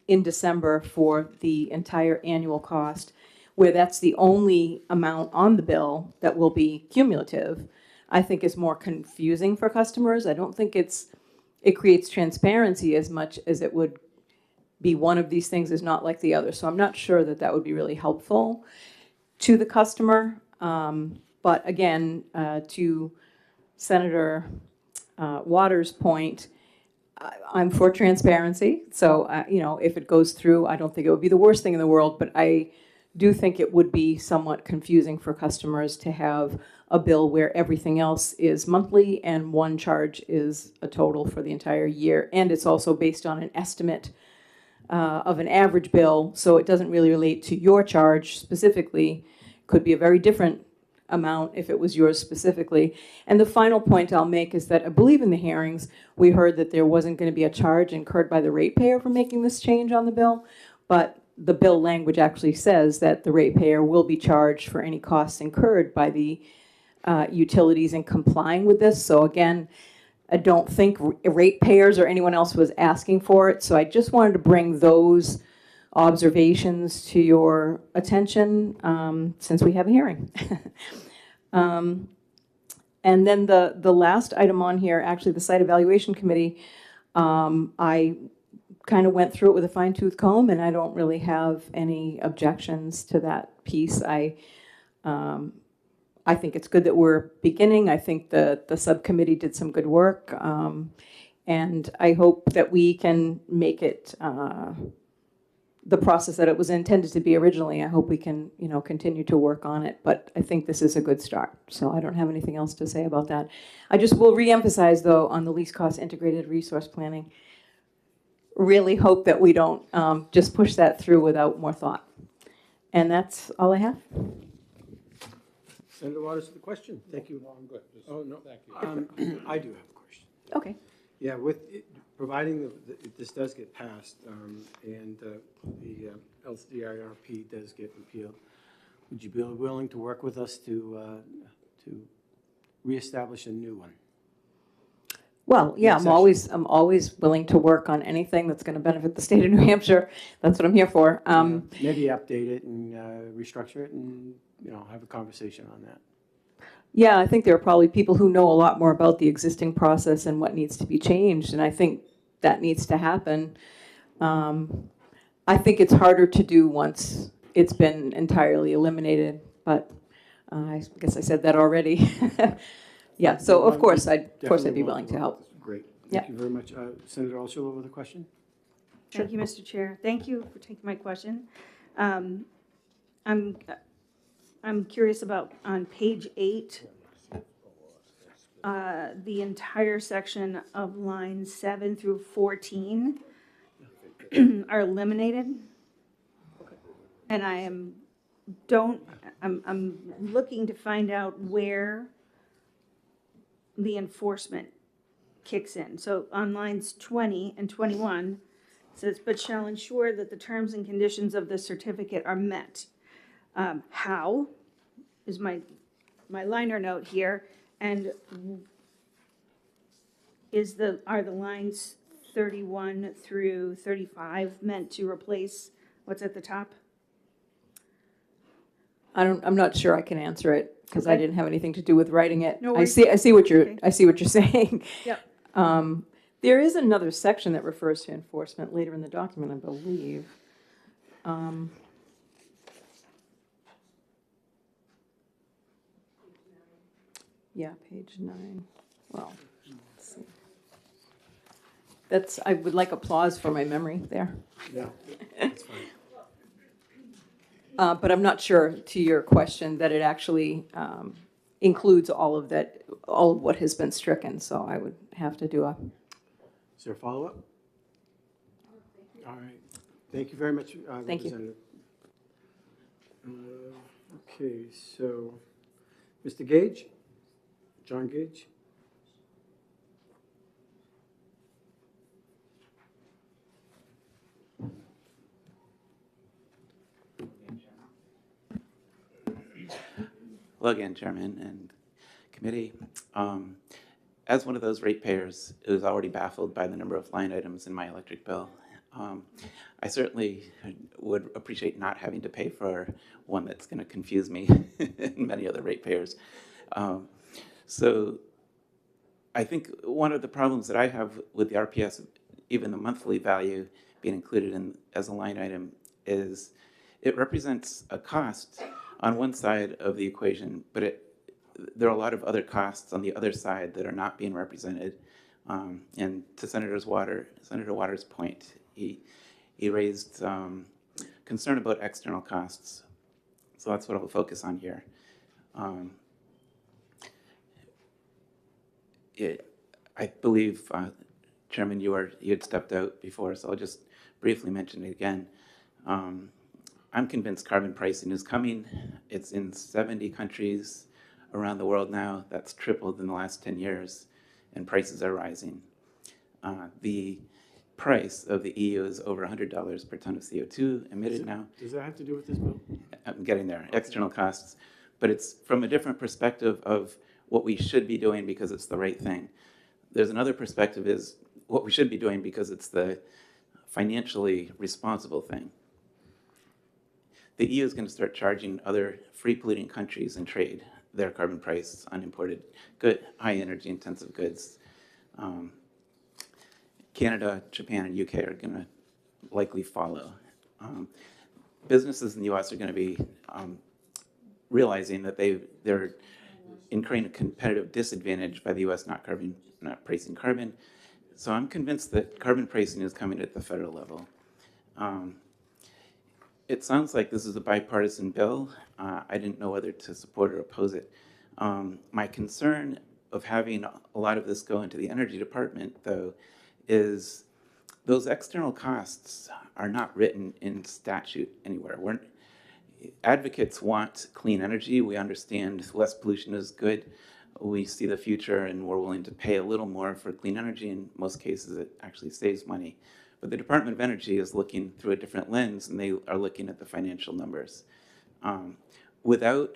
in December for the entire annual cost, where that's the only amount on the bill that will be cumulative, I think is more confusing for customers. I don't think it creates transparency as much as it would be one of these things is not like the other. So I'm not sure that that would be really helpful to the customer. But again, to Senator Waters' point, I'm for transparency. So, you know, if it goes through, I don't think it would be the worst thing in the world, but I do think it would be somewhat confusing for customers to have a bill where everything else is monthly and one charge is a total for the entire year. And it's also based on an estimate of an average bill, so it doesn't really relate to your charge specifically. Could be a very different amount if it was yours specifically. And the final point I'll make is that I believe in the hearings, we heard that there wasn't going to be a charge incurred by the ratepayer for making this change on the bill, but the bill language actually says that the ratepayer will be charged for any costs incurred by the utilities in complying with this. So again, I don't think ratepayers or anyone else was asking for it. So I just wanted to bring those observations to your attention since we have a hearing. And then the last item on here, actually the Site Evaluation Committee, I kind of went through it with a fine-tooth comb, and I don't really have any objections to that piece. I think it's good that we're beginning. I think the subcommittee did some good work, and I hope that we can make it the process that it was intended to be originally. I hope we can, you know, continue to work on it, but I think this is a good start. So I don't have anything else to say about that. I just will reemphasize, though, on the least cost integrated resource planning. Really hope that we don't just push that through without more thought. And that's all I have. Senator Waters, the question. Thank you. No, I'm good. Just Oh, no. Thank you. I do have a question. Okay. Yeah, with providing this does get passed and the LCIRP does get repealed, would you be willing to work with us to reestablish a new one? Well, yeah, Next I'm always willing to work on anything that's going to benefit the state of New Hampshire. That's what I'm here for. Maybe update it and restructure it and, you know, have a conversation on that. Yeah, I think there are probably people who know a lot more about the existing process and what needs to be changed, and I think that needs to happen. I think it's harder to do once it's been entirely eliminated, but I guess I said that already. Yeah, so of course I'd be willing to help. Great. Yeah. Thank you very much. Senator Altshuler with a question? Thank you, Mr. Chair. Thank you for taking my question. I'm curious about on page 8, the entire section of lines 7 through 14 are eliminated. And I'm looking to find out where the enforcement kicks in. So on lines 20 and 21, it says, but shall ensure that the terms and conditions of the certificate are met. How is my liner note here, and are the lines 31 through 35 meant to replace what's at the top? I'm not sure I can answer it because I didn't have anything to do with writing it. No I worries. see what you're saying. Yep. There is another section that refers to enforcement later in the document, I believe. Yeah, page 9. Well, let's see. I would like applause for my memory there. Yeah, that's fine. But I'm not sure, to your question, that it actually includes all of what has been stricken. So I would have to do a. Is there a follow-up? All right. Thank you very much, Thank you. Representative. Okay, so Mr. Gage, John Gage. Hello again, Chairman and committee. As one of those ratepayers who is already baffled by the number of line items in my electric bill, I certainly would appreciate not having to pay for one that's going to confuse me and many other ratepayers. So I think one of the problems that I have with the RPS, even the monthly value being included as a line item, is it represents a cost on one side of the equation, but there are a lot of other costs on the other side that are not being represented. And to Senator Waters' point, he raised concern about external costs. So that's what I'll focus on here. I believe, Chairman, you had stepped out before, so I'll just briefly mention it again. I'm convinced carbon pricing is coming. It's in 70 countries around the world now. That's tripled in the last 10 years, and prices are rising. The price of the EU is over $100 per ton of CO2 emitted now. Does that have to do with this bill? I'm getting there, external costs. But it's from a different perspective of what we should be doing because it's the right thing. There's another perspective is what we should be doing because it's the financially responsible thing. The EU is going to start charging other free polluting countries in trade their carbon price on imported good, high energy intensive goods. Canada, Japan, and UK are going to likely follow. Businesses in the US are going to be realizing that they're incurring a competitive disadvantage by the US not pricing carbon. So I'm convinced that carbon pricing is coming at the federal level. It sounds like this is a bipartisan bill. I didn't know whether to support or oppose it. My concern of having a lot of this go into the Energy Department, though, is those external costs are not written in statute anywhere. Advocates want clean energy. We understand less pollution is good. We see the future and we're willing to pay a little more for clean energy. In most cases, it actually saves money. But the Department of Energy is looking through a different lens, and they are looking at the financial numbers. Without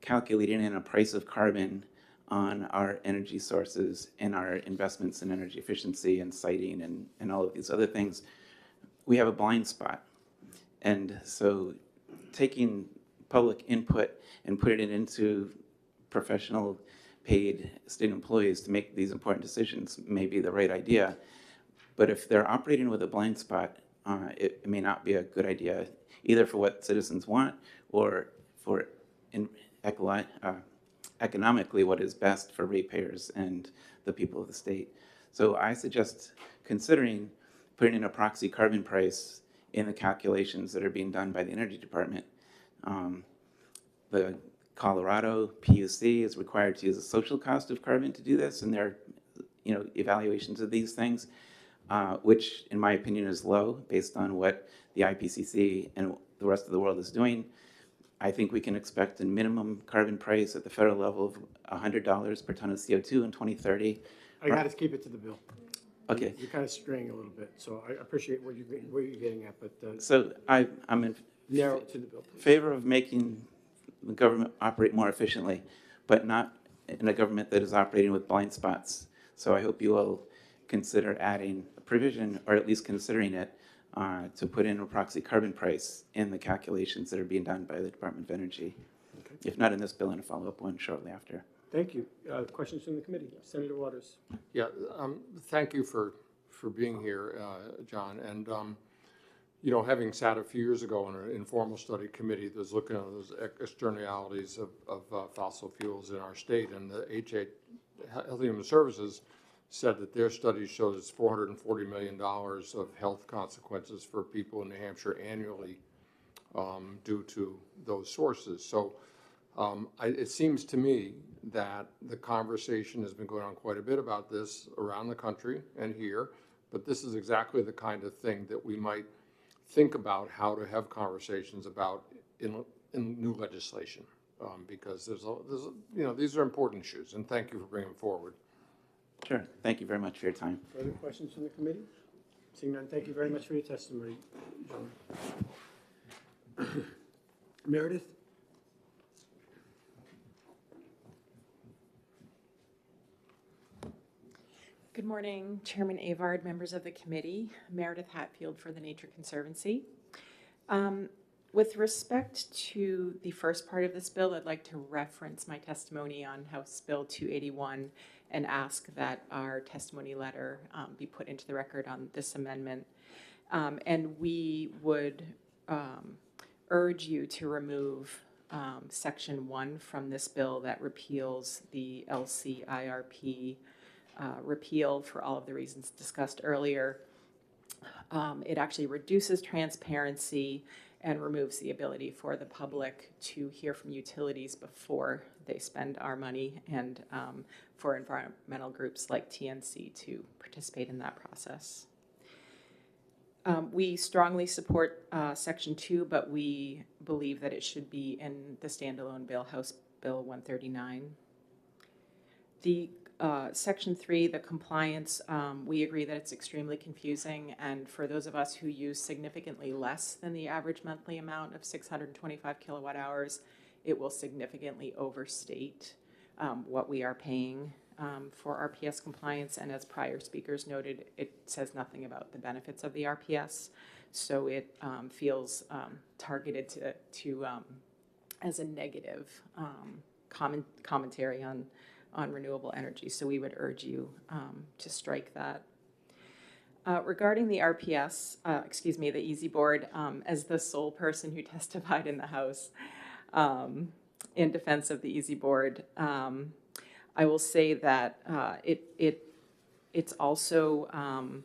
calculating in a price of carbon on our energy sources and our investments in energy efficiency and siting and all of these other things, we have a blind spot. And so taking public input and putting it into professional paid state employees to make these important decisions may be the right idea. But if they're operating with a blind spot, it may not be a good idea, either for what citizens want or for economically what is best for ratepayers and the people of the state. So I suggest considering putting in a proxy carbon price in the calculations that are being done by the Energy Department. The Colorado PUC is required to use a social cost of carbon to do this in their evaluations of these things, which in my opinion is low based on what the IPCC and the rest of the world is doing. I think we can expect a minimum carbon price at the federal level of $100 per ton of CO2 in 2030. I got to keep it to the bill. Okay. You're kind of straying a little bit, so I appreciate what you're getting at, but So I'm in narrow it to the bill. favor of making the government operate more efficiently, but not in a government that is operating with blind spots. So I hope you will consider adding a provision, or at least considering it, to put in a proxy carbon price in the calculations that are being done by the Department of Energy. Okay. If not in this bill, in a follow-up one shortly after. Thank you. Questions from the committee? Senator Waters. Yeah, thank you for being here, John. And, having sat a few years ago on an informal study committee that was looking at those externalities of fossil fuels in our state, and the HA Health and Human Services said that their study shows it's $440 million of health consequences for people in New Hampshire annually due to those sources. So it seems to me that the conversation has been going on quite a bit about this around the country and here, but this is exactly the kind of thing that we might think about how to have conversations about in new legislation, because these are important issues, and thank you for bringing them forward. Sure. Thank you very much for your time. Further questions from the committee? Seeing none, thank you very much for your testimony, John. Meredith? Good morning, Chairman Avard, members of the committee. Meredith Hatfield for the Nature Conservancy. With respect to the first part of this bill, I'd like to reference my testimony on House Bill 281 and ask that our testimony letter be put into the record on this amendment. And we would urge you to remove Section 1 from this bill that repeals the LCIRP repeal for all of the reasons discussed earlier. It actually reduces transparency and removes the ability for the public to hear from utilities before they spend our money, and for environmental groups like TNC to participate in that process. We strongly support Section 2, but we believe that it should be in the standalone bill, House Bill 139. The Section 3, the compliance, we agree that it's extremely confusing, and for those of us who use significantly less than the average monthly amount of 625 kilowatt hours, it will significantly overstate what we are paying for RPS compliance, and as prior speakers noted, it says nothing about the benefits of the RPS, so it feels targeted to as a negative commentary on renewable energy, so we would urge you to strike that. Regarding the RPS, the Easy Board, as the sole person who testified in the House in defense of the Easy Board, I will say that it's also,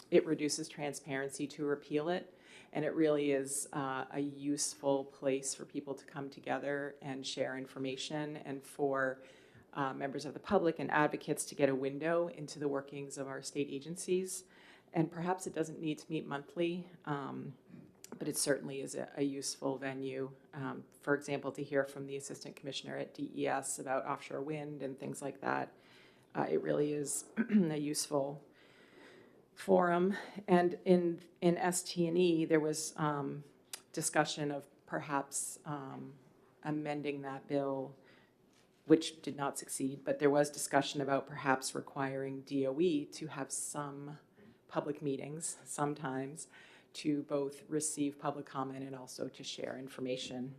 it reduces transparency to repeal it, and it really is a useful place for people to come together and share information, and for members of the public and advocates to get a window into the workings of our state agencies. And perhaps it doesn't need to meet monthly, but it certainly is a useful venue. For example, to hear from the Assistant Commissioner at DES about offshore wind and things like that. It really is a useful forum. And in ST&E, there was discussion of perhaps amending that bill, which did not succeed, but there was discussion about perhaps requiring DOE to have some public meetings sometimes to both receive public comment and also to share information,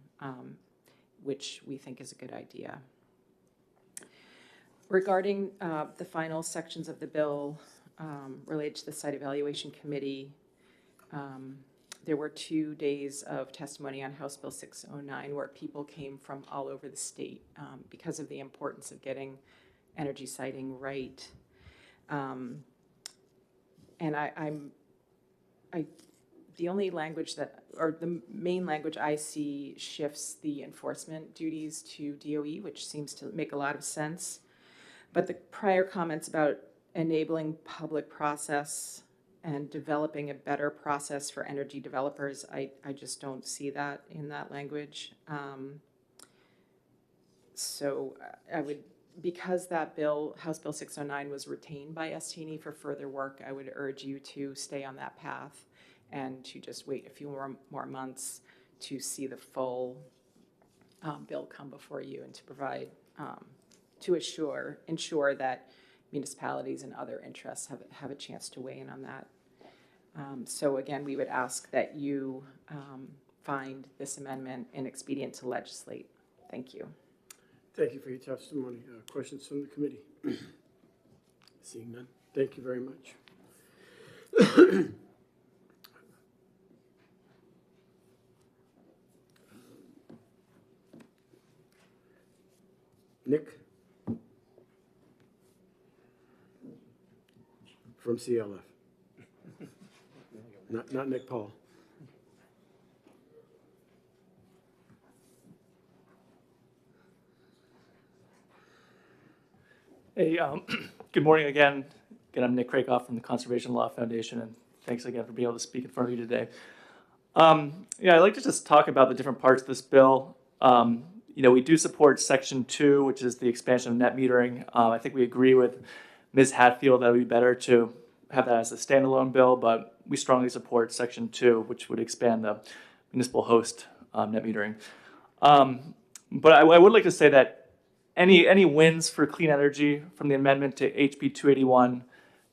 which we think is a good idea. Regarding the final sections of the bill related to the Site Evaluation Committee, there were 2 days of testimony on House Bill 609 where people came from all over the state because of the importance of getting energy siting right. And the only language that, or the main language I see shifts the enforcement duties to DOE, which seems to make a lot of sense. But the prior comments about enabling public process and developing a better process for energy developers, I just don't see that in that language. So I would, because that bill, House Bill 609, was retained by ST&E for further work, I would urge you to stay on that path and to just wait a few more months to see the full bill come before you and to provide, to ensure that municipalities and other interests have a chance to weigh in on that. So again, we would ask that you find this amendment inexpedient to legislate. Thank you. Thank you for your testimony. Questions from the committee? Seeing none. Thank you very much. Nick? From CLF. Not Nick Paul. Hey, good morning again. Again, I'm Nick Krakoff from the Conservation Law Foundation, and thanks again for being able to speak in front of you today. Yeah, I'd like to just talk about the different parts of this bill. We do support Section 2, which is the expansion of net metering. I think we agree with Ms. Hatfield that it would be better to have that as a standalone bill, but we strongly support Section 2, which would expand the municipal host net metering. But I would like to say that any wins for clean energy from the amendment to HB 281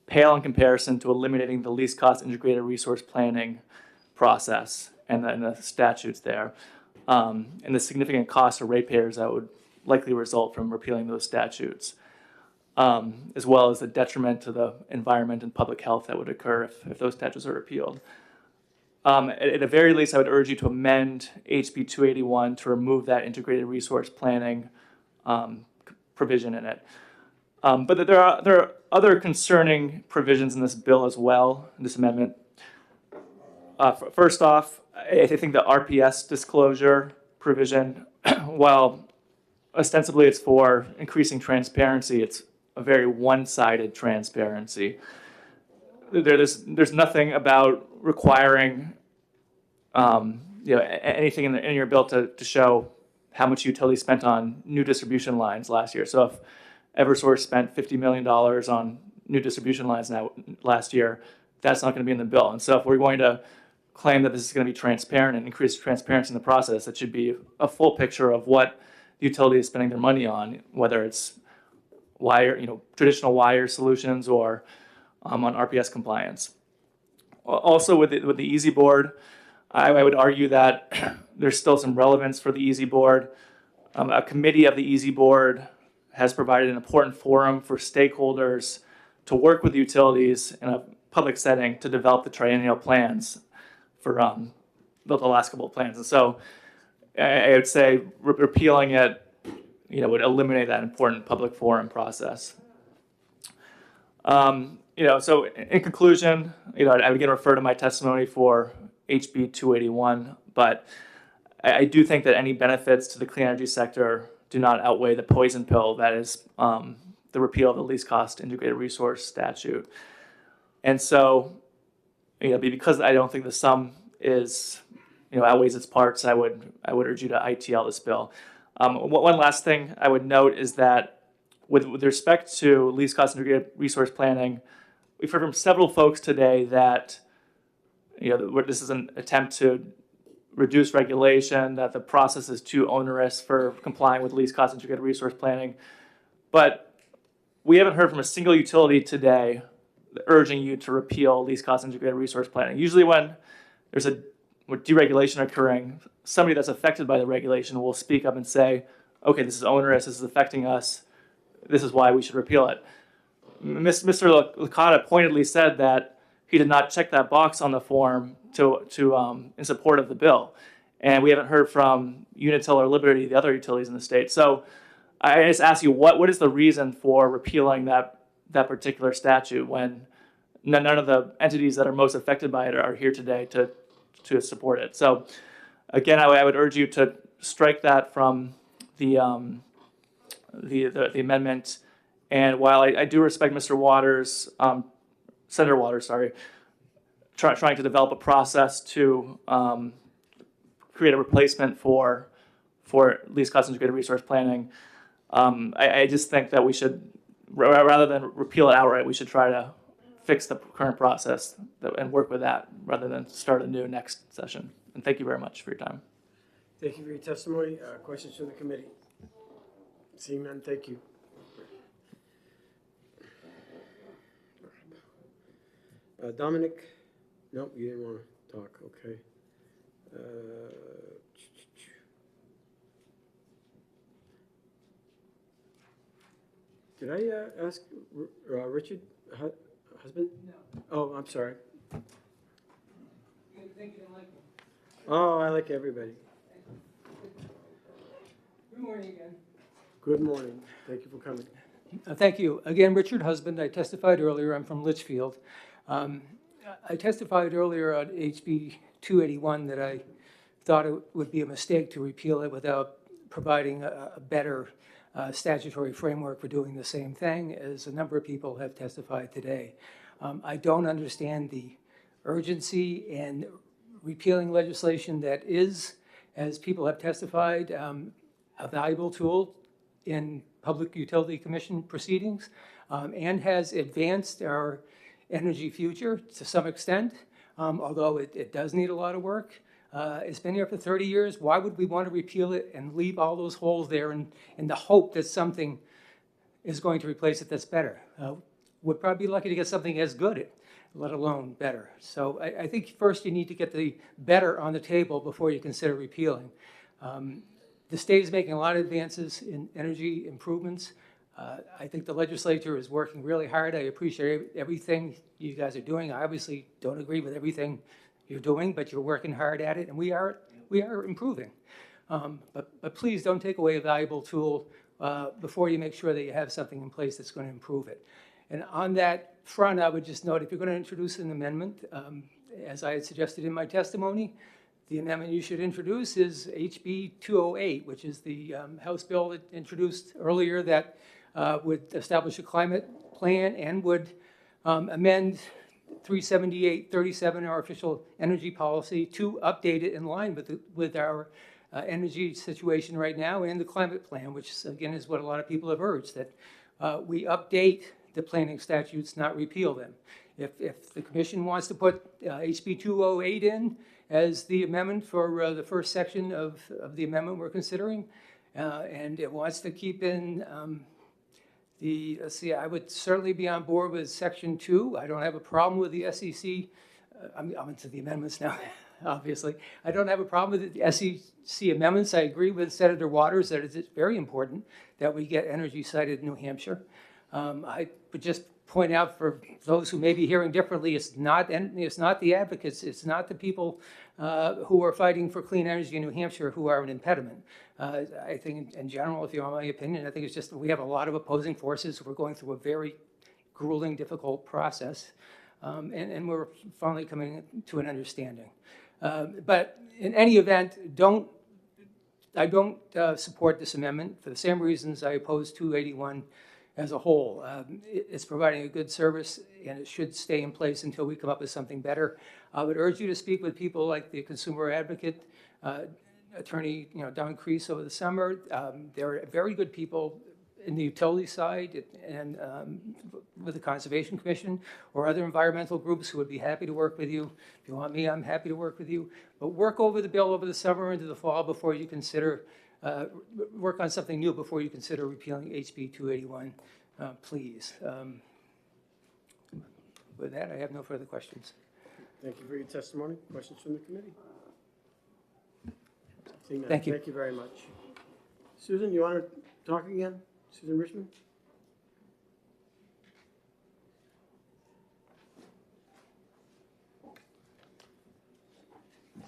pale in comparison to eliminating the least cost integrated resource planning process and the statutes there, and the significant cost to ratepayers that would likely result from repealing those statutes, as well as the detriment to the environment and public health that would occur if those statutes are repealed. At the very least, I would urge you to amend HB 281 to remove that integrated resource planning provision in it. But there are other concerning provisions in this bill as well, in this amendment. First off, I think the RPS disclosure provision, while ostensibly it's for increasing transparency, it's a very one-sided transparency. There's nothing about requiring anything in your bill to show how much utility spent on new distribution lines last year. So if Eversource spent $50 million on new distribution lines last year, that's not going to be in the bill. And so if we're going to claim that this is going to be transparent and increase transparency in the process, it should be a full picture of what the utility is spending their money on, whether it's traditional wire solutions or on RPS compliance. Also with the Easy Board, I would argue that there's still some relevance for the Easy Board. A committee of the Easy Board has provided an important forum for stakeholders to work with utilities in a public setting to develop the triennial plans for the last couple of plans. And so I would say repealing it would eliminate that important public forum process. So in conclusion, I would again refer to my testimony for HB 281, but I do think that any benefits to the clean energy sector do not outweigh the poison pill that is the repeal of the least cost integrated resource statute. And so, because I don't think the sum is, outweighs its parts, I would urge you to ITL this bill. One last thing I would note is that with respect to least cost integrated resource planning, we've heard from several folks today that this is an attempt to reduce regulation, that the process is too onerous for complying with least cost integrated resource planning. But we haven't heard from a single utility today urging you to repeal least cost integrated resource planning. Usually when there's deregulation occurring, somebody that's affected by the regulation will speak up and say, okay, this is onerous, this is affecting us, this is why we should repeal it. Mr. Licata pointedly said that he did not check that box on the form in support of the bill. And we haven't heard from Unitil or Liberty, the other utilities in the state. So I just ask you, what is the reason for repealing that particular statute when none of the entities that are most affected by it are here today to support it? So again, I would urge you to strike that from the amendment. And while I do respect Mr. Waters, Senator Waters, trying to develop a process to create a replacement for least cost integrated resource planning, I just think that we should, rather than repeal it outright, we should try to fix the current process and work with that rather than start a new next session. And thank you very much for your time. Thank you for your testimony. Questions from the committee? Seeing none, thank you. Dominic? Nope, you didn't want to talk. Okay. Did I ask Richard, husband? No. Oh, I'm sorry. You think you don't like me? Oh, I like everybody. Good morning again. Good morning. Thank you for coming. Thank you. Again, Richard Husband. I testified earlier. I'm from Litchfield. I testified earlier on HB 281 that I thought it would be a mistake to repeal it without providing a better statutory framework for doing the same thing, as a number of people have testified today. I don't understand the urgency in repealing legislation that is, as people have testified, a valuable tool in Public Utility Commission proceedings and has advanced our energy future to some extent, although it does need a lot of work. It's been here for 30 years. Why would we want to repeal it and leave all those holes there in the hope that something is going to replace it that's better? We're probably lucky to get something as good, let alone better. So I think first you need to get the better on the table before you consider repealing. The state is making a lot of advances in energy improvements. I think the legislature is working really hard. I appreciate everything you guys are doing. I obviously don't agree with everything you're doing, but you're working hard at it, and we are improving. But please don't take away a valuable tool before you make sure that you have something in place that's going to improve it. And on that front, I would just note, if you're going to introduce an amendment, as I had suggested in my testimony, the amendment you should introduce is HB 208, which is the House bill that introduced earlier that would establish a climate plan and would amend 378-37, our official energy policy, to update it in line with our energy situation right now and the climate plan, which again is what a lot of people have urged, that we update the planning statutes, not repeal them. If the commission wants to put HB 208 in as the amendment for the first section of the amendment we're considering, and it wants to keep in let's see, I would certainly be on board with section 2. I don't have a problem with the SEC. I'm into the amendments now, obviously. I don't have a problem with the SEC amendments. I agree with Senator Waters that it's very important that we get energy sited in New Hampshire. I would just point out for those who may be hearing differently, it's not the advocates, it's not the people who are fighting for clean energy in New Hampshire who are an impediment. I think in general, if you want my opinion, I think it's just we have a lot of opposing forces. We're going through a very grueling, difficult process, and we're finally coming to an understanding. But in any event, I don't support this amendment for the same reasons I oppose 281 as a whole. It's providing a good service, and it should stay in place until we come up with something better. I would urge you to speak with people like the consumer advocate, Attorney Don Crease over the summer. They're very good people in the utility side and with the Conservation Commission or other environmental groups who would be happy to work with you. If you want me, I'm happy to work with you. But work over the bill over the summer into the fall before you consider work on something new before you consider repealing HB 281, please. With that, I have no further questions. Thank you for your testimony. Questions from the committee? Seeing none, Thank you. Thank you very much. Susan, you want to talk again? Susan Richmond?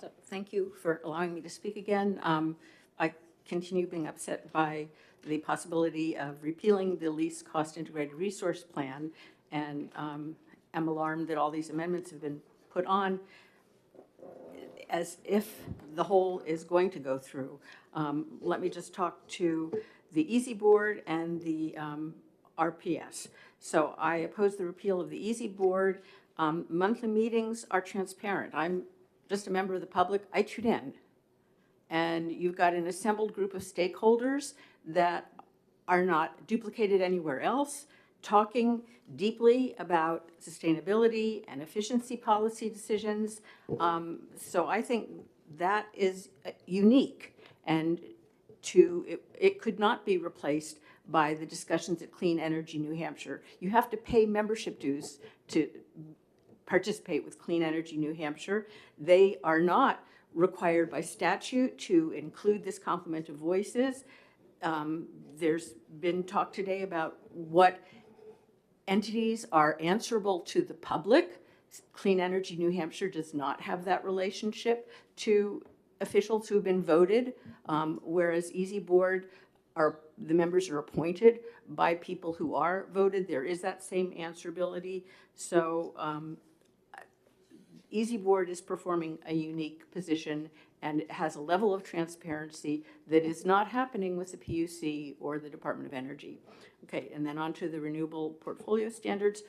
So thank you for allowing me to speak again. I continue being upset by the possibility of repealing the least cost integrated resource plan, and am alarmed that all these amendments have been put on as if the whole is going to go through. Let me just talk to the EASY Board and the RPS. So I oppose the repeal of the EASY Board. Monthly meetings are transparent. I'm just a member of the public. I tune in. And you've got an assembled group of stakeholders that are not duplicated anywhere else, talking deeply about sustainability and efficiency policy decisions. So I think that is unique, and it could not be replaced by the discussions at Clean Energy New Hampshire. You have to pay membership dues to participate with Clean Energy New Hampshire. They are not required by statute to include this complement of voices. There's been talk today about what entities are answerable to the public. Clean Energy New Hampshire does not have that relationship to officials who have been voted, whereas EASY Board, the members are appointed by people who are voted. There is that same answerability. So EASY Board is performing a unique position, and it has a level of transparency that is not happening with the PUC or the Department of Energy. Okay, and then on to the renewable portfolio standards.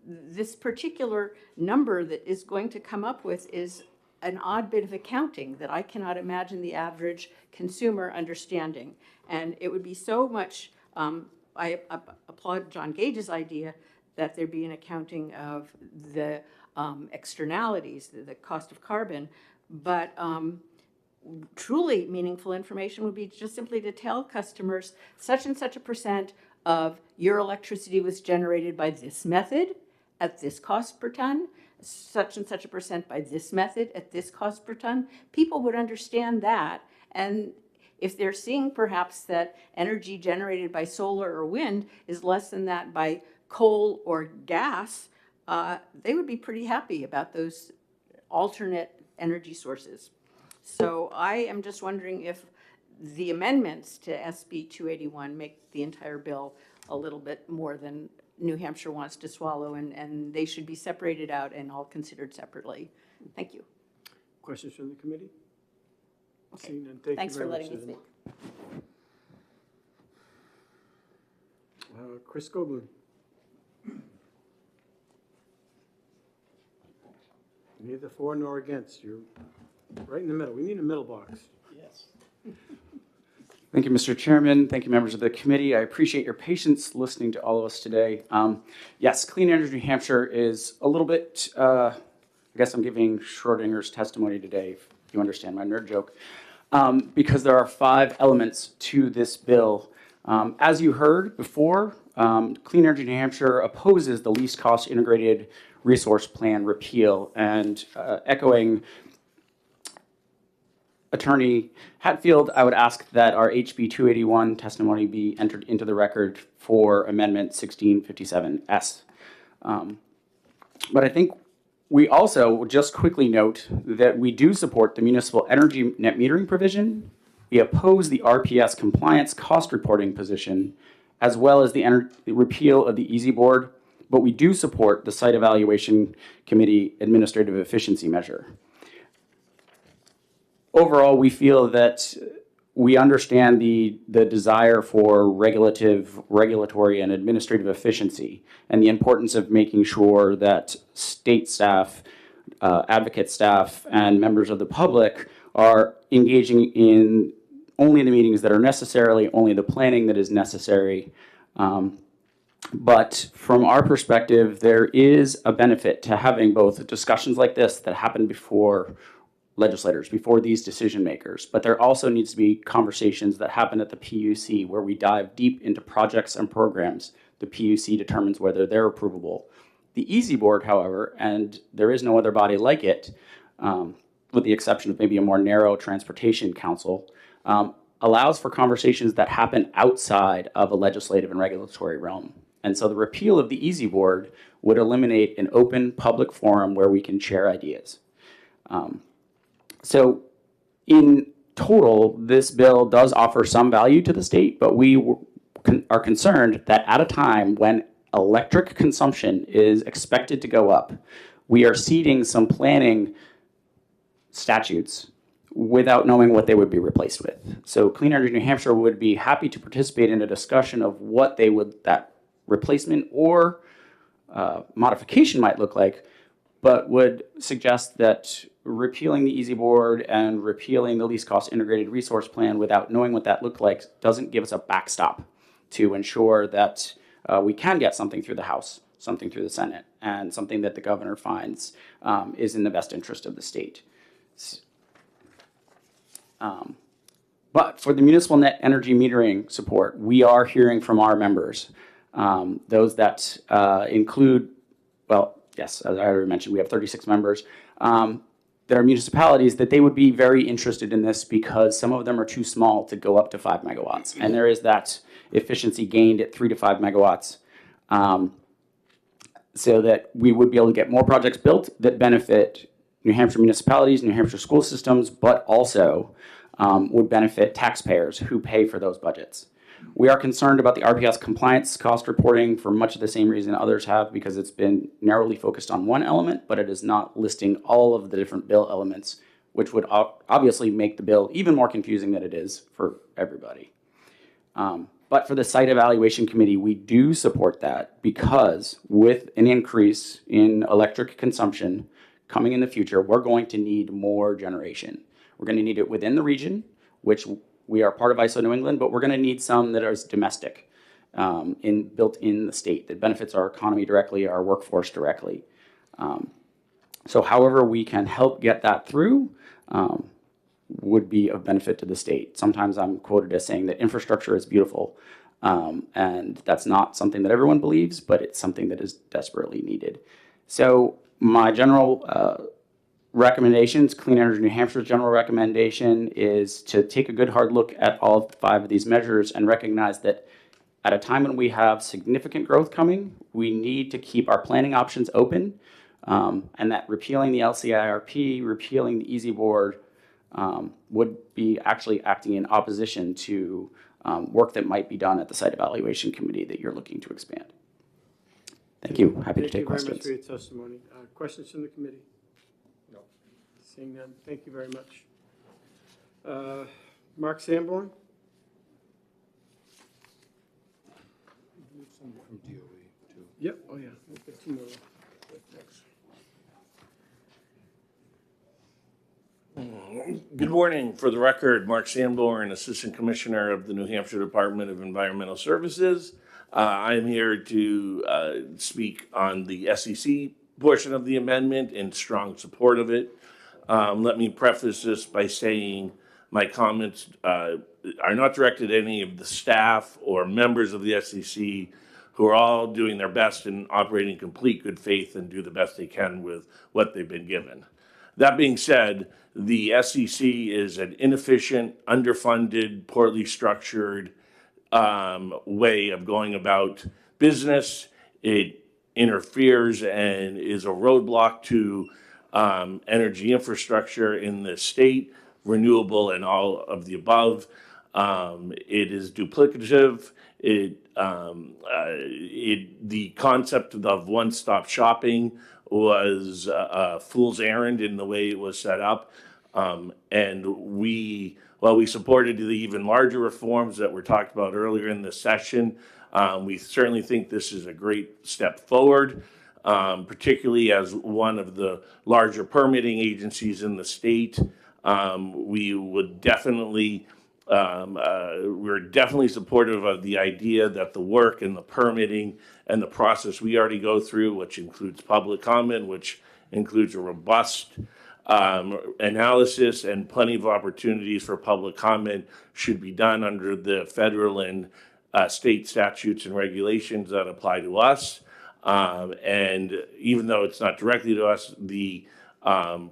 This particular number that is going to come up with is an odd bit of accounting that I cannot imagine the average consumer understanding. And it would be so much, I applaud John Gage's idea that there be an accounting of the externalities, the cost of carbon, but truly meaningful information would be just simply to tell customers such and such a percent of your electricity was generated by this method at this cost per ton, such and such a percent by this method at this cost per ton. People would understand that, and if they're seeing perhaps that energy generated by solar or wind is less than that by coal or gas, they would be pretty happy about those alternate energy sources. So I am just wondering if the amendments to SB 281 make the entire bill a little bit more than New Hampshire wants to swallow, and they should be separated out and all considered separately. Thank you. Questions from the committee? Okay. Seeing none, thank Thanks you very for letting much, me Susan. speak. Chris Goblin. Neither for nor against. You're right in the middle. We need a middle box. Yes. Thank you, Mr. Chairman. Thank you, members of the committee. I appreciate your patience listening to all of us today. Yes, Clean Energy New Hampshire is a little bit, I guess I'm giving Schrodinger's testimony today, if you understand my nerd joke, because there are 5 elements to this bill. As you heard before, Clean Energy New Hampshire opposes the least cost integrated resource plan repeal, and echoing Attorney Hatfield, I would ask that our HB 281 testimony be entered into the record for Amendment 1657S. But I think we also will just quickly note that we do support the municipal energy net metering provision. We oppose the RPS compliance cost reporting position, as well as the repeal of the Easy Board, but we do support the Site Evaluation Committee administrative efficiency measure. Overall, we feel that we understand the desire for regulatory and administrative efficiency and the importance of making sure that state staff, advocate staff, and members of the public are engaging in only the meetings that are necessary, only the planning that is necessary. But from our perspective, there is a benefit to having both discussions like this that happen before legislators, before these decision makers, but there also needs to be conversations that happen at the PUC where we dive deep into projects and programs. The PUC determines whether they're approvable. The Easy Board, however, and there is no other body like it, with the exception of maybe a more narrow transportation council, allows for conversations that happen outside of a legislative and regulatory realm. And so the repeal of the Easy Board would eliminate an open public forum where we can share ideas. So in total, this bill does offer some value to the state, but we are concerned that at a time when electric consumption is expected to go up, we are seeding some planning statutes without knowing what they would be replaced with. So Clean Energy New Hampshire would be happy to participate in a discussion of what they would, that replacement or modification might look like, but would suggest that repealing the Easy Board and repealing the least cost integrated resource plan without knowing what that looked like doesn't give us a backstop to ensure that we can get something through the House, something through the Senate, and something that the governor finds is in the best interest of the state. But for the municipal net energy metering support, we are hearing from our members, those that include, well, yes, as I already mentioned, we have 36 members. There are municipalities that they would be very interested in this because some of them are too small to go up to 5 megawatts. And there is that efficiency gained at 3 to 5 megawatts. So that we would be able to get more projects built that benefit New Hampshire municipalities, New Hampshire school systems, but also would benefit taxpayers who pay for those budgets. We are concerned about the RPS compliance cost reporting for much of the same reason others have, because it's been narrowly focused on one element, but it is not listing all of the different bill elements, which would obviously make the bill even more confusing than it is for everybody. But for the Site Evaluation Committee, we do support that because with an increase in electric consumption coming in the future, we're going to need more generation. We're going to need it within the region, which we are part of ISO New England, but we're going to need some that are domestic, built in the state, that benefits our economy directly, our workforce directly. So however we can help get that through would be of benefit to the state. Sometimes I'm quoted as saying that infrastructure is beautiful, and that's not something that everyone believes, but it's something that is desperately needed. So my general recommendations, Clean Energy New Hampshire's general recommendation is to take a good hard look at all 5 of these measures and recognize that at a time when we have significant growth coming, we need to keep our planning options open and that repealing the LCIRP, repealing the Easy Board would be actually acting in opposition to work that might be done at the Site Evaluation Committee that you're looking to expand. Thank you. Happy to take questions. Thank you very much for your testimony. Questions from the committee? No. Seeing none, thank you very much. Mark Sanborn? Some from DOE too. Yep, oh yeah, we've got two more. Good morning. For the record, Mark Sanborn, Assistant Commissioner of the New Hampshire Department of Environmental Services. I am here to speak on the SEC portion of the amendment in strong support of it. Let me preface this by saying my comments are not directed at any of the staff or members of the SEC, who are all doing their best and operating in complete good faith and do the best they can with what they've been given. That being said, the SEC is an inefficient, underfunded, poorly structured way of going about business. It interferes and is a roadblock to energy infrastructure in the state, renewable and all of the above. It is duplicative. The concept of one-stop shopping was a fool's errand in the way it was set up. And while we supported the even larger reforms that were talked about earlier in this session, we certainly think this is a great step forward, particularly as one of the larger permitting agencies in the state. We would definitely, we're definitely supportive of the idea that the work and the permitting and the process we already go through, which includes public comment, which includes a robust analysis and plenty of opportunities for public comment, should be done under the federal and state statutes and regulations that apply to us. And even though it's not directly to us, the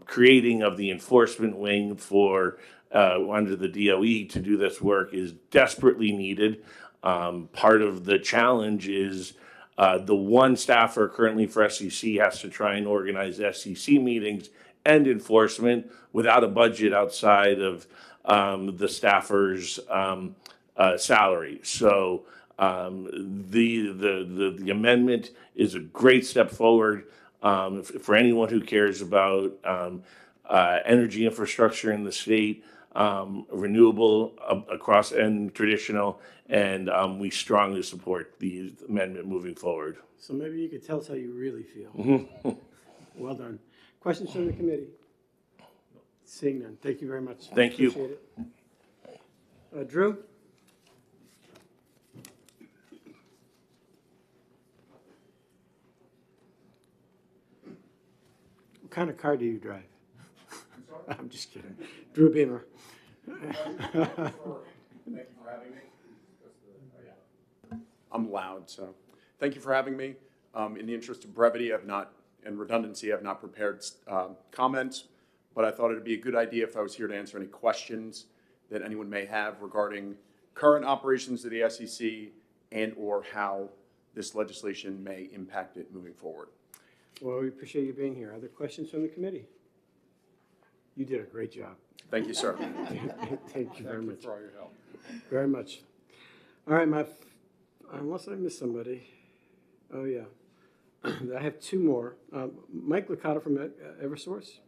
creating of the enforcement wing for under the DOE to do this work is desperately needed. Part of the challenge is the one staffer currently for SEC has to try and organize SEC meetings and enforcement without a budget outside of the staffer's salary. So the amendment is a great step forward for anyone who cares about energy infrastructure in the state, renewable across and traditional, and we strongly support the amendment moving forward. So maybe you could tell us how you really feel. Well done. Questions from the committee? Seeing none. Thank you very much. Thank you. Appreciate it. Drew? What kind of car do you drive? I'm just kidding. Drew Beamer. I'm loud, so thank you for having me. In the interest of brevity and redundancy, I've not prepared comments, but I thought it'd be a good idea if I was here to answer any questions that anyone may have regarding current operations of the SEC and or how this legislation may impact it moving forward. Well, we appreciate you being here. Other questions from the committee? You did a great job. Thank you, sir. Thank you very much. for all your help. Very much. All right, unless I missed somebody. Oh, yeah. I have two more. Mike Licata from Eversource.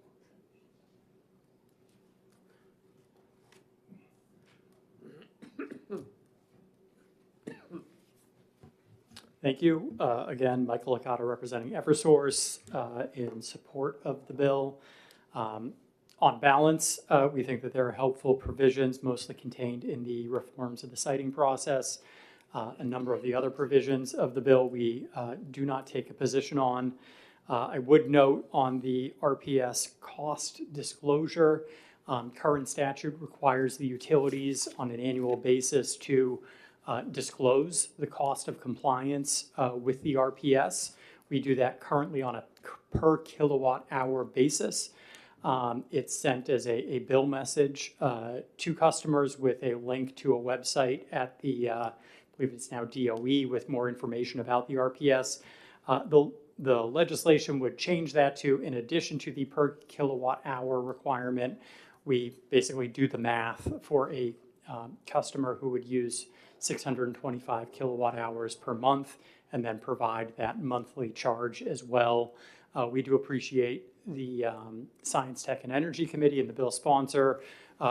Thank you. Again, Michael Licata representing Eversource in support of the bill. On balance, we think that there are helpful provisions mostly contained in the reforms of the siting process. A number of the other provisions of the bill we do not take a position on. I would note on the RPS cost disclosure, current statute requires the utilities on an annual basis to disclose the cost of compliance with the RPS. We do that currently on a per kilowatt hour basis. It's sent as a bill message to customers with a link to a website at the, I believe it's now DOE, with more information about the RPS. The the legislation would change that to, in addition to the per kilowatt hour requirement, we basically do the math for a customer who would use 625 kilowatt hours per month and then provide that monthly charge as well. We do appreciate the Science, Tech, and Energy Committee and the bill sponsor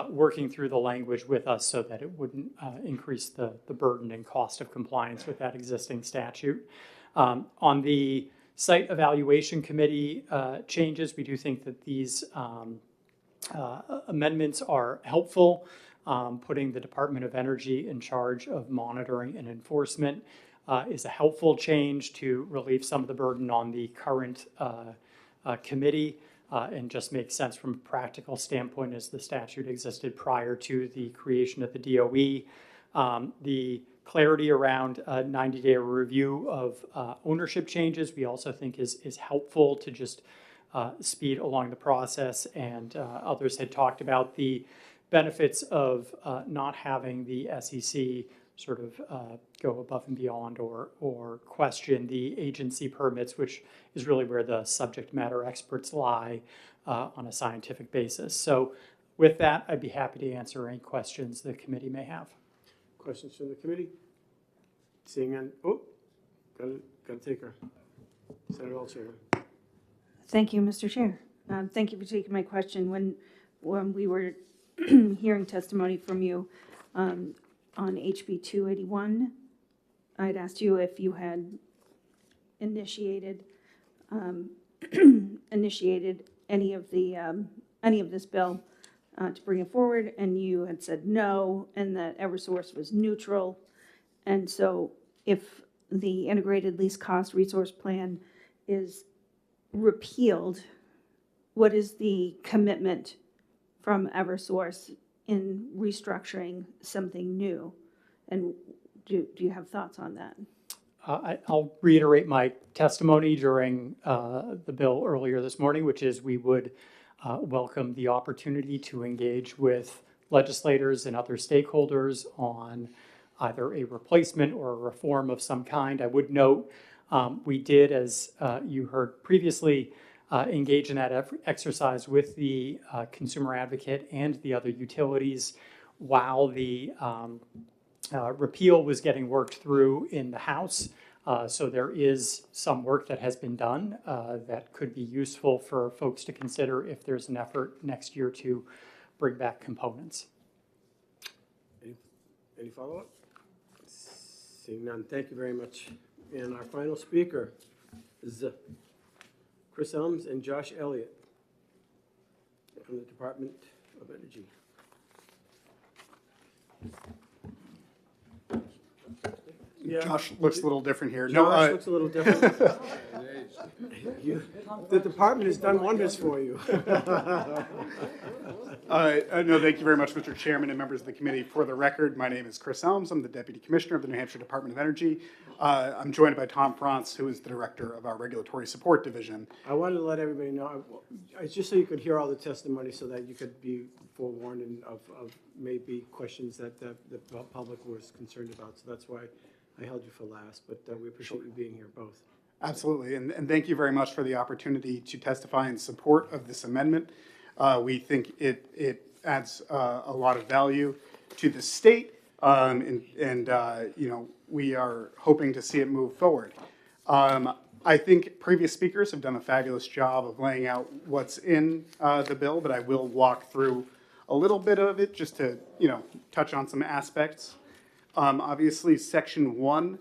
working through the language with us so that it wouldn't increase the burden and cost of compliance with that existing statute. On the Site Evaluation Committee changes, we do think that these amendments are helpful, putting the Department of Energy in charge of monitoring and enforcement is a helpful change to relieve some of the burden on the current committee and just makes sense from a practical standpoint as the statute existed prior to the creation of the DOE. The clarity around a 90-day review of ownership changes we also think is helpful to just speed along the process, and others had talked about the benefits of not having the SEC sort of go above and beyond or question the agency permits, which is really where the subject matter experts lie on a scientific basis. So with that, I'd be happy to answer any questions the committee may have. Questions from the committee? Seeing none, oh, gotta take her. Senator Altshuler. Thank you, Mr. Chair. Thank you for taking my question. When we were hearing testimony from you on HB 281, I'd asked you if you had initiated any of this bill to bring it forward, and you had said no, and that Eversource was neutral. And so if the integrated least cost resource plan is repealed, what is the commitment from Eversource in restructuring something new? And do you have thoughts on that? I'll reiterate my testimony during the bill earlier this morning, which is we would welcome the opportunity to engage with legislators and other stakeholders on either a replacement or a reform of some kind. I would note we did, as you heard previously, engage in that exercise with the consumer advocate and the other utilities while the repeal was getting worked through in the House. So there is some work that has been done that could be useful for folks to consider if there's an effort next year to bring back components. Any follow-up? Seeing none, thank you very much. And our final speaker is Chris Elms and Josh Elliott from the Department of Energy. Yeah. Josh looks a little different here. Josh looks a little different. The department has done wonders for you. No, thank you very much, Mr. Chairman and members of the committee. For the record, my name is Chris Elms. I'm the Deputy Commissioner of the New Hampshire Department of Energy. I'm joined by Tom Frantz, who is the Director of our Regulatory Support Division. I wanted to let everybody know, just so you could hear all the testimony so that you could be forewarned of maybe questions that the public was concerned about. So that's why I held you for last, but we appreciate you being here both. Absolutely, and thank you very much for the opportunity to testify in support of this amendment. We think it adds a lot of value to the state, and you know, we are hoping to see it move forward. I think previous speakers have done a fabulous job of laying out what's in the bill, but I will walk through a little bit of it just to, you know, touch on some aspects. Obviously, Section 1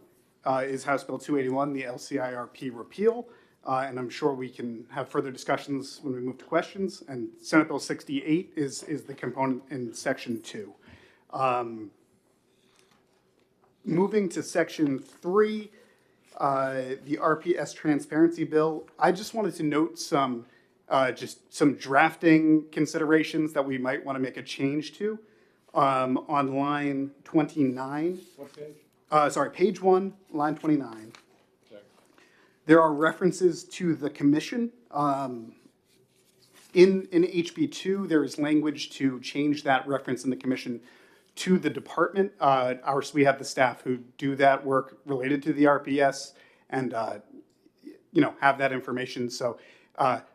is House Bill 281, the LCIRP repeal, and I'm sure we can have further discussions when we move to questions. And Senate Bill 68 is the component in Section 2. Moving to Section 3, the RPS Transparency Bill, I just wanted to note some drafting considerations that we might want to make a change to. On line 29. What page? Sorry, page 1, line 29. Okay. There are references to the commission. In HB 2, there is language to change that reference in the commission to the department. We have the staff who do that work related to the RPS, and have that information. So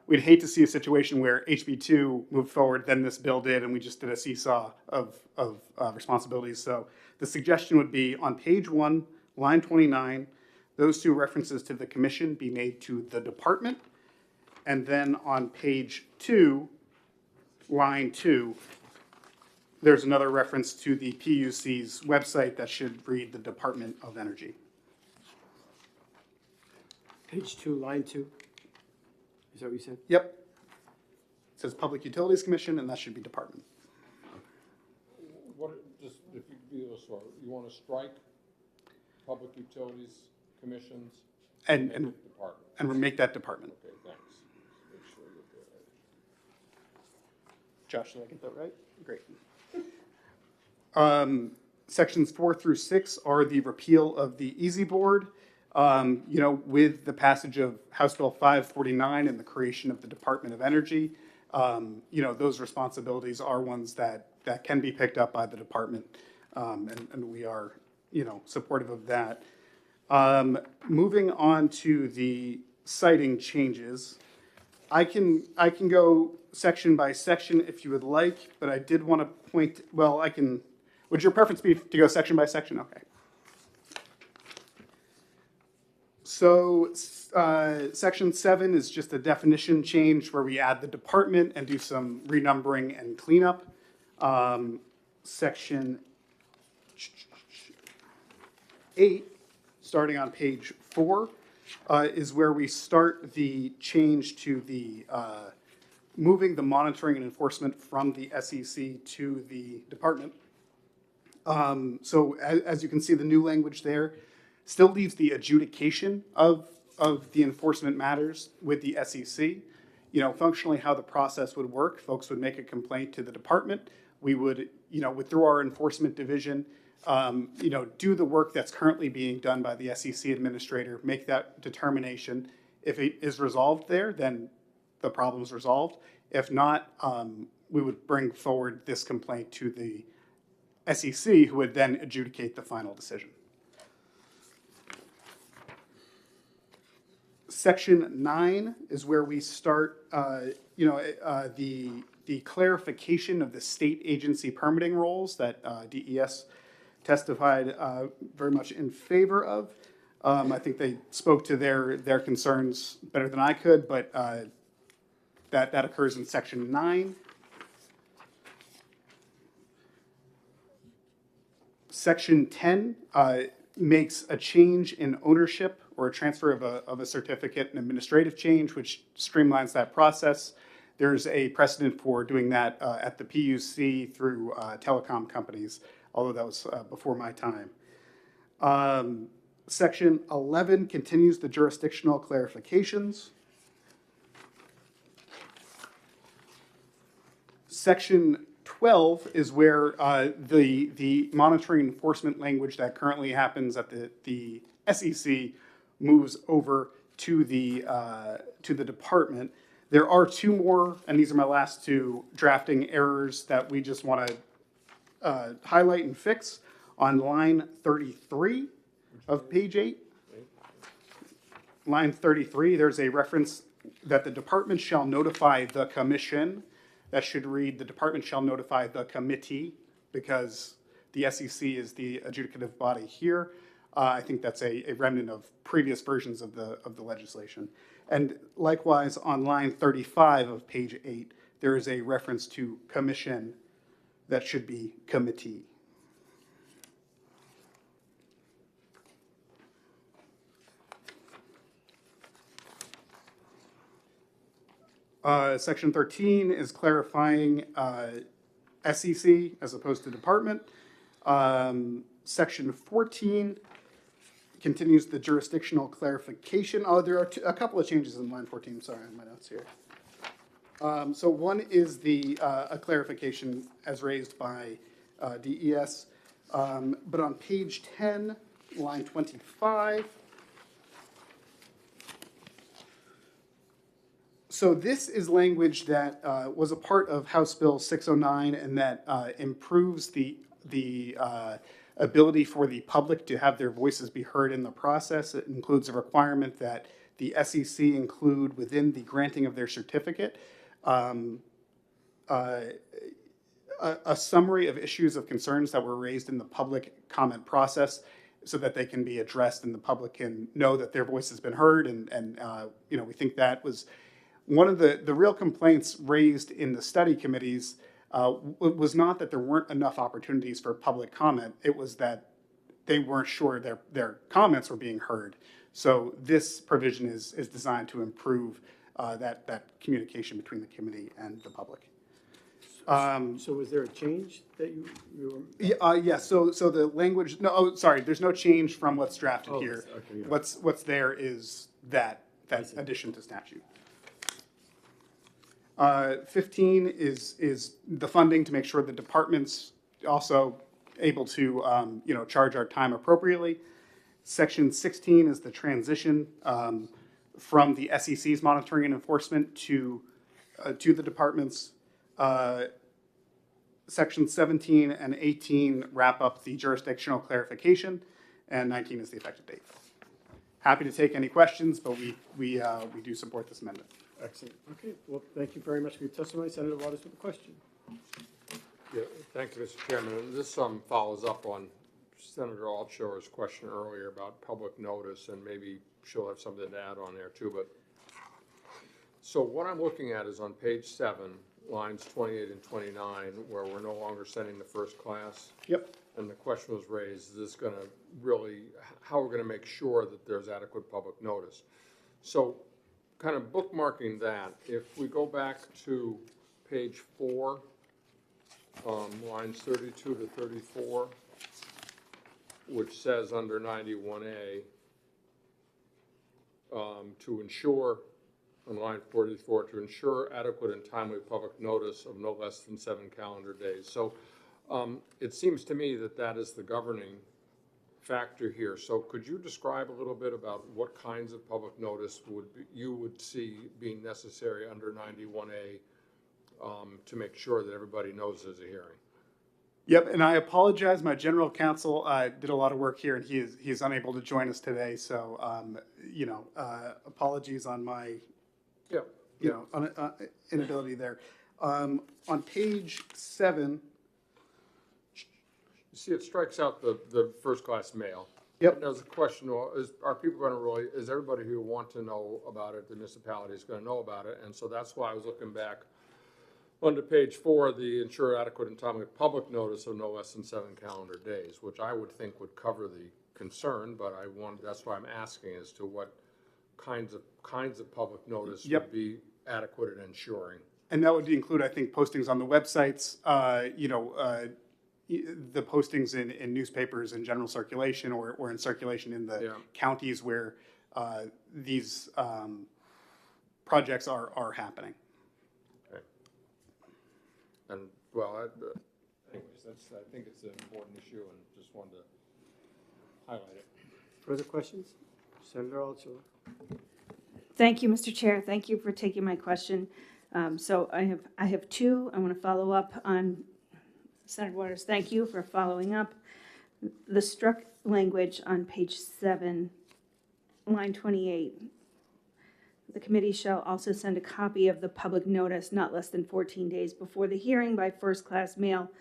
we'd hate to see a situation where HB2 moved forward, then this bill did, and we just did a seesaw of responsibilities. So the suggestion would be on page 1, line 29, those two references to the commission be made to the department. And then on page 2, line 2, there's another reference to the PUC's website that should read the Department of Energy. Page 2, line 2. Is that what you said? Yep. It says Public Utilities Commission, and that should be department. What, just if you could be a little slower, you want to strike Public Utilities Commissions And department? And make that department. Okay, thanks. Make sure you get that right. Josh, did I get that right? Great. Sections 4 through 6 are the repeal of the Easy Board. With the passage of House Bill 549 and the creation of the Department of Energy, those responsibilities are ones that can be picked up by the department, and we are, supportive of that. Moving on to the citing changes, I can go section by section if you would like, but I did want to point. Well, I can. Would your preference be to go section by section? Okay. So section 7 is just a definition change where we add the department and do some renumbering and cleanup. Section 8, starting on page 4, is where we start the change to the moving the monitoring and enforcement from the SEC to the department. So as you can see, the new language there still leaves the adjudication of the enforcement matters with the SEC. Functionally how the process would work, folks would make a complaint to the department. We would, through our enforcement division, do the work that's currently being done by the SEC administrator, make that determination. If it is resolved there, then the problem's resolved. If not, we would bring forward this complaint to the SEC, who would then adjudicate the final decision. Section 9 is where we start, the clarification of the state agency permitting roles that DES testified very much in favor of. I think they spoke to their concerns better than I could, but that occurs in section 9. Section 10 makes a change in ownership or a transfer of a certificate, an administrative change, which streamlines that process. There's a precedent for doing that at the PUC through telecom companies, although that was before my time. Section 11 continues the jurisdictional clarifications. Section 12 is where the monitoring enforcement language that currently happens at the SEC moves over to the department. There are 2 more, and these are my last 2 drafting errors that we just want to highlight and fix. On line 33 of page 8, line 33, there's a reference that the department shall notify the commission. That should read, the department shall notify the committee, because the SEC is the adjudicative body here. I think that's a remnant of previous versions of the legislation. And likewise, on line 35 of page 8, there is a reference to commission that should be committee. Section 13 is clarifying SEC as opposed to department. Section 14 continues the jurisdictional clarification. Oh, there are a couple of changes in line 14. Sorry, I have my notes here. So one is a clarification as raised by DES. But on page 10, line 25, so this is language that was a part of House Bill 609 and that improves the ability for the public to have their voices be heard in the process. It includes a requirement that the SEC include within the granting of their certificate a summary of issues of concerns that were raised in the public comment process so that they can be addressed and the public can know that their voice has been heard. And we think that was one of the real complaints raised in the study committees was not that there weren't enough opportunities for public comment. It was that they weren't sure their comments were being heard. So this provision is designed to improve that communication between the committee and the public. So was there a change that you Yes, so the language, there's no change from what's drafted here. Okay, yeah. What's there is that addition to statute. 15 is the funding to make sure the department's also able to charge our time appropriately. Section 16 is the transition from the SEC's monitoring and enforcement to the departments. Section 17 and 18 wrap up the jurisdictional clarification, and 19 is the effective date. Happy to take any questions, but we do support this amendment. Excellent. Okay, well, thank you very much for your testimony. Senator Waters with a question. Yeah, thank you, Mr. Chairman. And this follows up on Senator Altshuler's question earlier about public notice, and maybe she'll have something to add on there too. But so what I'm looking at is on page 7, lines 28 and 29, where we're no longer sending the first class. Yep. And the question was raised, is this going to really, how we're going to make sure that there's adequate public notice? So kind of bookmarking that, if we go back to page 4, lines 32 to 34, which says under 91A, to ensure, on line 44, to ensure adequate and timely public notice of no less than 7 calendar days. So it seems to me that that is the governing factor here. So could you describe a little bit about what kinds of public notice you would see being necessary under 91A to make sure that everybody knows there's a hearing? Yep, and I apologize. My general counsel did a lot of work here, and he is unable to join us today. So, apologies on my, inability there. On page 7, you see, it strikes out the first class mail. Yep. And there's a question: are people going to really? Is everybody who wants to know about it, the municipality is going to know about it? And so that's why I was looking back onto page 4, the ensure adequate and timely public notice of no less than 7 calendar days, which I would think would cover the concern, but that's why I'm asking as to what kinds of public notice would be adequate in ensuring. And that would include, I think, postings on the websites, the postings in newspapers in general circulation or in circulation in the counties where these projects are happening. And well, anyways, I think it's an important issue, and just wanted to highlight it. Further questions? Senator Altshuler. Thank you, Mr. Chair. Thank you for taking my question. So I have 2. I want to follow up on Senator Waters. Thank you for following up. The struck language on page 7, line 28. The committee shall also send a copy of the public notice not less than 14 days before the hearing by first-class mail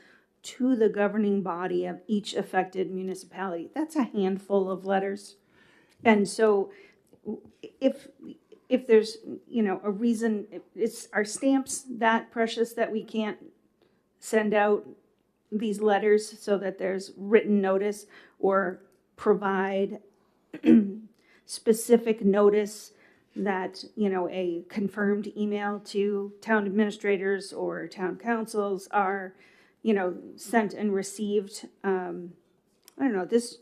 to the governing body of each affected municipality. That's a handful of letters. And so if there's, a reason, are stamps that precious that we can't send out these letters so that there's written notice or provide specific notice that, a confirmed email to town administrators or town councils are, sent and received. I don't know, this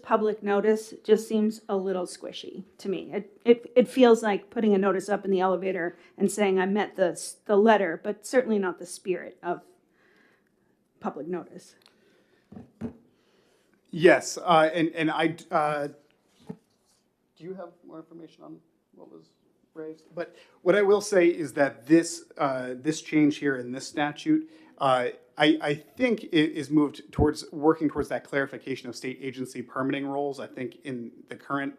public notice just seems a little squishy to me. It feels like putting a notice up in the elevator and saying I met the letter, but certainly not the spirit of public notice. Yes, and I. Do you have more information on what was raised. But what I will say is that this, this change here in this statute, I think it is moved towards working towards that clarification of state agency permitting roles. I think in the current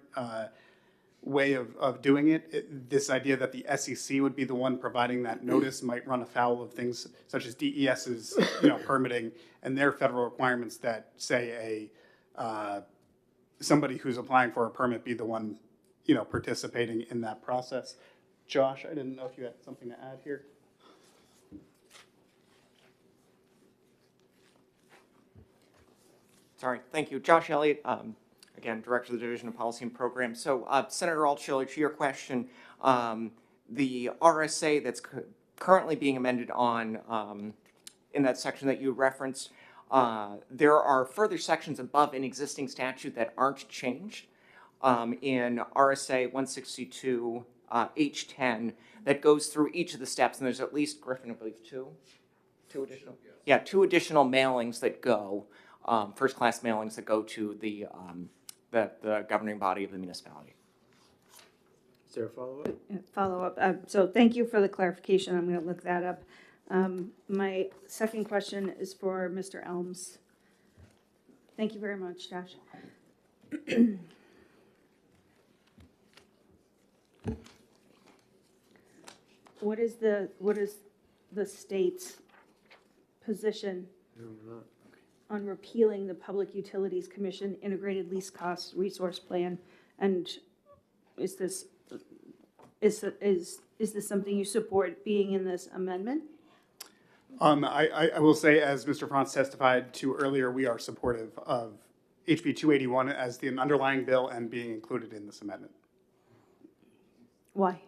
way of doing it, this idea that the SEC would be the one providing that notice might run afoul of things such as DES's permitting and their federal requirements that say somebody who's applying for a permit be the one participating in that process. Josh, I didn't know if you had something to add here. Sorry, thank you. Josh Elliott, again, Director of the Division of Policy and Program. So Senator Altshuler, to your question, the RSA that's currently being amended on in that section that you referenced, there are further sections above an existing statute that aren't changed in RSA 162 H10 that goes through each of the steps, and there's at least, Griffin, I believe, two additional? Yeah, two additional mailings that go, first-class mailings that go to the governing body of the municipality. Is there a follow-up? Follow-up. So thank you for the clarification. I'm going to look that up. My second question is for Mr. Elms. Thank you very much, Josh. What is the state's position on repealing the Public Utilities Commission Integrated Least Cost Resource Plan? And is this something you support being in this amendment? I will say, as Mr. Franz testified to earlier, we are supportive of HB 281 as the underlying bill and being included in this amendment. Why?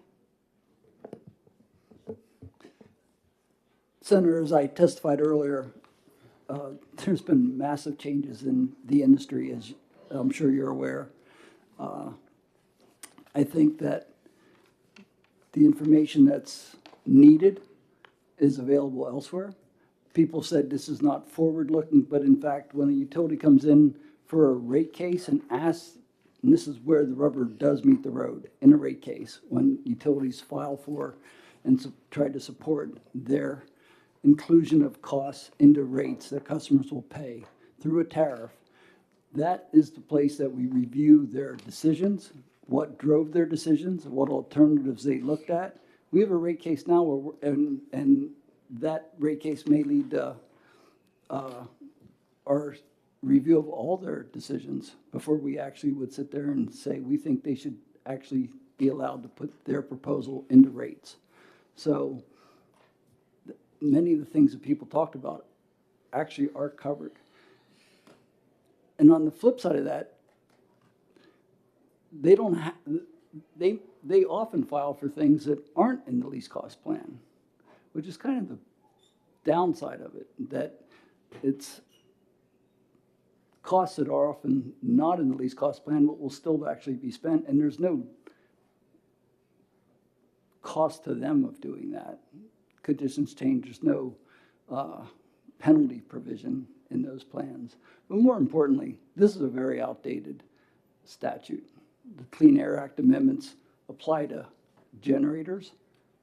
Senator, as I testified earlier, there's been massive changes in the industry, as I'm sure you're aware. I think that the information that's needed is available elsewhere. People said this is not forward-looking, but in fact, when a utility comes in for a rate case and asks, and this is where the rubber does meet the road in a rate case, when utilities file for and try to support their inclusion of costs into rates that customers will pay through a tariff, that is the place that we review their decisions, what drove their decisions, what alternatives they looked at. We have a rate case now where and that rate case may lead to our review of all their decisions before we actually would sit there and say we think they should actually be allowed to put their proposal into rates. So many of the things that people talked about actually are covered. And on the flip side of that, they don't have, they often file for things that aren't in the least cost plan, which is kind of the downside of it, that it's costs that are often not in the least cost plan but will still actually be spent, and there's no cost to them of doing that. Conditions change, there's no penalty provision in those plans. But more importantly, this is a very outdated statute. The Clean Air Act amendments apply to generators,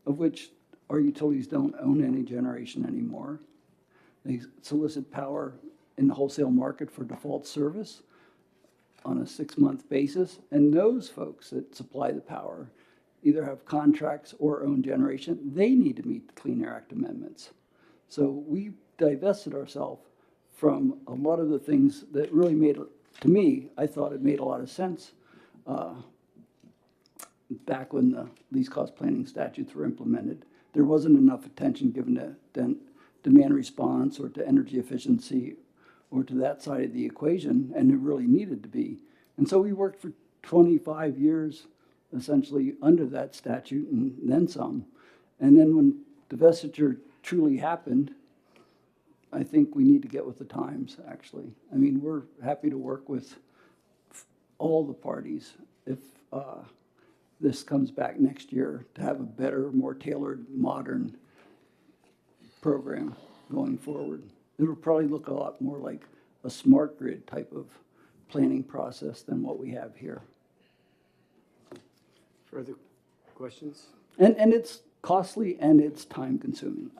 of which our utilities don't own any generation anymore. They solicit power in the wholesale market for default service on a 6-month basis, and those folks that supply the power either have contracts or own generation. They need to meet the Clean Air Act amendments. So we divested ourselves from a lot of the things that really made, to me, I thought it made a lot of sense back when the least cost planning statutes were implemented. There wasn't enough attention given to demand response or to energy efficiency or to that side of the equation, and it really needed to be. And so we worked for 25 years essentially under that statute and then some. And then when divestiture truly happened, I think we need to get with the times, actually. I mean, we're happy to work with all the parties if this comes back next year to have a better, more tailored, modern program going forward. It'll probably look a lot more like a smart grid type of planning process than what we have here. Further Questions? And it's costly and it's time consuming.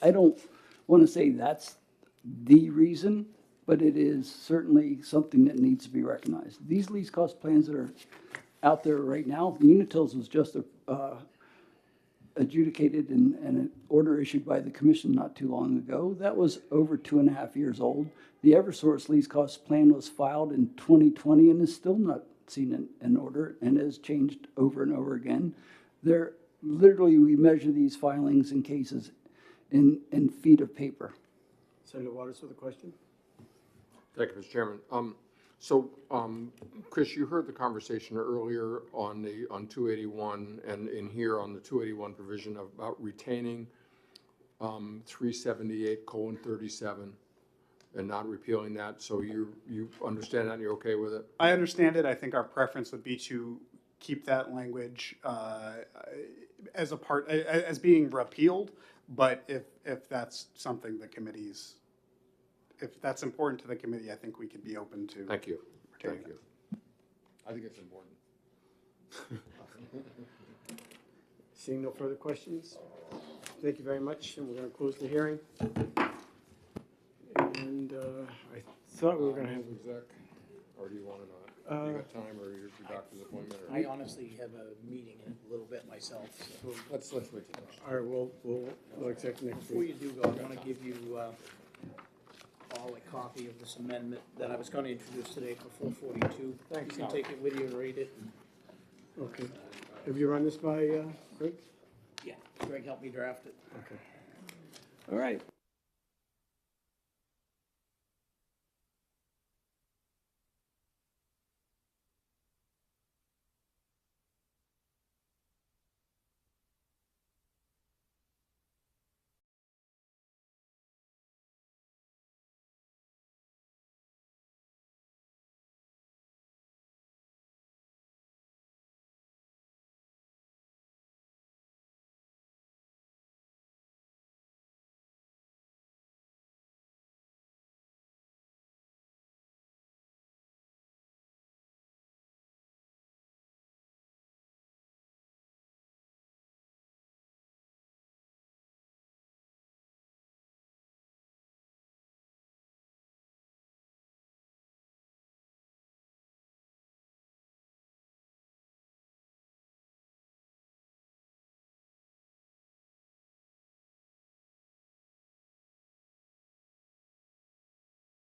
I don't want to say that's the reason, but it is certainly something that needs to be recognized. These least cost plans that are out there right now, Unitil's was just adjudicated and an order issued by the commission not too long ago. That was over 2.5 years old. The Eversource least cost plan was filed in 2020 and is still not seen an order and has changed over and over again. Literally, we measure these filings and cases in feet of paper. Senator Waters with a question? Thank you, Mr. Chairman. Chris, you heard the conversation earlier on 281 and in here on the 281 provision about retaining 378:37 and not repealing that. So you understand that and you're okay with it? I understand it. I think our preference would be to keep that language as a part, as being repealed. But if that's something the committee's, if that's important to the committee, I think we could be open to. Thank you. retaining Thank you. I think it's important. Seeing no further questions, thank you very much, and we're going to close the hearing. And I thought we were going to have exec, or do you want to not? You got time, or your doctor's appointment? Or? I honestly have a meeting in a little bit myself. So. Let's wait till next. All right, we'll exec next Before week. you do go, I want to give you all a copy of this amendment that I was going to introduce today for 442. Thanks, You can Al. take it with you and read it. Okay. Have you run this by Greg? Yeah, Greg helped me draft it. Okay. All right.